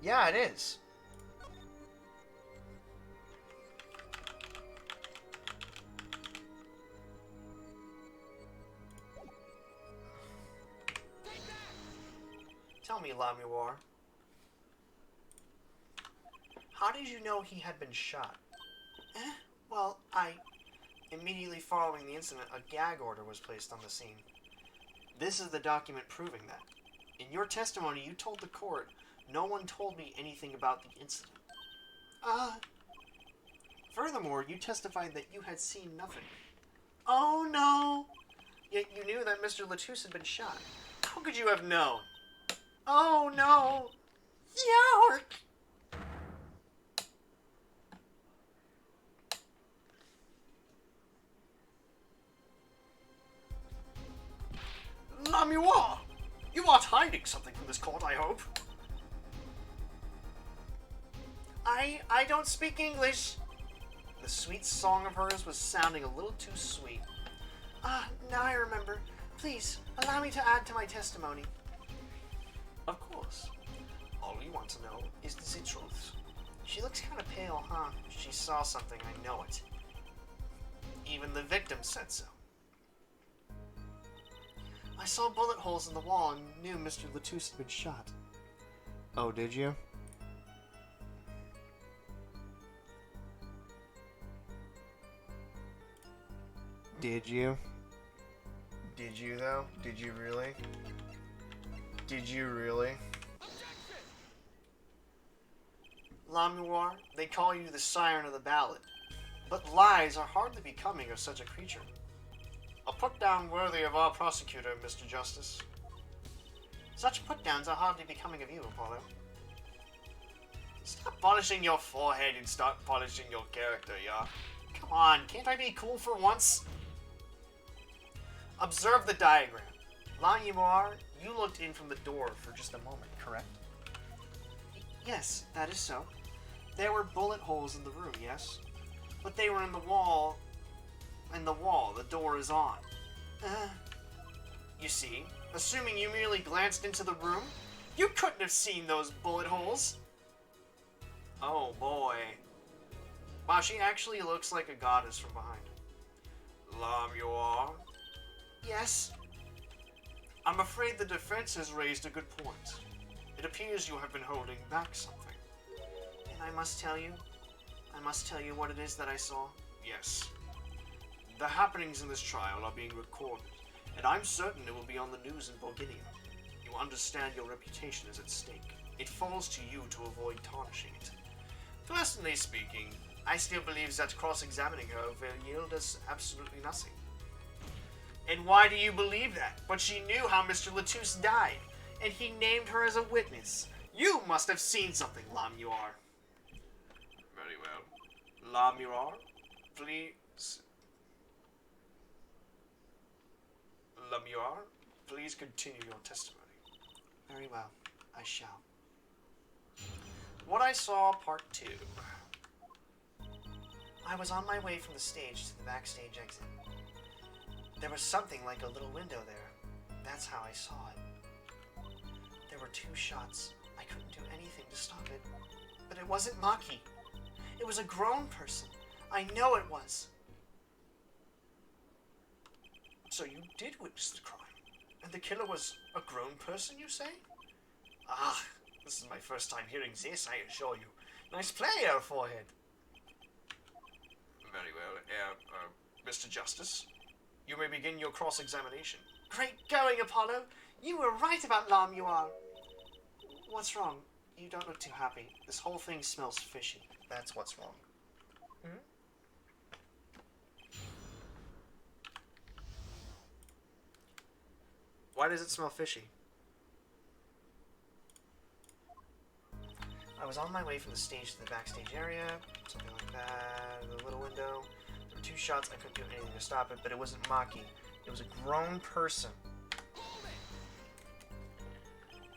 [SPEAKER 1] Yeah, it is. Tell me, Lamoire. How did you know he had been shot? Well, immediately following the incident, a gag order was placed on the scene. This is the document proving that. In In your testimony, you told the court, no one told me anything about the incident. Furthermore, you testified that you had seen nothing. Oh no! Yet you knew that Mr. Latouche had been shot. How could you have known? Oh no! York! Lamuar! You aren't hiding something from this court, I hope. I don't speak English. The sweet song of hers was sounding a little too sweet. Now I remember. Please, allow me to add to my testimony. Of course. All we want to know is the truth. She looks kind of pale, huh? She saw something, I know it. Even the victim said so. I saw bullet holes in the wall and knew Mr. Latouche had been shot. Oh, did you? Did you? Did you, though? Did you really? Did you really? Lamuar, they call you the siren of the ballad, but lies are hardly becoming of such a creature. A put-down worthy of our prosecutor, Mr. Justice. Such put-downs are hardly becoming of you, Apollo. Stop polishing your forehead and start polishing your character, yeah? Come on, can't I be cool for once? Observe the diagram. Lamuar, you looked in from the door for just a moment, correct? Yes, that is so. There were bullet holes in the room, yes? But they were in the wall. The door is on. You see, assuming you merely glanced into the room, you couldn't have seen those bullet holes. Oh boy. Wow, she actually looks like a goddess from behind. Lamuar? Yes? I'm afraid the defense has raised a good point. It appears you have been holding back something. And I must tell you what it is that I saw. Yes. The happenings in this trial are being recorded, and I'm certain it will be on the news in Bulgaria. You understand your reputation is at stake. It falls to you to avoid tarnishing it. Personally speaking, I still believe that cross-examining her will yield us absolutely nothing. And why do you believe that? But she knew how Mr. Latouche died, and he named her as a witness. You must have seen something, Lamuar. Very well. Lamuar, please... Lamuar, please continue your testimony. Very well, I shall. What I saw, part 2. I was on my way from the stage to the backstage exit. There was something like a little window there. That's how I saw it. There were 2 shots. I couldn't do anything to stop it. But it wasn't Maki. It was a grown person. I know it was. So you did witness the crime, and the killer was a grown person, you say? Ah, this is my first time hearing this, I assure you. Nice play, Air Forehead. Very well, Mr. Justice. You may begin your cross-examination. Great going, Apollo. You were right about Lamuar. What's wrong? You don't look too happy. This whole thing smells fishy. That's what's wrong. Hmm? Why does it smell fishy? I was on my way from the stage to the backstage area, something like that, the little window. There were 2 shots, I couldn't do anything to stop it, but it wasn't Maki. It was a grown person.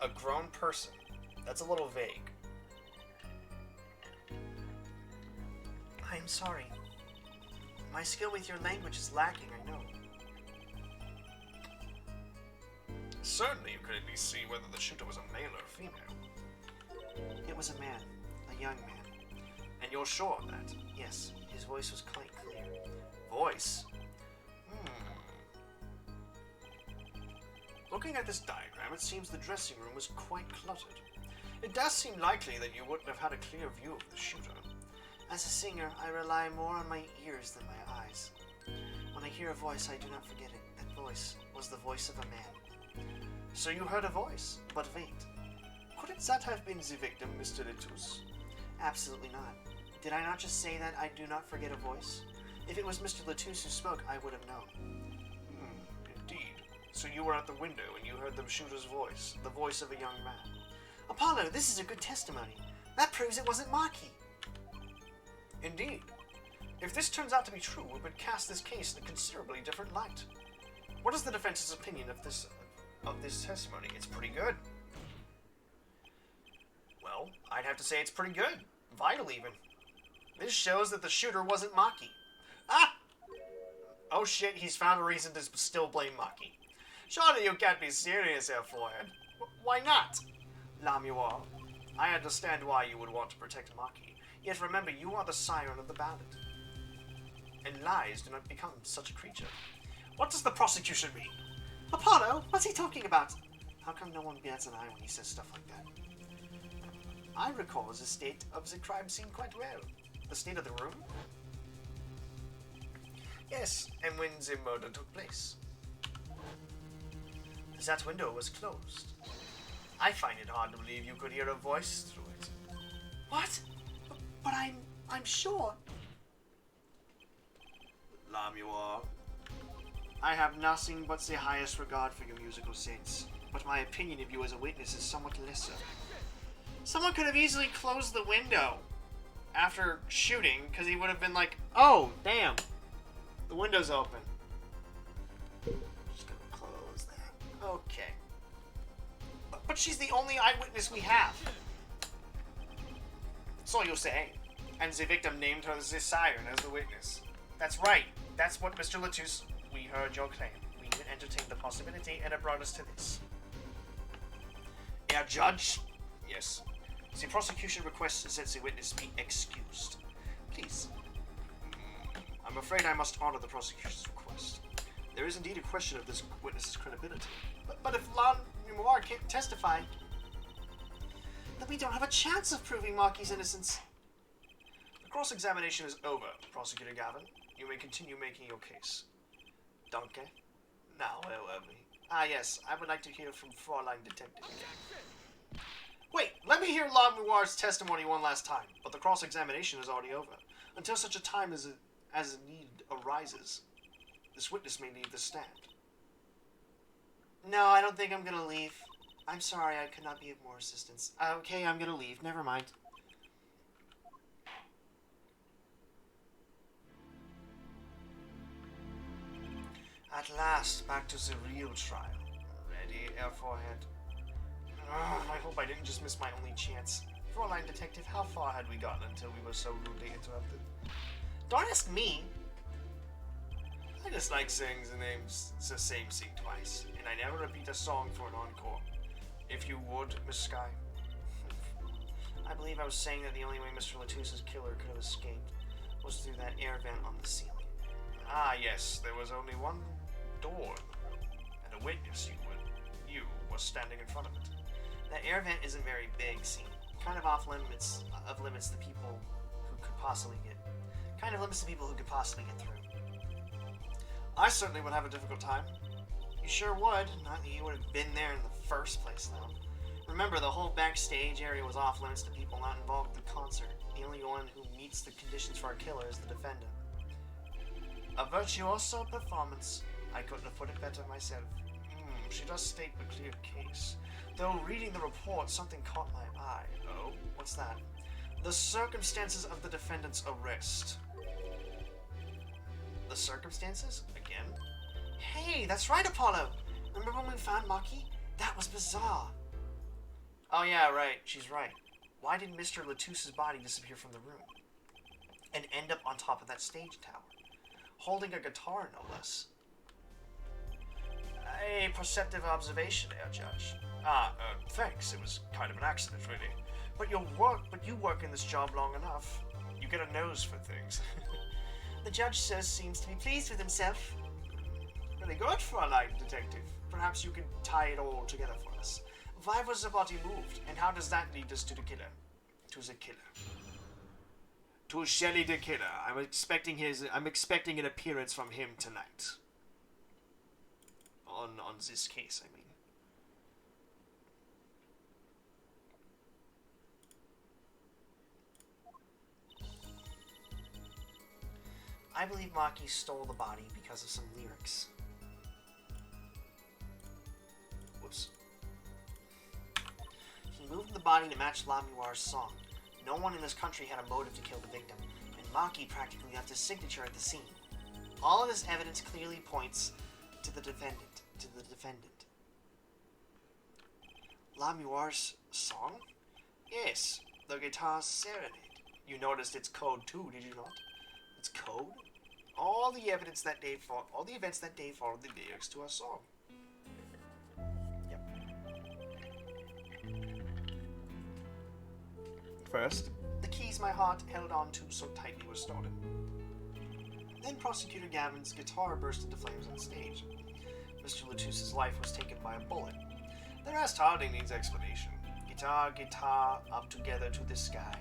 [SPEAKER 1] A grown person. That's a little vague. I am sorry. My skill with your language is lacking, I know. Certainly you could at least see whether the shooter was a male or a female. It was a man. A young man. And you're sure of that? Yes. His voice was quite clear. Voice? Looking at this diagram, it seems the dressing room was quite cluttered. It does seem likely that you wouldn't have had a clear view of the shooter. As a singer, I rely more on my ears than my eyes. When I hear a voice, I do not forget it. That voice was the voice of a man. So you heard a voice, but wait. Couldn't that have been the victim, Mr. Letus? Absolutely not. Did I not just say that I do not forget a voice? If it was Mr. Letus who spoke, I would have known. Indeed. So you were at the window and you heard the shooter's voice, the voice of a young man. Apollo, this is a good testimony. That proves it wasn't Maki. Indeed. If this turns out to be true, it would cast this case in a considerably different light. What is the defense's opinion of this testimony? It's pretty good. Well, I'd have to say it's pretty good. Vital, even. This shows that the shooter wasn't Maki. Ah! Oh shit, he's found a reason to still blame Maki. Surely you can't be serious, Air Forehead. Why not? Lamuar, I understand why you would want to protect Maki. Yet remember, you are the siren of the ballad. And lies do not become such a creature. What does the prosecution mean? Apollo, what's he talking about? How come no one bats an eye when he says stuff like that? I recall the state of the crime scene quite well. The state of the room? Yes, and when the murder took place. That window was closed. I find it hard to believe you could hear a voice through it. What? But I'm sure. Lamuar, I have nothing but the highest regard for your musical sense, but my opinion of you as a witness is somewhat lesser. Someone could have easily closed the window after shooting, because he would have been like, oh, damn, the window's open. Just gonna close that. Okay. But she's the only eyewitness we have. So you say. And the victim named her the siren as the witness. That's right. That's what Mr. Letus, we heard your claim. We even entertained the possibility, and it brought us to this. Judge? Yes. The prosecution requests that the witness be excused. Please. I'm afraid I must honor the prosecution's request. There is indeed a question of this witness's credibility. But if Lamuar can't testify, then we don't have a chance of proving Maki's innocence. The cross-examination is over, Prosecutor Gavin. You may continue making your case. Danke. Now, where were we? Ah, yes, I would like to hear from Fraulein Detective. Wait, let me hear Lamuar's testimony one last time, but the cross-examination is already over. Until such a time as a need arises, this witness may leave the stand. No, I don't think I'm gonna leave. I'm sorry, I could not be of more assistance. Okay, I'm gonna leave. Never mind. At last, back to the real trial. Ready, Air Forehead? I hope I didn't just miss my only chance. Fraulein Detective, how far had we gotten until we were so rudely interrupted? Don't ask me! I just like saying the same scene twice, and I never repeat a song for an encore. If you would, Miss Sky. I believe I was saying that the only way Mr. Letus's killer could have escaped was through that air vent on the ceiling. Ah, yes, there was only one door, and a witness you was standing in front of it. That air vent isn't very big, see? Kind of off limits the people who could possibly get. Kind of limits the people who could possibly get through. I certainly would have a difficult time. You sure would. Not that you would have been there in the first place, though. Remember, the whole backstage area was off limits to people not involved with the concert. The only one who meets the conditions for a killer is the defendant. A virtuoso performance. I couldn't have put it better myself. She does state a clear case. Though reading the report, something caught my eye. Oh, what's that? The circumstances of the defendant's arrest. The circumstances? Again? Hey, that's right, Apollo! Remember when we found Maki? That was bizarre. Oh yeah, right. She's right. Why did Mr. Letus's body disappear from the room? And end up on top of that stage tower? Holding a guitar, no less. A perceptive observation there, Judge. Thanks. It was kind of an accident, really. But you work in this job long enough. You get a nose for things. The judge, sir, seems to be pleased with himself. Really good for a light detective. Perhaps you can tie it all together for us. Why was the body moved, and how does that lead us to the killer? To the killer. To Shelley the killer. I'm expecting an appearance from him tonight. On this case, I mean.
[SPEAKER 2] I believe Maki stole the body because of some lyrics. Whoops. He moved the body to match Lamuar's song. No one in this country had a motive to kill the victim, and Maki practically left his signature at the scene. All of this evidence clearly points to the defendant. Lamuar's song? Yes, the guitar's Serenade. You noticed its code too, did you not? Its code? All the events that day followed the lyrics to our song. Yep. First, the keys my heart held on to so tightly were stolen. Then Prosecutor Gavin's guitar burst into flames on stage. Mr. Latusse's life was taken by a bullet. The rest hardly needs explanation. Guitar, up together to the sky.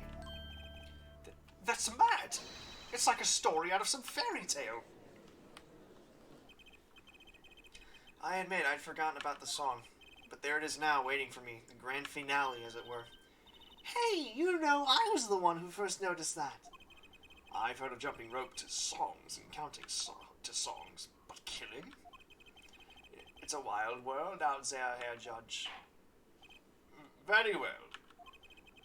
[SPEAKER 2] That's mad! It's like a story out of some fairy tale. I admit I'd forgotten about the song, but there it is now waiting for me, the grand finale as it were. Hey, you know, I was the one who first noticed that. I've heard of jumping rope to songs and counting to songs, but killing? It's a wild world out there, Herr Judge. Very well.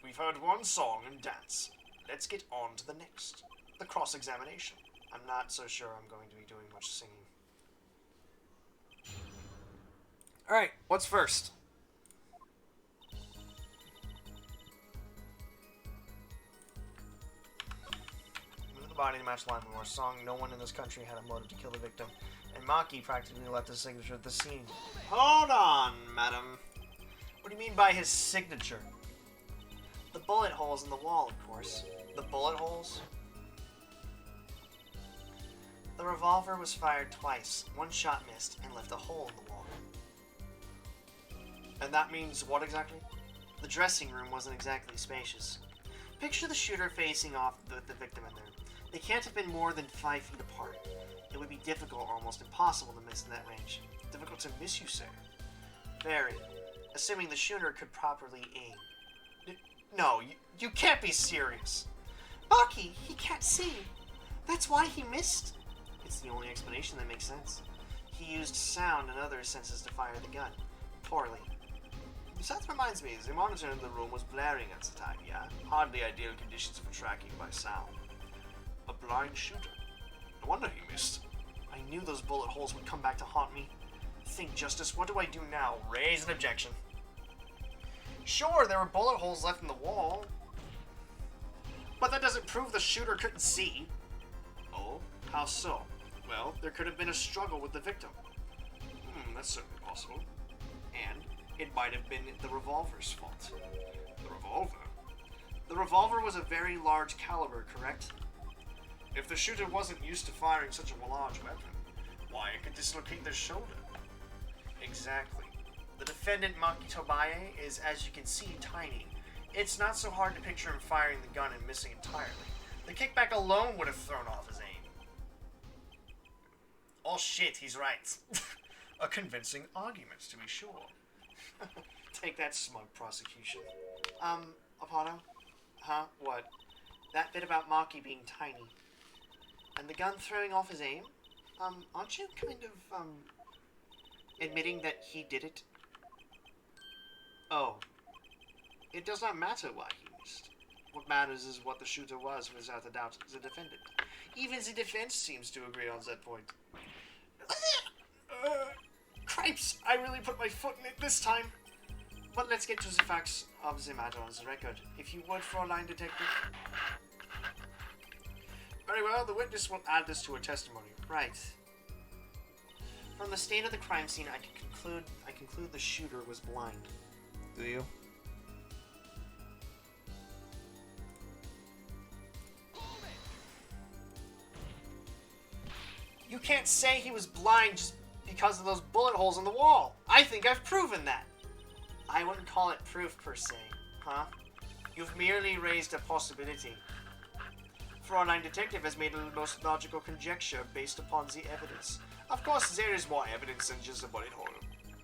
[SPEAKER 2] We've heard one song and dance. Let's get on to the next. The cross-examination. I'm not so sure I'm going to be doing much singing. Alright, what's first? Move the body to match Lamuar's song. No one in this country had a motive to kill the victim, and Maki practically left his signature at the scene. Hold on, madam. What do you mean by his signature? The bullet holes in the wall, of course. The bullet holes? The revolver was fired twice. One shot missed and left a hole in the wall. And that means what exactly? The dressing room wasn't exactly spacious. Picture the shooter facing off with the victim in there. They can't have been more than 5 feet apart. It would be difficult or almost impossible to miss in that range. Difficult to miss, you say? Very. Assuming the shooter could properly aim. No, you can't be serious. Maki, he can't see. That's why he missed. It's the only explanation that makes sense. He used sound and other senses to fire the gun. Poorly. That reminds me, the monitor in the room was blaring at the time, yeah? Hardly ideal conditions for tracking by sound. A blind shooter. No wonder he missed. I knew those bullet holes would come back to haunt me. Think, Justice, what do I do now? Raise an objection. Sure, there were bullet holes left in the wall. But that doesn't prove the shooter couldn't see. Oh, how so? Well, there could have been a struggle with the victim. That's certainly possible. And it might have been the revolver's fault. The revolver? The revolver was a very large caliber, correct? If the shooter wasn't used to firing such a large weapon, why, it could dislocate their shoulder. Exactly. The defendant, Maki Tobaye, is, as you can see, tiny. It's not so hard to picture him firing the gun and missing entirely. The kickback alone would have thrown off his aim. Oh shit, he's right. A convincing argument, to be sure. Take that, smug prosecution. Apollo? Huh? What? That bit about Maki being tiny. And the gun throwing off his aim? Aren't you kind of, admitting that he did it? Oh. It does not matter why he missed. What matters is what the shooter was, without a doubt, the defendant. Even the defense seems to agree on that point. Cripes, I really put my foot in it this time. But let's get to the facts of the matter on the record. If you would, Fraulein Detective. Very well, the witness will add this to her testimony. Right. From the state of the crime scene, I conclude the shooter was blind. Do you? You can't say he was blind just because of those bullet holes in the wall. I think I've proven that. I wouldn't call it proof per se, huh? You've merely raised a possibility. Fraulein Detective has made a most logical conjecture based upon the evidence. Of course, there is more evidence than just a bullet hole.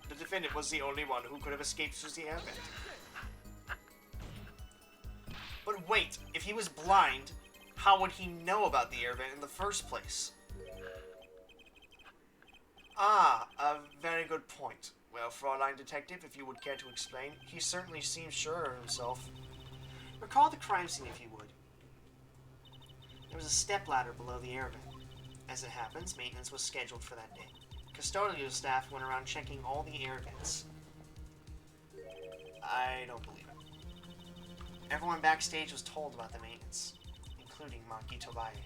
[SPEAKER 2] The defendant was the only one who could have escaped through the air vent. But wait, if he was blind, How would he know about the air vent in the first place? Ah, a very good point. Well, Fraulein Detective, if you would care to explain, he certainly seems sure of himself. Recall the crime scene, if you would. There was a stepladder below the air vent. As it happens, maintenance was scheduled for that day. Custodial staff went around checking all the air vents. I don't believe it. Everyone backstage was told about the maintenance, including Maki Tobaye.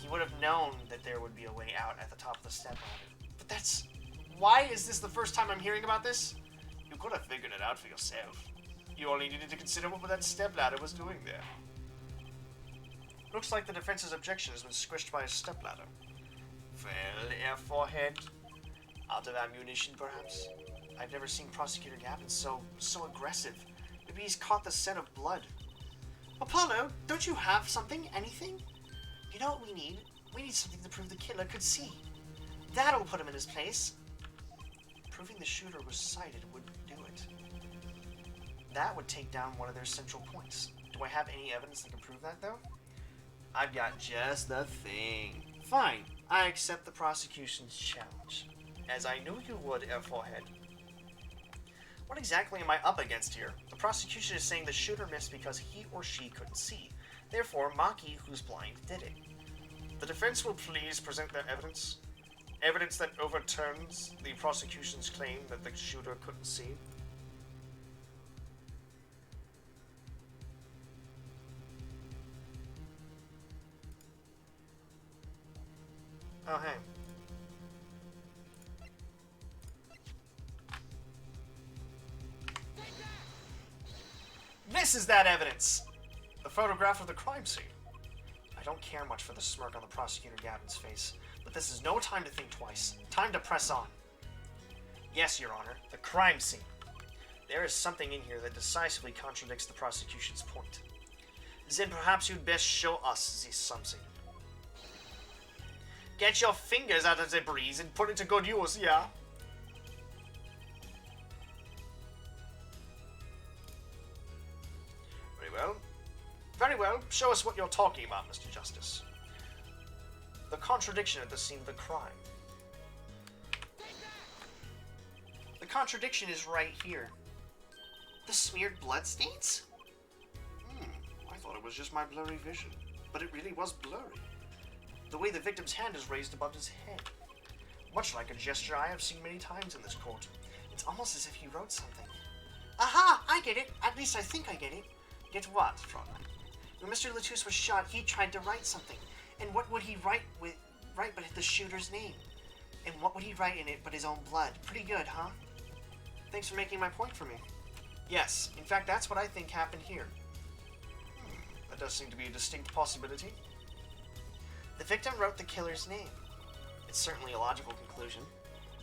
[SPEAKER 2] He would have known that there would be a way out at the top of the stepladder. But that's... Why is this the first time I'm hearing about this? You could have figured it out for yourself. You only needed to consider what that stepladder was doing there. Looks like the defense's objection has been squished by a stepladder. Well, Air Forehead. Out of ammunition, perhaps? I've never seen Prosecutor Gavin so aggressive. Maybe he's caught the scent of blood. Apollo, don't you have something? Anything? You know what we need? We need something to prove the killer could see. That'll put him in his place. Proving the shooter was sighted would do it. That would take down one of their central points. Do I have any evidence that can prove that, though? I've got just the thing. Fine. I accept the prosecution's challenge. As I knew you would, Air Forehead. What exactly am I up against here? The prosecution is saying the shooter missed because he or she couldn't see. Therefore, Maki, who's blind, did it. The defense will please present their evidence. Evidence that overturns the prosecution's claim that the shooter couldn't see. Oh, hey. This is that evidence! The photograph of the crime scene. I don't care much for the smirk on the prosecutor Gavin's face, but this is no time to think twice. Time to press on. Yes, Your Honor, the crime scene. There is something in here that decisively contradicts the prosecution's point. Then perhaps you'd best show us this something. Get your fingers out of the breeze and put it to good use, yeah? Very well. Very well. Show us what you're talking about, Mr. Justice. The contradiction at the scene of the crime. The contradiction is right here. The smeared bloodstains? I thought it was just my blurry vision. But it really was blurry. The way the victim's hand is raised above his head. Much like a gesture I have seen many times in this court. It's almost as if he wrote something. Aha! I get it! At least I think I get it. Get what, Fraulein? When Mr. Latouche was shot, he tried to write something. And what would he write but the shooter's name? And what would he write in it but his own blood? Pretty good, huh? Thanks for making my point for me. Yes, in fact, that's what I think happened here. That does seem to be a distinct possibility. The victim wrote the killer's name. It's certainly a logical conclusion.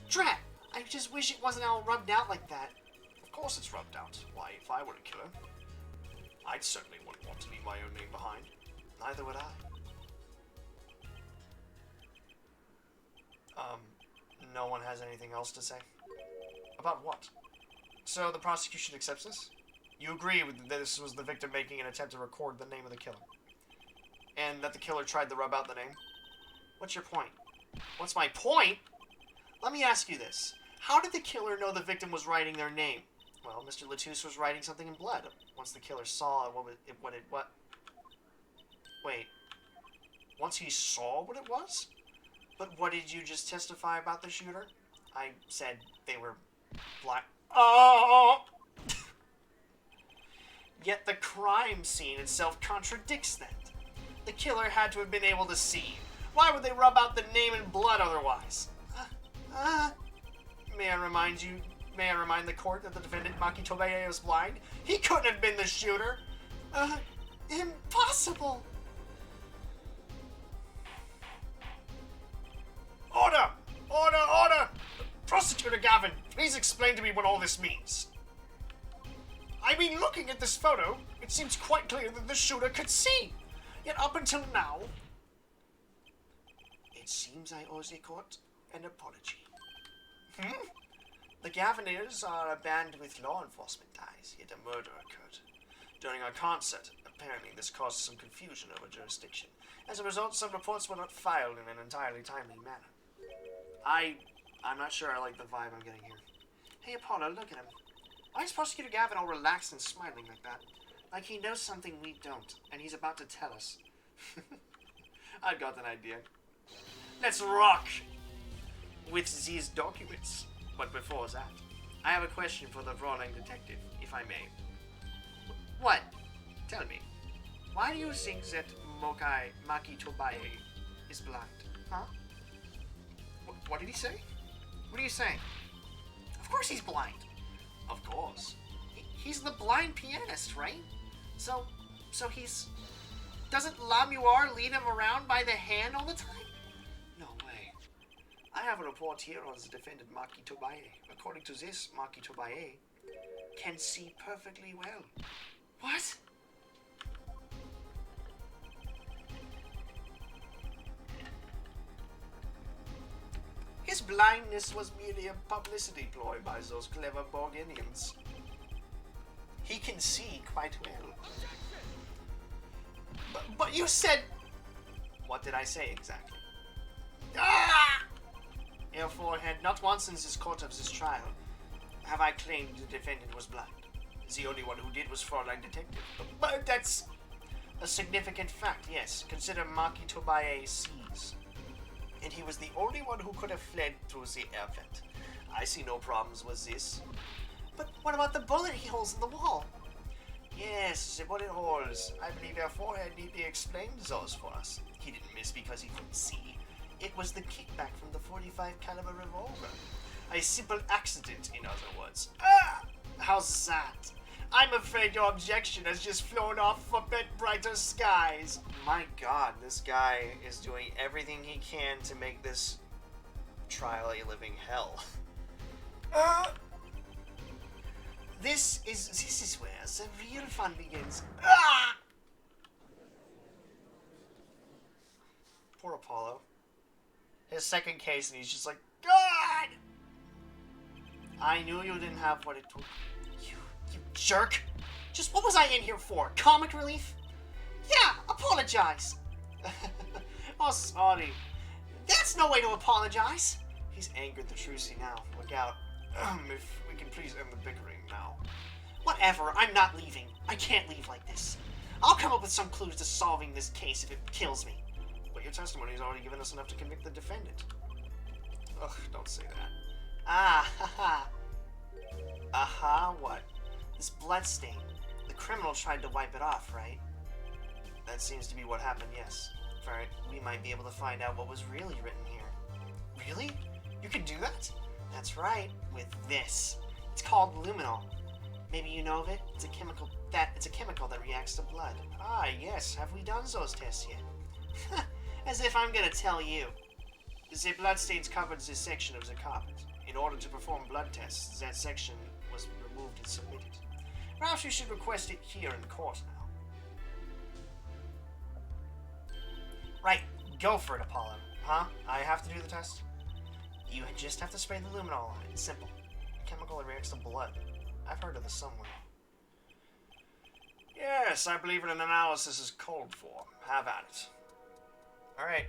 [SPEAKER 2] Drat! I just wish it wasn't all rubbed out like that. Of course it's rubbed out. Why, if I were a killer, I'd certainly wouldn't want to leave my own name behind. Neither would I. No one has anything else to say? About what? So the prosecution accepts this? You agree that this was the victim making an attempt to record the name of the killer? And that the killer tried to rub out the name? What's your point? What's my point? Let me ask you this. How did the killer know the victim was writing their name? Well, Mr. Latouche was writing something in blood. Once the killer saw what? Wait. Once he saw what it was? But what did you just testify about the shooter? I said they were black. Oh! Yet the crime scene itself contradicts that. The killer had to have been able to see. Why would they rub out the name in blood otherwise? May I remind the court that the defendant Maki Tobaye was blind? He couldn't have been the shooter. Impossible. Order! Order! Order! Prosecutor Gavin, please explain to me what all this means. I mean, looking at this photo, it seems quite clear that the shooter could see. Yet up until now... It seems I owe the court an apology. The Gaviniers are a band with law enforcement ties, yet a murder occurred. During a concert, apparently this caused some confusion over jurisdiction. As a result, some reports were not filed in an entirely timely manner. I'm not sure I like the vibe I'm getting here. Hey, Apollo, look at him. Why is Prosecutor Gavin all relaxed and smiling like that? Like he knows something we don't, and he's about to tell us. I've got an idea. Let's rock with these documents. But before that, I have a question for the Vroling detective, if I may. What? Tell me. Why do you think that Maki Tobaye is blind? Huh? What did he say? What are you saying? Of course he's blind. Of course. He's the blind pianist, right? So he's... Doesn't Lamuar lead him around by the hand all the time? No way. I have a report here on the defendant Maki Tobaye. According to this, Maki Tobaye can see perfectly well. What? His blindness was merely a publicity ploy by those clever Borginians. He can see quite well. But you said... What did I say exactly? Ah! Your forehead, not once in this court of this trial have I claimed the defendant was blind. The only one who did was Fraulein Detective. But that's a significant fact, yes. Consider Maki Tobaye sees. And he was the only one who could have fled through the air vent. I see no problems with this. But what about the bullet holes in the wall? Yes, the bullet holes. I believe our forehead neatly explained those for us. He didn't miss because he couldn't see. It was the kickback from the 45 caliber revolver. A simple accident, in other words. Ah! How's that? I'm afraid your objection has just flown off for bit brighter skies. My god, this guy is doing everything he can to make this trial a living hell. This is where the real fun begins. Ah! Poor Apollo. His second case, and he's just like, God! I knew you didn't have what it took. You jerk! Just what was I in here for? Comic relief? Yeah, apologize. Oh, sorry. That's no way to apologize. He's angered the Trucy now. Look out. If we can please end the bickering now. Whatever, I'm not leaving. I can't leave like this. I'll come up with some clues to solving this case if it kills me. But your testimony has already given us enough to convict the defendant. Ugh, don't say that. Ah, haha. Aha, what? This blood stain. The criminal tried to wipe it off, right? That seems to be what happened, yes. Alright, we might be able to find out what was really written here. Really? You can do that? That's right, with this. It's called luminol. Maybe you know of it? It's a chemical that reacts to blood. Ah, yes. Have we done those tests yet? As if I'm gonna tell you. The bloodstains covered this section of the carpet. In order to perform blood tests, that section was removed and submitted. Perhaps you should request it here in court now. Right, go for it, Apollo. Huh? I have to do the test? You just have to spray the luminol on it. It's simple. A chemical that reacts to blood. I've heard of this somewhere. Yes, I believe an analysis is called for. Have at it. Alright.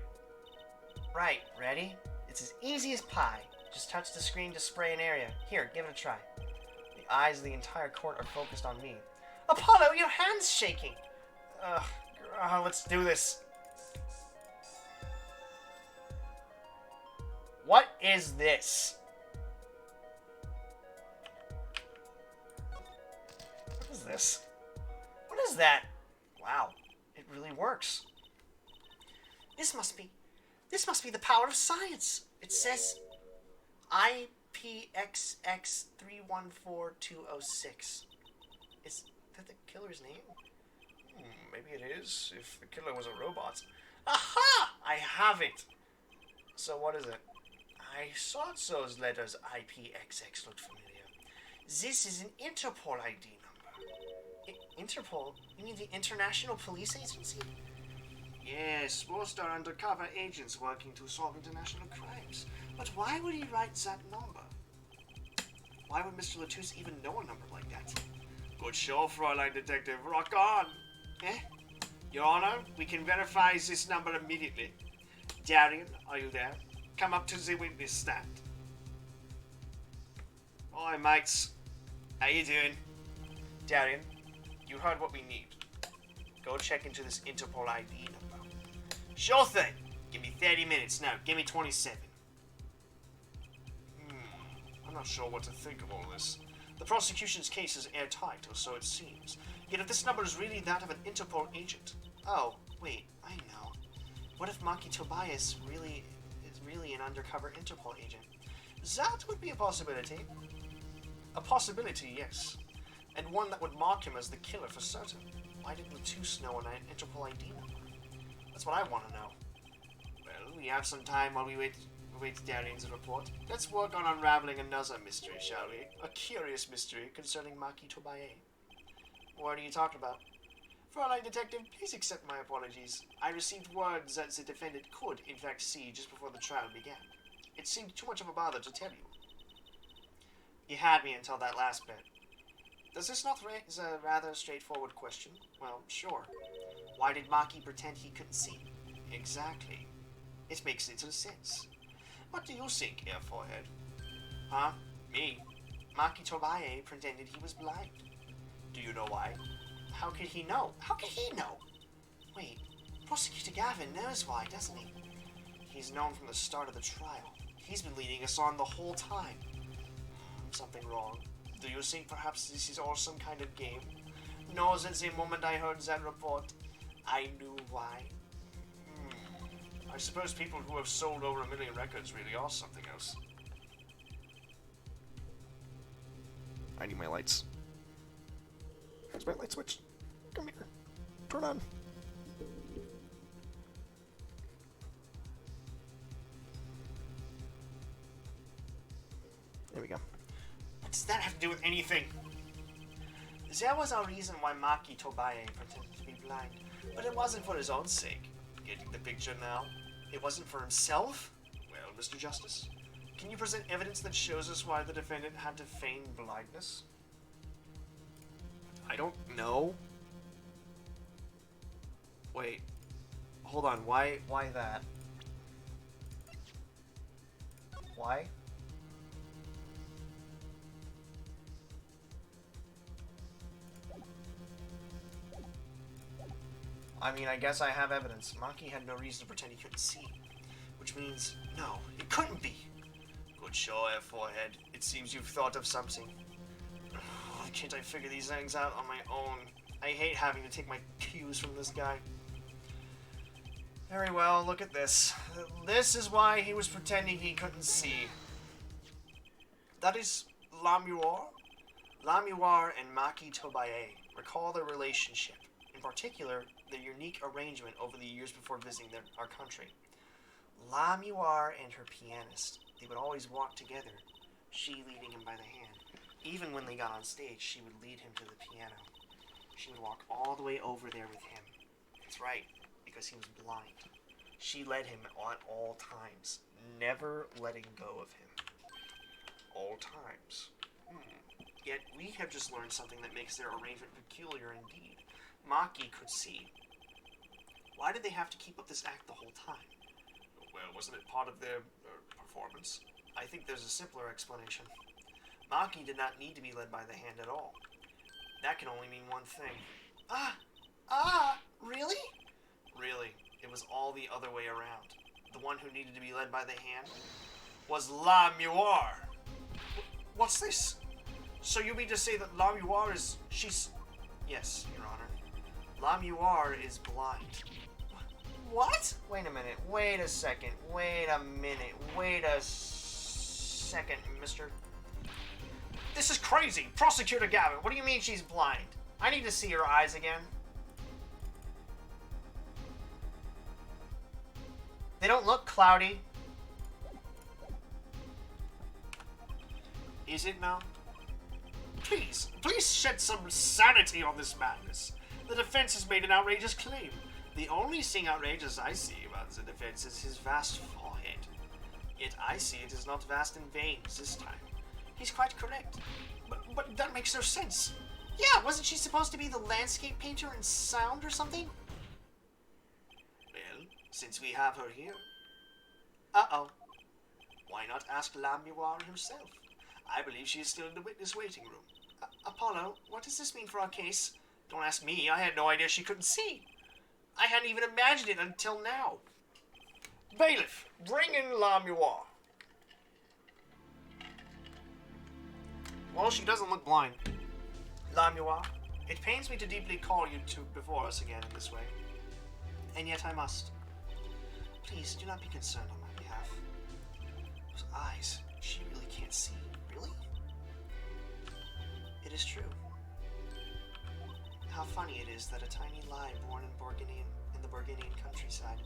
[SPEAKER 2] Right, ready? It's as easy as pie. Just touch the screen to spray an area. Here, give it a try. The eyes of the entire court are focused on me. Apollo, your hand's shaking! Let's do this. What is this? What is this? What is that? Wow, it really works. This must be the power of science. It says IPXX314206. Is that the killer's name? Maybe it is, if the killer was a robot. Aha! I have it! So what is it? I thought those letters IPXX looked familiar. This is an Interpol ID number. Interpol? You mean the International Police Agency? Yes, most are undercover agents working to solve international crimes. But why would he write that number? Why would Mr. Latouche even know a number like that? Good show, Fräulein Detective. Rock on! Eh? Your Honor, we can verify this number immediately. Darian, are you there? Come up to the witness stand. Oi, mates. How you doing?
[SPEAKER 1] Darian, you heard what we need. Go check into this Interpol ID number.
[SPEAKER 2] Sure thing. Give me 30 minutes. No, give me 27. I'm not sure what to think of all this. The prosecution's case is airtight, or so it seems. Yet if this number is really that of an Interpol agent... Oh, wait, I know. What if Maki Tobias is really an undercover Interpol agent? That would be a possibility. A possibility, yes. And one that would mark him as the killer for certain. Why did Latouche know an Interpol ID number? That's what I want to know. Well, we have some time while we wait Darian's report. Let's work on unraveling another mystery, shall we? A curious mystery concerning Maki Tobias. What are you talking about? Fräulein Detective, please accept my apologies. I received words that the defendant could, in fact, see just before the trial began. It seemed too much of a bother to tell you. You had me until that last bit. Does this not raise a rather straightforward question? Well, sure. Why did Maki pretend he couldn't see? Exactly. It makes little sense. What do you think, Air Forehead? Huh? Me? Maki Tobias pretended he was blind. Do you know why? How could he know? How could he know? Wait, Prosecutor Gavin knows why, doesn't he? He's known from the start of the trial. He's been leading us on the whole time. Something wrong. Do you think perhaps this is all some kind of game? No, since the moment I heard that report, I knew why. I suppose people who have sold over 1 million records really are something else.
[SPEAKER 3] I need my lights. Where's my light switch? Come here. Turn on. There we go.
[SPEAKER 2] What does that have to do with anything? There was a reason why Maki Tobias pretended to be blind, but it wasn't for his own sake. Getting the picture now? It wasn't for himself? Well, Mr. Justice, can you present evidence that shows us why the defendant had to feign blindness?
[SPEAKER 3] I don't know. Wait. Hold on. Why that?
[SPEAKER 1] Why? I mean, I guess I have evidence.
[SPEAKER 2] Maki had no reason to pretend he couldn't see. Which means, no, it couldn't be. Good show, Air Forehead. It seems you've thought of something. Why can't I figure these things out on my own? I hate having to take my cues from this guy. Very well, look at this. This is why he was pretending he couldn't see. That is Lamuar. Lamuar and Maki Tobias. Recall their relationship. In particular, their unique arrangement over the years before visiting our country. Lamuar and her pianist. They would always walk together, she leading him by the hand. Even when they got on stage, she would lead him to the piano. She would walk all the way over there with him. That's right, because he was blind. She led him at all times, never letting go of him. All times. Yet we have just learned something that makes their arrangement peculiar indeed. Maki could see. Why did they have to keep up this act the whole time? Well, wasn't it part of their performance? I think there's a simpler explanation. Maki did not need to be led by the hand at all. That can only mean one thing. Really? Really, it was all the other way around. The one who needed to be led by the hand was Lamuar. What's this? So you mean to say that Lamuar she's... Yes, Your Honor. Lamuar is blind. What?
[SPEAKER 1] Wait a minute. Wait a second. Wait a minute. Wait a second, mister.
[SPEAKER 2] This is crazy. Prosecutor Gavin, what do you mean she's blind? I need to see her eyes again.
[SPEAKER 1] They don't look cloudy.
[SPEAKER 2] Is it now? Please shed some sanity on this madness. The defense has made an outrageous claim. The only thing outrageous I see about the defense is his vast forehead. Yet I see it is not vast in veins this time. He's quite correct. But that makes no sense. Yeah, wasn't she supposed to be the landscape painter in sound or something? Well, since we have her here... Uh-oh. Why not ask Lamuar himself? I believe she is still in the witness waiting room. Apollo, what does this mean for our case? Don't ask me. I had no idea she couldn't see. I hadn't even imagined it until now. Bailiff, bring in Lamuar. Well, she doesn't look blind. Lamuar, it pains me to deeply call you two before us again in this way. And yet I must. Please, do not be concerned on my behalf. Those eyes, she really can't see. Really? It is true. How funny it is that a tiny lie born in the Borginian countryside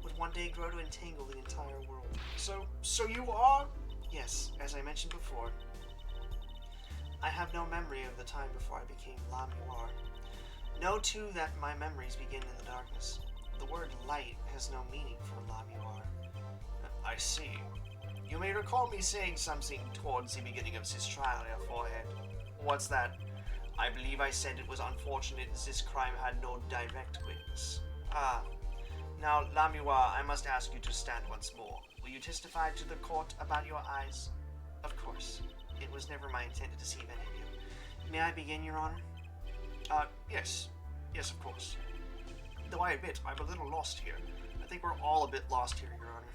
[SPEAKER 2] would one day grow to entangle the entire world. So you are? Yes, as I mentioned before. I have no memory of the time before I became Lamuar. Know too that my memories begin in the darkness. The word light has no meaning for Lamuar. I see. You may recall me saying something towards the beginning of this trial on your forehead. What's that? I believe I said it was unfortunate this crime had no direct witness. Ah. Now, Lamuar, I must ask you to stand once more. Will you testify to the court about your eyes? Of course. It was never my intent to deceive any of you. May I begin, Your Honor? Yes. Yes, of course. Though I admit, I'm a little lost here. I think we're all a bit lost here, Your Honor.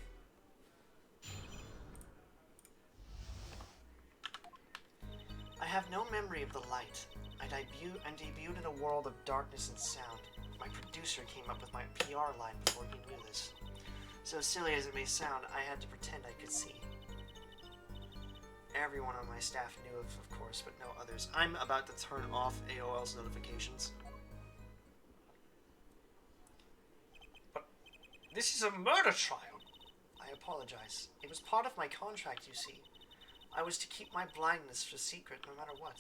[SPEAKER 2] I have no memory of the light. I debuted in a world of darkness and sound. My producer came up with my PR line before he knew this. So silly as it may sound, I had to pretend I could see. Everyone on my staff knew of course, but no others. I'm about to turn off AOL's notifications. But this is a murder trial. I apologize. It was part of my contract, you see. I was to keep my blindness a secret no matter what.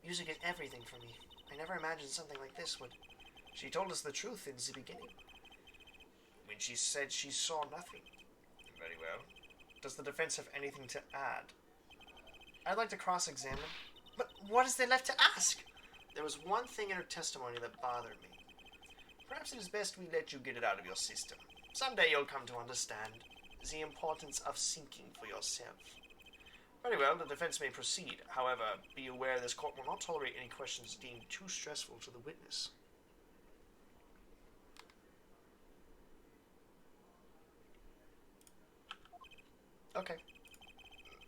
[SPEAKER 2] Music is everything for me. I never imagined something like this would... She told us the truth in the beginning. When she said she saw nothing. Very well. Does the defense have anything to add? I'd like to cross-examine. But what is there left to ask? There was one thing in her testimony that bothered me. Perhaps it is best we let you get it out of your system. Someday you'll come to understand the importance of thinking for yourself. Very well, the defense may proceed. However, be aware this court will not tolerate any questions deemed too stressful to the witness. Okay.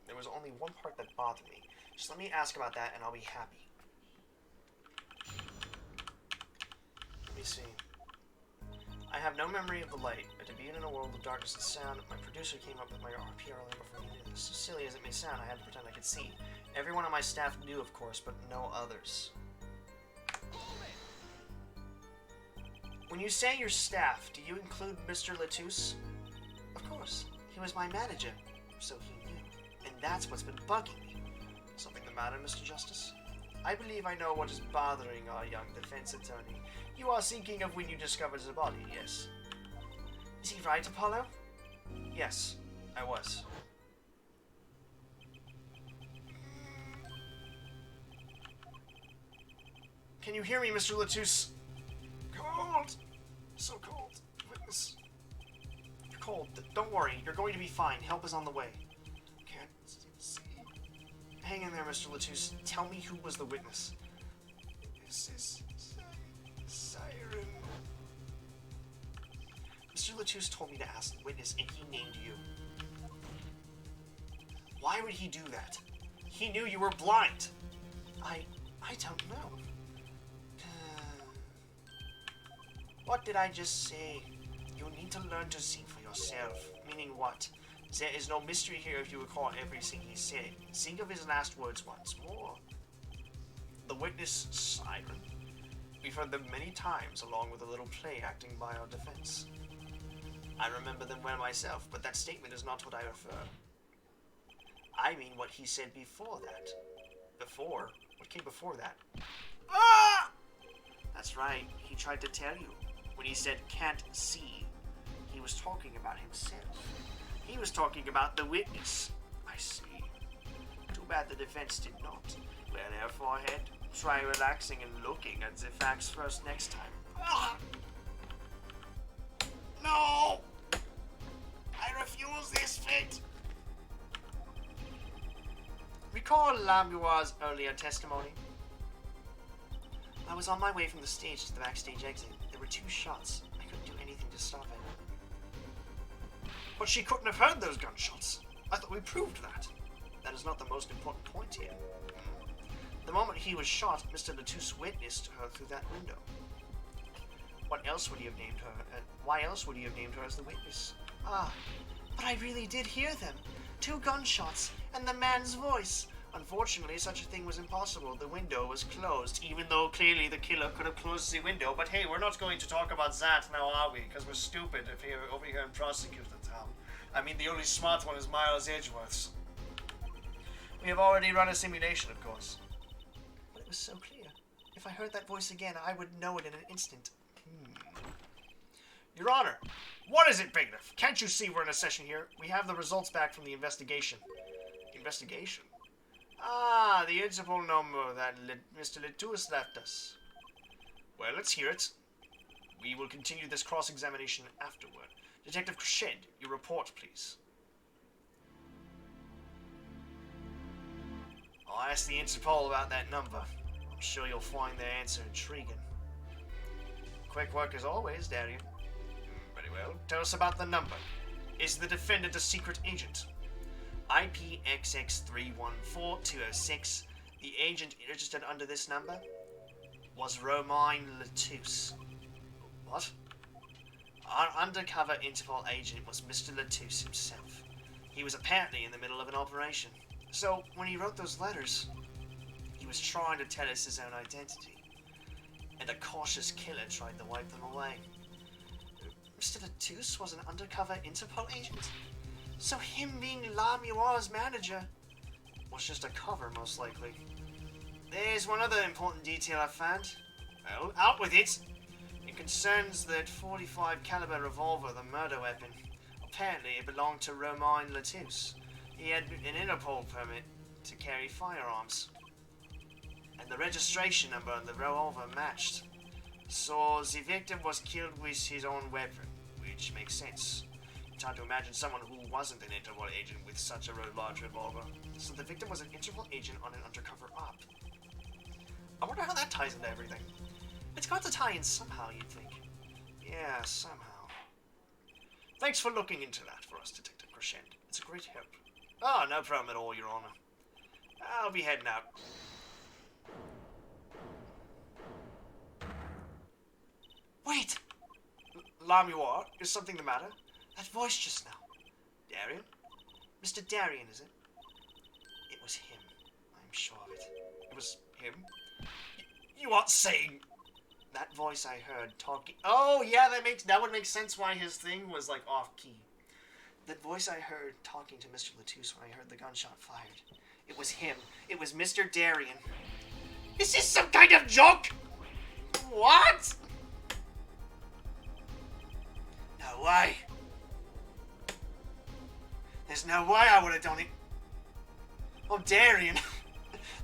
[SPEAKER 2] There was only one part that bothered me. Just let me ask about that and I'll be happy. Let me see. I have no memory of the light. I debuted in a world of darkness and sound. My producer came up with my PR line before he knew this. So silly as it may sound, I had to pretend I could see. Everyone on my staff knew, of course, but no others. When you say your staff, do you include Mr. Latouche? Of course. He was my manager, so he knew. And that's what's been bugging me. Something the matter, Mr. Justice? I believe I know what is bothering our young defense attorney. You are thinking of when you discovered the body, yes? Is he right, Apollo? Yes, I was. Can you hear me, Mr. Latouche? Cold! So cold. Witness. You're cold. Don't worry, you're going to be fine. Help is on the way. Can't see. Hang in there, Mr. Latouche. Tell me who was the witness. This is... Siren. Mr. Latouche told me to ask the witness, and he named you. Why would he do that? He knew you were blind. I don't know. What did I just say? You need to learn to think for yourself. Meaning what? There is no mystery here if you recall everything he said. Think of his last words once more. The witness, Siren. We've heard them many times, along with a little play acting by our defense. I remember them well myself, but that statement is not what I refer. I mean what he said before that. Before? What came before that? Ah! That's right, he tried to tell you. When he said can't see, he was talking about himself. He was talking about the witness. I see. Too bad the defense did not. Well, therefore, head, try relaxing and looking at the facts first next time. Ah! No! I refuse this fate! Recall Lamuar's earlier testimony. I was on my way from the stage to the backstage exit. There were 2 shots. I couldn't do anything to stop it. But she couldn't have heard those gunshots. I thought we proved that. That is not the most important point here. The moment he was shot, Mr. Latouche witnessed her through that window. What else would he have named her? Why else would he have named her as the witness? Ah, but I really did hear them. 2 gunshots, and the man's voice. Unfortunately, such a thing was impossible. The window was closed, even though clearly the killer could have closed the window. But hey, we're not going to talk about that now, are we? Because we're stupid if we're over here and prosecute the town. I mean, the only smart one is Miles Edgeworth's. We have already run a simulation, of course. But it was so clear. If I heard that voice again, I would know it in an instant. Your Honor, what is it, Bailiff? Can't you see we're in a session here? We have the results back from the investigation. Investigation? Ah, the Interpol number that Mr. Latouche left us. Well, let's hear it. We will continue this cross-examination afterward. Detective Crescend, your report, please. I'll ask the Interpol about that number. I'm sure you'll find their answer intriguing. Quick work as always, Darian. Very well. Tell us about the number. Is the defendant a secret agent? IPXX314206. The agent registered under this number was Romain Latouche. What? Our undercover Interpol agent was Mr. Latouche himself. He was apparently in the middle of an operation. So, when he wrote those letters, he was trying to tell us his own identity. And a cautious killer tried to wipe them away. Mr. Latouche was an undercover Interpol agent? So him being Lamuar's manager was just a cover, most likely. There's one other important detail I found. Well, out with it! It concerns that .45 caliber revolver, the murder weapon. Apparently it belonged to Romain Latouche. He had an Interpol permit to carry firearms. And the registration number on the revolver matched. So the victim was killed with his own weapon, which makes sense. It's hard to imagine someone who wasn't an Interpol agent with such a large revolver. So the victim was an Interpol agent on an undercover op. I wonder how that ties into everything. It's got to tie in somehow, you'd think. Yeah, somehow. Thanks for looking into that for us, Detective Crescend. It's a great help. Oh, no problem at all, Your Honor. I'll be heading out. Wait! Lamuar, is something the matter? That voice just now. Darian? Mr. Darian, is it? It was him. I'm sure of it. It was him? You aren't saying... That voice I heard talking... Oh, yeah, that would make sense why his thing was, like, off-key. That voice I heard talking to Mr. Latouche when I heard the gunshot fired. It was him. It was Mr. Darian. Is this some kind of joke? What? No way. There's no way I would have done it. Oh, Darian.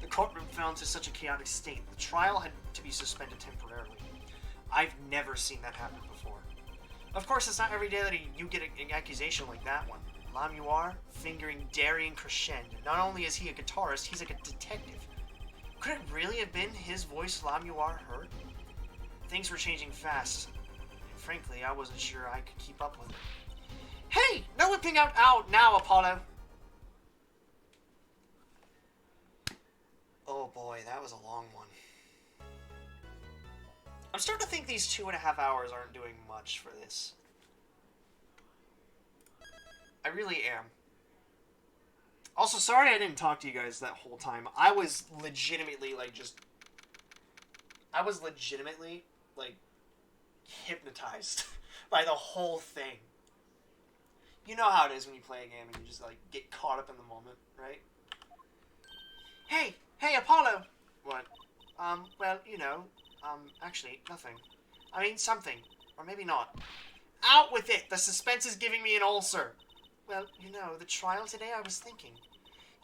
[SPEAKER 2] The courtroom fell into such a chaotic state. The trial had to be suspended temporarily. I've never seen that happen before. Of course, it's not every day that you get an accusation like that one. Lamuar fingering Darian Crescend. Not only is he a guitarist, he's like a detective. Could it really have been his voice Lamuar heard? Things were changing fast. And frankly, I wasn't sure I could keep up with it. Hey! No whipping out now, Apollo! Oh boy, that was a long one. I'm starting to think these 2.5 hours aren't doing much for this. I really am. Also, sorry I didn't talk to you guys that whole time. I was legitimately, hypnotized by the whole thing. You know how it is when you play a game and you just, get caught up in the moment, right? Hey, Apollo! What? Well, actually, nothing. I mean, something. Or maybe not. Out with it! The suspense is giving me an ulcer! Well, the trial today, I was thinking.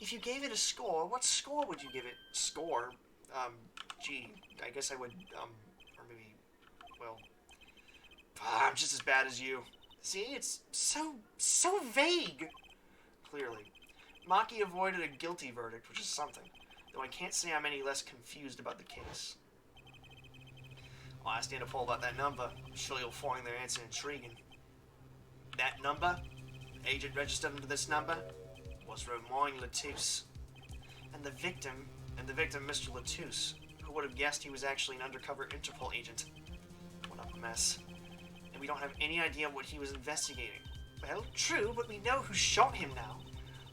[SPEAKER 2] If you gave it a score, what score would you give it? Score? Gee, I guess I would, or maybe, well, I'm just as bad as you. See, it's so vague. Clearly. Maki avoided a guilty verdict, which is something, though I can't say I'm any less confused about the case. I'll ask Interpol about that number. I'm sure you'll find their answer intriguing. That number, agent registered under this number, was Romain Latouche. And the victim, Mr. Latouche, who would have guessed he was actually an undercover Interpol agent? What a mess. And we don't have any idea what he was investigating. Well, true, but we know who shot him now.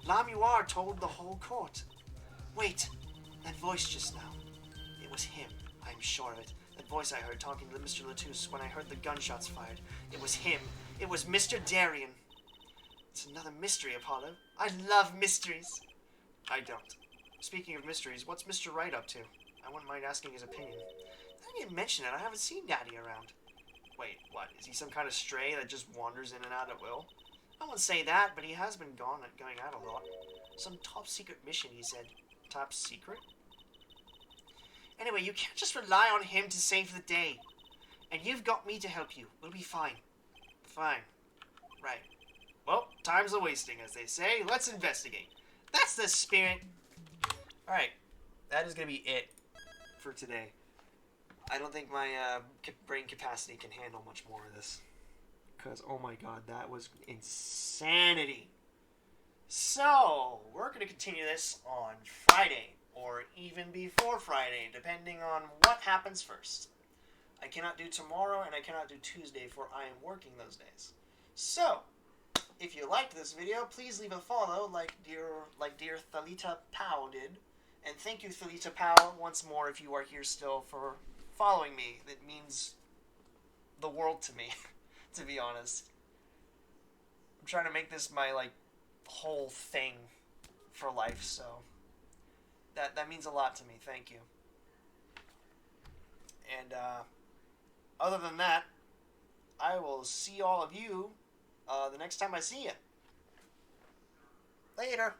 [SPEAKER 2] Lamuar told the whole court. Wait, that voice just now. It was him, I'm sure of it. That voice I heard talking to Mr. Latouche when I heard the gunshots fired. It was him. It was Mr. Darien. It's another mystery, Apollo. I love mysteries. I don't. Speaking of mysteries, what's Mr. Wright up to? I wouldn't mind asking his opinion. I didn't mention it. I haven't seen Daddy around. Wait, what? Is he some kind of stray that just wanders in and out at will? I won't say that, but he has been going out a lot. Some top secret mission, he said. Top secret? Anyway, you can't just rely on him to save the day. And you've got me to help you. We'll be fine. Fine. Right. Well, time's a wasting, as they say. Let's investigate. That's the spirit. Alright. That is going to be it for today. I don't think my brain capacity can handle much more of this. Because, oh my god, that was insanity. So, we're going to continue this on Friday. Or even before Friday, depending on what happens first. I cannot do tomorrow, and I cannot do Tuesday, for I am working those days. So, if you liked this video, please leave a follow, like dear Thalita Powell did. And thank you, Thalita Powell, once more, if you are here still, for following me. It means the world to me, to be honest. I'm trying to make this my, whole thing for life, so that means a lot to me. Thank you. And, other than that, I will see all of you the next time I see you. Later.